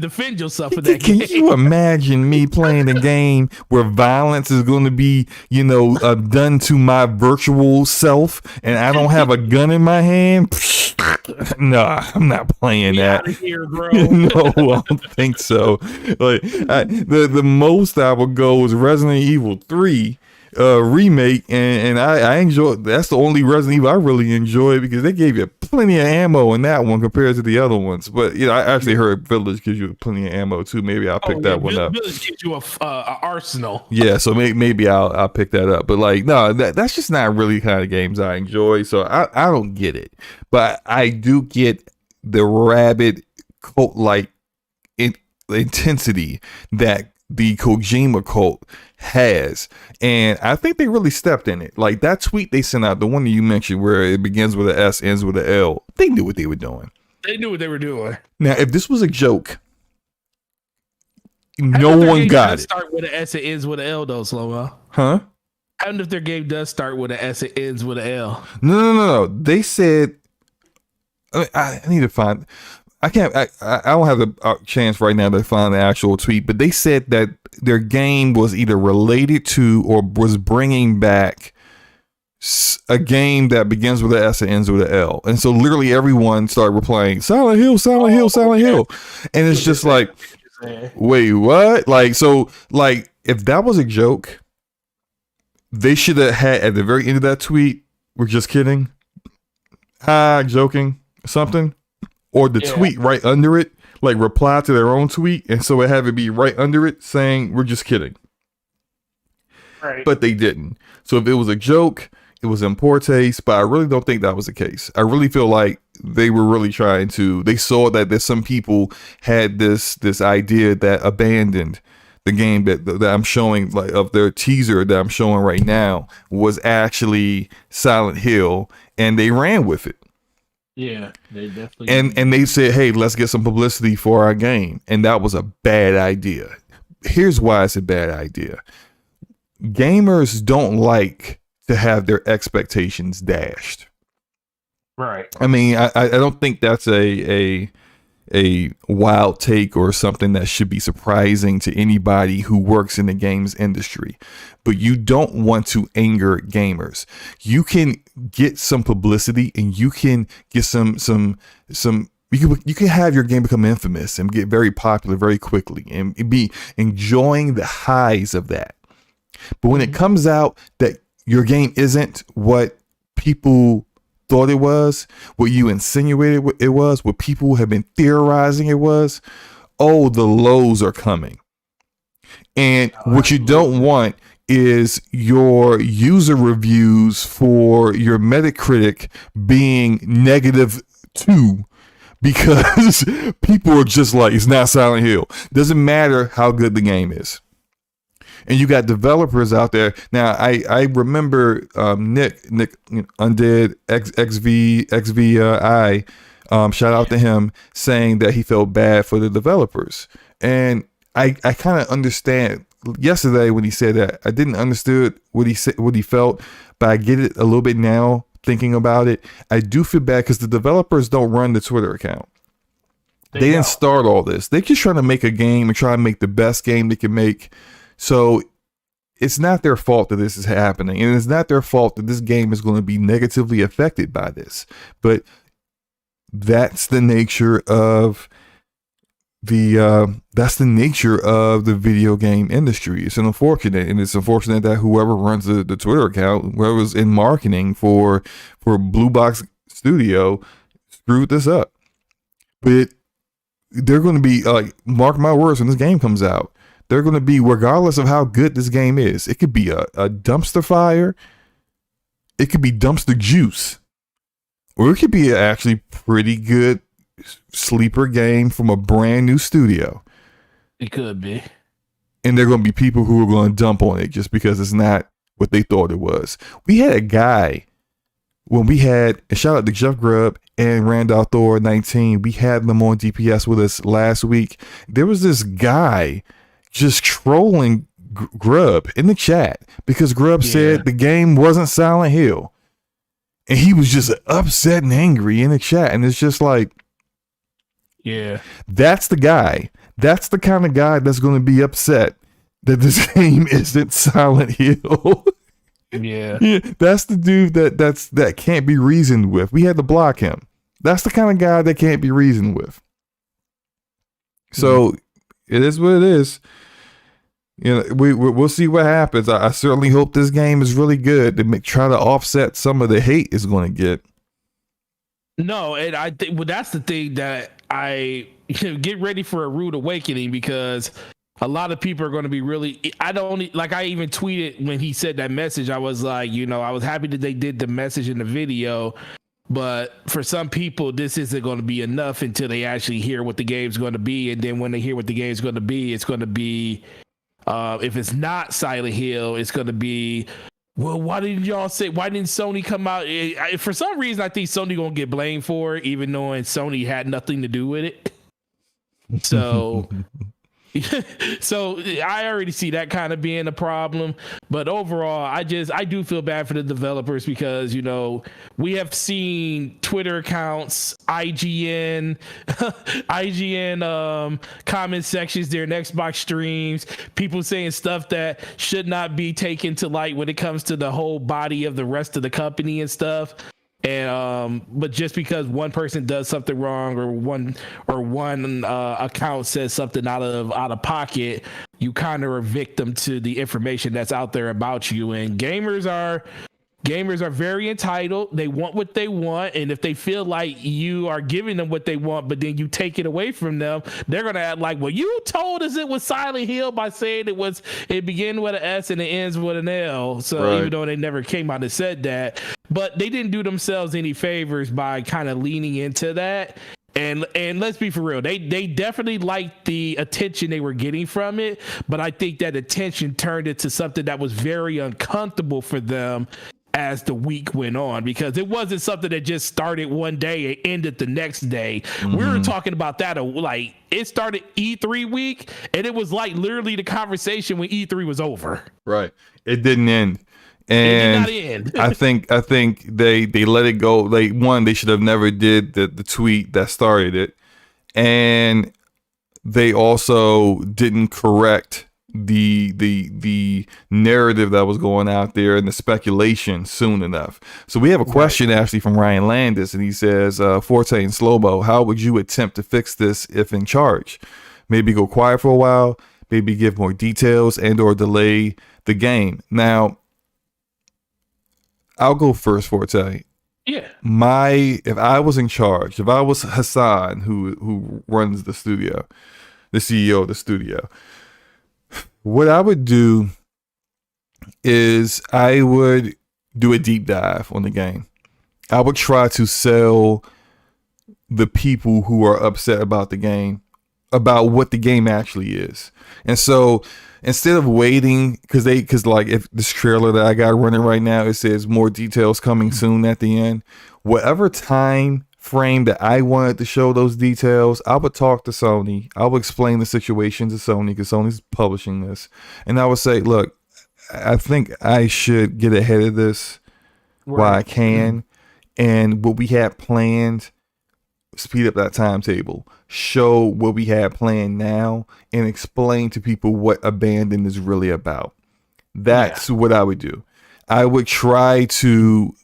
Speaker 1: defend yourself for that
Speaker 2: game.
Speaker 1: Can
Speaker 2: you imagine me playing a game where violence is going to be, done to my virtual self, and I don't have a gun in my hand? No, I'm not playing that.
Speaker 1: Out of here, bro.
Speaker 2: No, I don't think so. Like the most I would go is Resident Evil 3. Remake, and I enjoy. That's the only Resident Evil I really enjoy, because they gave you plenty of ammo in that one compared to the other ones. But I actually heard Village gives you plenty of ammo too. Maybe I'll pick that one up.
Speaker 1: Village gives you a arsenal.
Speaker 2: Yeah, so maybe I'll pick that up. But like, no, that's just not really the kind of games I enjoy. So I don't get it. But I do get the rabid cult like intensity that the Kojima cult has, and I think they really stepped in it. Like that tweet they sent out, the one that you mentioned where it begins with an S, ends with an L, they knew what they were doing. Now if this was a joke, no one got it.
Speaker 1: Start with an S and ends with an L though, Slow-Mo.
Speaker 2: Huh?
Speaker 1: I wonder if their game does start with an S and ends with an L.
Speaker 2: No. They said, I need to find, I don't have the chance right now to find the actual tweet, but they said that their game was either related to or was bringing back a game that begins with an S and ends with an L. And so literally everyone started replaying Silent Hill, Silent Hill, Silent Hill. And it's just like, wait, what? Like, so like if that was a joke, they should have had at the very end of that tweet, we're just kidding. Joking, something. Or the tweet right under it, like reply to their own tweet, and so it had to be right under it saying we're just kidding.
Speaker 1: Right.
Speaker 2: But they didn't. So if it was a joke, it was in poor taste, but I really don't think that was the case. I really feel like they were really trying to, they saw that there's some people had this idea that abandoned the game that I'm showing, like of their teaser that I'm showing right now was actually Silent Hill, and they ran with it.
Speaker 1: Yeah, they definitely
Speaker 2: and they said, hey, let's get some publicity for our game. And that was a bad idea. Here's why it's a bad idea. Gamers don't like to have their expectations dashed.
Speaker 1: Right.
Speaker 2: I mean, I don't think that's a wild take or something that should be surprising to anybody who works in the games industry. But you don't want to anger gamers. You can get some publicity and you can get some you can have your game become infamous and get very popular very quickly and be enjoying the highs of that. But when it comes out that your game isn't what people thought it was, what you insinuated it was, what people have been theorizing it was, oh, the lows are coming. And what you don't want is your user reviews for your Metacritic being -2 because people are just like, it's not Silent Hill. Doesn't matter how good the game is. And you got developers out there. Now, I remember Nick Undead XVI, shout out to him, saying that he felt bad for the developers. And I kind of understand. Yesterday when he said that, I didn't understood what he felt, but I get it a little bit now thinking about it. I do feel bad because the developers don't run the Twitter account. They didn't start all this. They're just trying to make a game and try to make the best game they can make. So it's not their fault that this is happening, and it's not their fault that this game is going to be negatively affected by this. But that's the nature of the video game industry. It's unfortunate that whoever runs the Twitter account, whoever's in marketing for Blue Box Studio, screwed this up. But they're going to be like, mark my words, when this game comes out, they're going to be, regardless of how good this game is, it could be a dumpster fire, it could be dumpster juice, or it could be actually pretty good sleeper game from a brand new studio.
Speaker 1: It could be.
Speaker 2: And there are going to be people who are going to dump on it just because it's not what they thought it was. We had a guy, when we had, and shout out to Jeff Grubb and Randolph Thor 19, we had them on DPS with us last week. There was this guy just trolling Grubb in the chat because Grubb said the game wasn't Silent Hill. And he was just upset and angry in the chat. And it's just like,
Speaker 1: yeah,
Speaker 2: that's the guy. That's the kind of guy that's going to be upset that this game isn't Silent Hill.
Speaker 1: Yeah.
Speaker 2: That's the dude that can't be reasoned with. We had to block him. That's the kind of guy that can't be reasoned with. So it is what it is. You know, we'll see what happens. I certainly hope this game is really good to try to offset some of the hate it's going to get.
Speaker 1: No, and I think that's the thing that I get ready for a rude awakening, because a lot of people are going to be really, I even tweeted when he said that message, I was like, I was happy that they did the message in the video, but for some people, this isn't going to be enough until they actually hear what the game's going to be. And then when they hear what the game's going to be, it's going to be, if it's not Silent Hill, it's going to be, well, why didn't Sony come out? For some reason, I think Sony going to get blamed for it, even knowing Sony had nothing to do with it. So, so I already see that kind of being a problem. But overall, I do feel bad for the developers, because, we have seen Twitter accounts, IGN comment sections during Xbox streams, people saying stuff that should not be taken to light when it comes to the whole body of the rest of the company and stuff. And but just because one person does something wrong, or one account says something out of pocket, you kind of are victim to the information that's out there about you. And gamers are very entitled. They want what they want, and if they feel like you are giving them what they want, but then you take it away from them, they're gonna act like, well, you told us it was Silent Hill by saying it began with an S and it ends with an L. So right. Even though they never came out and said that, but they didn't do themselves any favors by kind of leaning into that. And let's be for real, they definitely liked the attention they were getting from it, but I think that attention turned into something that was very uncomfortable for them as the week went on, because it wasn't something that just started one day and ended the next day. We were talking about that, like, it started E3 week, and it was like literally the conversation when E3 was over. Right.
Speaker 2: It didn't end. And
Speaker 1: it did not end.
Speaker 2: I think they let it go. They should have never did the tweet that started it. And they also didn't correct the narrative that was going out there and the speculation soon enough. So we have a question actually from Ryan Landis, and he says, Forte and Slobo, how would you attempt to fix this if in charge? Maybe go quiet for a while, maybe give more details and or delay the game. Now, I'll go first, Forte.
Speaker 1: Yeah.
Speaker 2: If I was in charge, if I was Hassan, who runs the studio, the CEO of the studio, What I would do is I would do a deep dive on the game. I would try to sell the people who are upset about the game about what the game actually is. And so instead of waiting, because like if this trailer that I got running right now, it says more details coming soon at the end. Whatever time frame that I wanted to show those details, I would talk to Sony. I would explain the situation to Sony because Sony's publishing this. And I would say, look, I think I should get ahead of this while I can. And what we had planned, speed up that timetable, show what we had planned now, and explain to people what Abandon is really about. That's what I would do. I would try to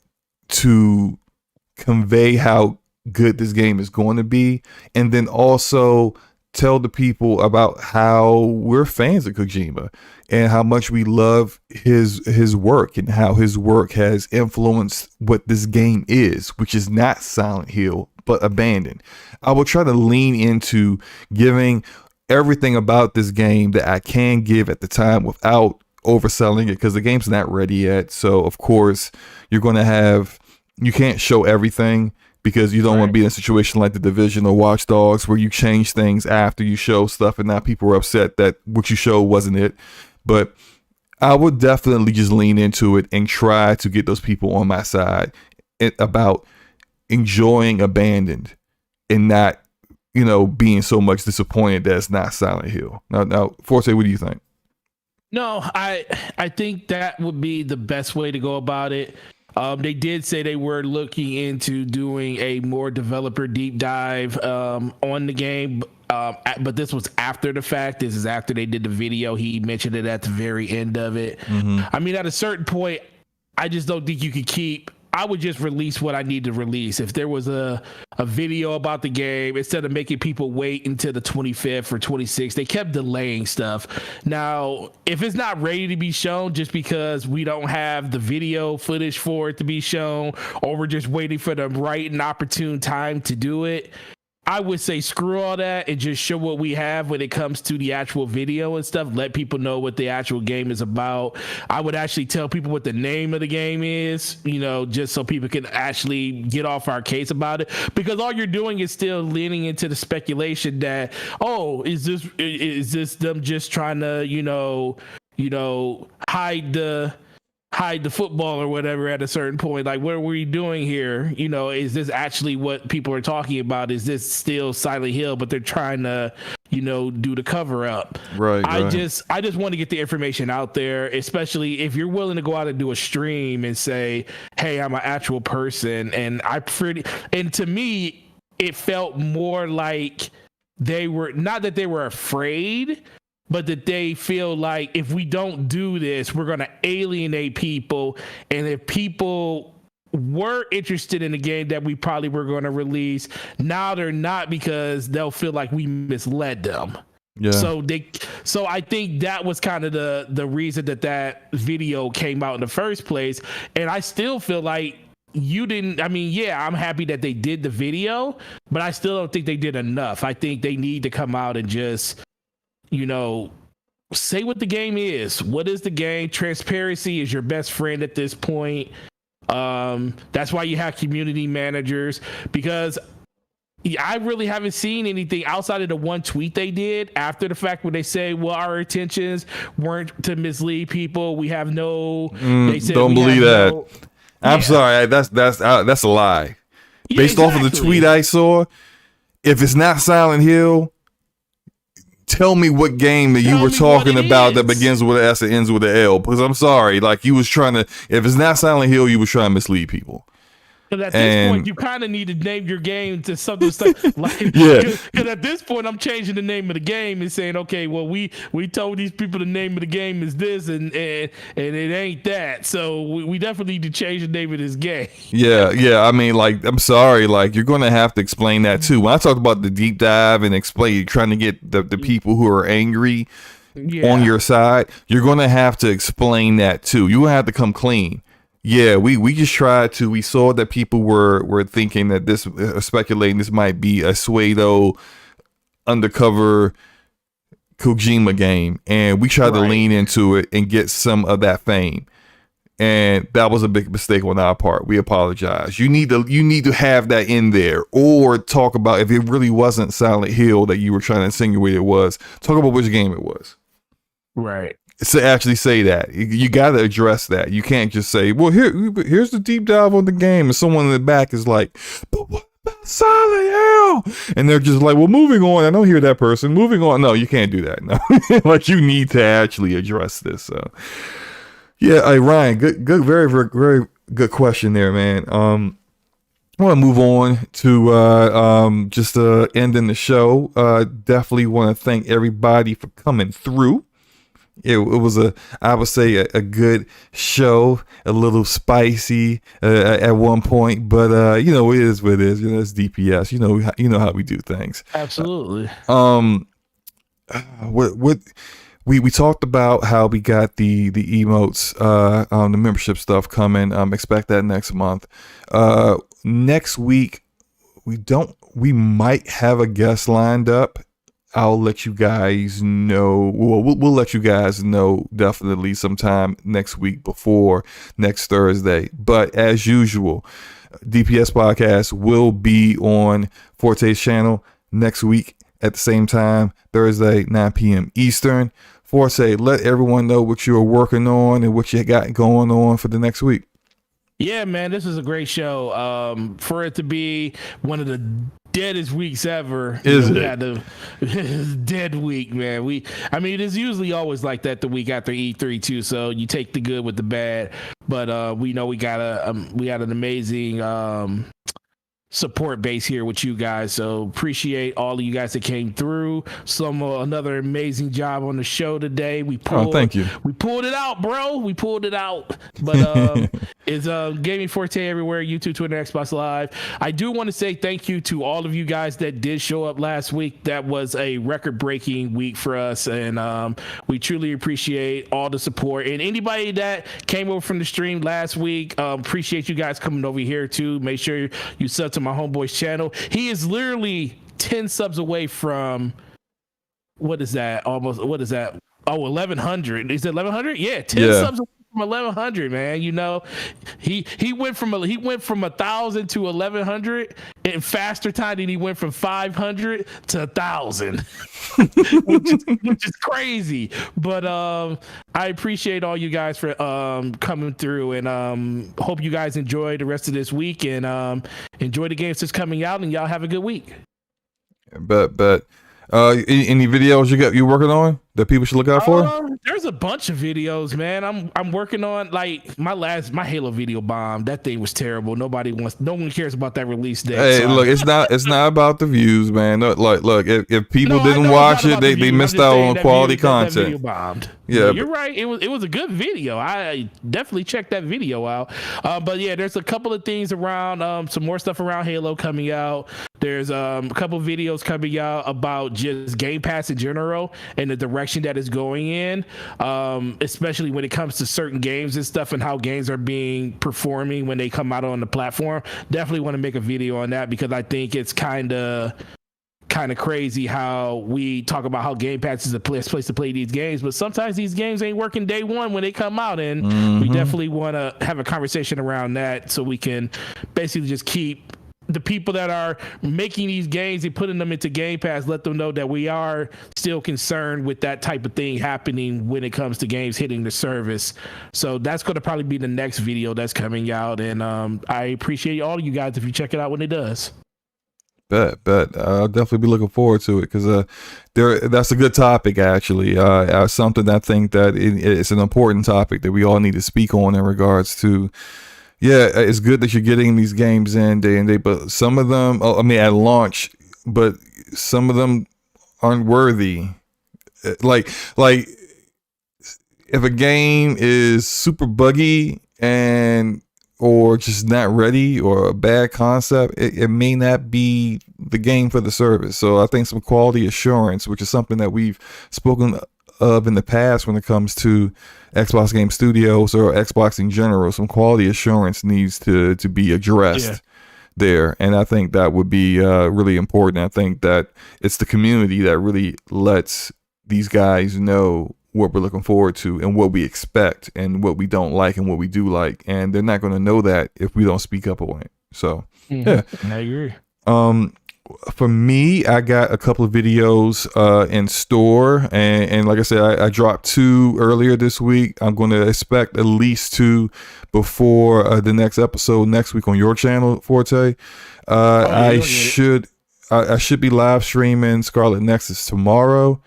Speaker 2: convey how good this game is going to be, and then also tell the people about how we're fans of Kojima and how much we love his work and how his work has influenced what this game is, which is not Silent Hill but Abandon. I will try to lean into giving everything about this game that I can give at the time without overselling it, because the game's not ready yet. So of course you can't show everything, because you don't want to be in a situation like The Division or Watch Dogs where you change things after you show stuff and now people are upset that what you showed wasn't it. But I would definitely just lean into it and try to get those people on my side about enjoying Abandoned and not, being so much disappointed that it's not Silent Hill. Now, Forte, what do you think?
Speaker 1: No, I think that would be the best way to go about it. They did say they were looking into doing a more developer deep dive on the game, but this was after the fact. This is after they did the video. He mentioned it at the very end of it. I mean, at a certain point, I just don't think you could keep. I would just release what I need to release. If there was a video about the game, instead of making people wait until the 25th or 26th, they kept delaying stuff. Now, if it's not ready to be shown just because we don't have the video footage for it to be shown, or we're just waiting for the right and opportune time to do it, I would say screw all that and just show what we have when it comes to the actual video and stuff. Let people know what the actual game is about. I would actually tell people what the name of the game is, just so people can actually get off our case about it. Because all you're doing is still leaning into the speculation that, is this them just trying to, hide the football or whatever at a certain point. Like, what are we doing here? Is this actually what people are talking about? Is this still Silent Hill, but they're trying to, do the cover up?
Speaker 2: Right.
Speaker 1: I just want to get the information out there, especially if you're willing to go out and do a stream and say, hey, I'm an actual person. And to me, it felt more like they were, not that they were afraid, but that they feel like if we don't do this, we're going to alienate people. And if people were interested in the game that we probably were going to release, now they're not, because they'll feel like we misled them. Yeah. So I think that was kind of the reason that video came out in the first place. And I still feel like I'm happy that they did the video, but I still don't think they did enough. I think they need to come out and just, say what the game is. What is the game? Transparency is your best friend at this point. That's why you have community managers, because I really haven't seen anything outside of the one tweet they did after the fact where they say, well, our intentions weren't to mislead people. We have no. They said
Speaker 2: don't believe that. I'm sorry. That's a lie. Based off of the tweet I saw, if it's not Silent Hill, tell me what game that you were talking about that begins with an S and ends with an L. Because I'm sorry, like you was trying to. If it's not Silent Hill, you was trying to mislead people.
Speaker 1: Because at this point, you kind of need to name your game to something like,
Speaker 2: yeah.
Speaker 1: Because at this point, I'm changing the name of the game and saying, okay, well, we told these people the name of the game is this, and it ain't that. So we definitely need to change the name of this game.
Speaker 2: Yeah. I mean, like, I'm sorry, like you're gonna have to explain that too. When I talked about the deep dive and explain, trying to get the people who are angry on your side, you're gonna have to explain that too. You're gonna have to come clean. Yeah, we just tried to. We saw that people were thinking that this, speculating this might be a pseudo undercover Kojima game, and we tried to lean into it and get some of that fame. And that was a big mistake on our part. We apologize. You need to have that in there, or talk about if it really wasn't Silent Hill that you were trying to insinuate it was. Talk about which game it was.
Speaker 1: Right.
Speaker 2: To actually say that, you got to address that. You can't just say, "Well, here's the deep dive on the game," and someone in the back is like, "But what about Silent Hill?" And they're just like, "Well, moving on." I don't hear that person. Moving on. No, you can't do that. No, like you need to actually address this. So, yeah, hey, Ryan, good, very, very, very good question there, man. I want to move on to just ending the show. Definitely want to thank everybody for coming through. It was I would say a good show, a little spicy at one point, but it is what it is. It's DPS. You know how we do things.
Speaker 1: Absolutely.
Speaker 2: What we talked about how we got the emotes, the membership stuff coming. Expect that next month. Next week we might have a guest lined up. I'll let you guys know. Well, we'll let you guys know definitely sometime next week before next Thursday. But as usual, DPS podcast will be on Forte's channel next week at the same time, Thursday, 9 p.m. Eastern. Forte, let everyone know what you're working on and what you got going on for the next week.
Speaker 1: Yeah, man, this is a great show. For it to be one of the deadest weeks ever, dead week, man. It is usually always like that the week after E3 too. So you take the good with the bad, but we know we got an amazing support base here with you guys, so appreciate all of you guys that came through. Another amazing job on the show today.
Speaker 2: Thank you.
Speaker 1: We pulled it out, bro. We pulled it out. But it's Gaming Forte everywhere, YouTube, Twitter, Xbox Live. I do want to say thank you to all of you guys that did show up last week. That was a record-breaking week for us, and we truly appreciate all the support. And anybody that came over from the stream last week, appreciate you guys coming over here too. Make sure you sub to my homeboy's channel. He is literally 10 subs away from what is that? 1100. Is it 1100? Yeah, 10 subs away from 1100, man. He went from 1,000 to 1100 in faster time than he went from 500 to 1,000, which is crazy. But I appreciate all you guys for coming through, and hope you guys enjoy the rest of this week and enjoy the games that's coming out, and y'all have a good week.
Speaker 2: But any videos you working on that people should look out for?
Speaker 1: There's a bunch of videos, man. I'm working on, like, my Halo video bomb. That thing was terrible. No one cares about that release date.
Speaker 2: Hey, look, it's not about the views, man. Look, if people didn't watch it, they missed out on quality content. That video bombed.
Speaker 1: Yeah, you're right. It was a good video. I definitely checked that video out. But yeah, there's a couple of things around, some more stuff around Halo coming out. There's a couple of videos coming out about just Game Pass in general and the direction that it's going in, especially when it comes to certain games and stuff and how games are performing when they come out on the platform. Definitely want to make a video on that because I think it's kind of crazy how we talk about how Game Pass is a place to play these games, but sometimes these games ain't working day one when they come out, and we definitely want to have a conversation around that so we can basically just keep the people that are making these games and putting them into Game Pass, let them know that we are still concerned with that type of thing happening when it comes to games hitting the service. So that's going to probably be the next video that's coming out, and I appreciate all of you guys if you check it out when it does.
Speaker 2: Bet. I'll definitely be looking forward to it because that's a good topic, actually. Something I think that it's an important topic that we all need to speak on in regards to. Yeah, it's good that you're getting these games in day and day, but some of them, at launch, but some of them aren't worthy. Like if a game is super buggy or just not ready or a bad concept, it may not be the game for the service. So I think some quality assurance, which is something that we've spoken of in the past when it comes to Xbox Game Studios or Xbox in general, some quality assurance needs to be addressed there. And I think that would be really important. I think that it's the community that really lets these guys know what we're looking forward to and what we expect and what we don't like and what we do like. And they're not going to know that if we don't speak up on it. So, yeah.
Speaker 1: I agree.
Speaker 2: For me, I got a couple of videos in store, and like I said, I dropped 2 earlier this week. I'm going to expect at least 2 before the next episode next week on your channel, Forte. I should be live streaming Scarlet Nexus tomorrow.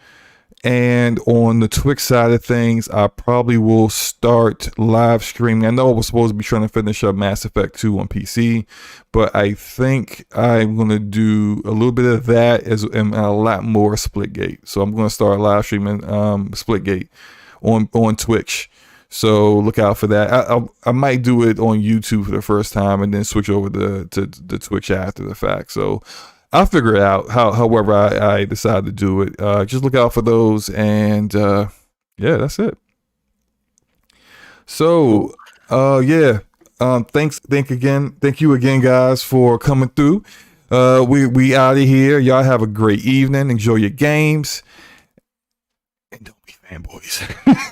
Speaker 2: And on the Twitch side of things, I probably will start live streaming. I know I was supposed to be trying to finish up Mass Effect 2 on PC, but I think I'm going to do a little bit of that and a lot more Splitgate. So I'm going to start live streaming Splitgate on Twitch. So look out for that. I might do it on YouTube for the first time and then switch over to Twitch after the fact. So I'll figure it out however I decide to do it. Just look out for those, and yeah, that's it. So thank you again, guys, for coming through. We out of here. Y'all have a great evening. Enjoy your games, and don't be fanboys.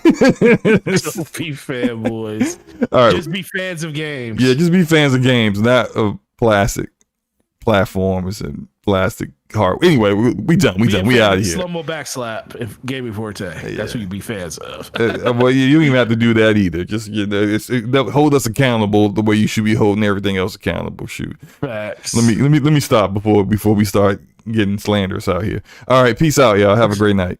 Speaker 1: Don't be fanboys.
Speaker 2: All right,
Speaker 1: just be fans of games.
Speaker 2: Yeah, just be fans of games, not of plastic platforms and plastic hardware. Anyway, we done. We out of here.
Speaker 1: Slow-mo backslap if Gaming Forte. Yeah. That's what you be fans of.
Speaker 2: Well, you don't even have to do that either. Just hold us accountable the way you should be holding everything else accountable. Shoot.
Speaker 1: Facts.
Speaker 2: Let me stop before we start getting slanderous out here. All right, peace out, y'all. Have a great night.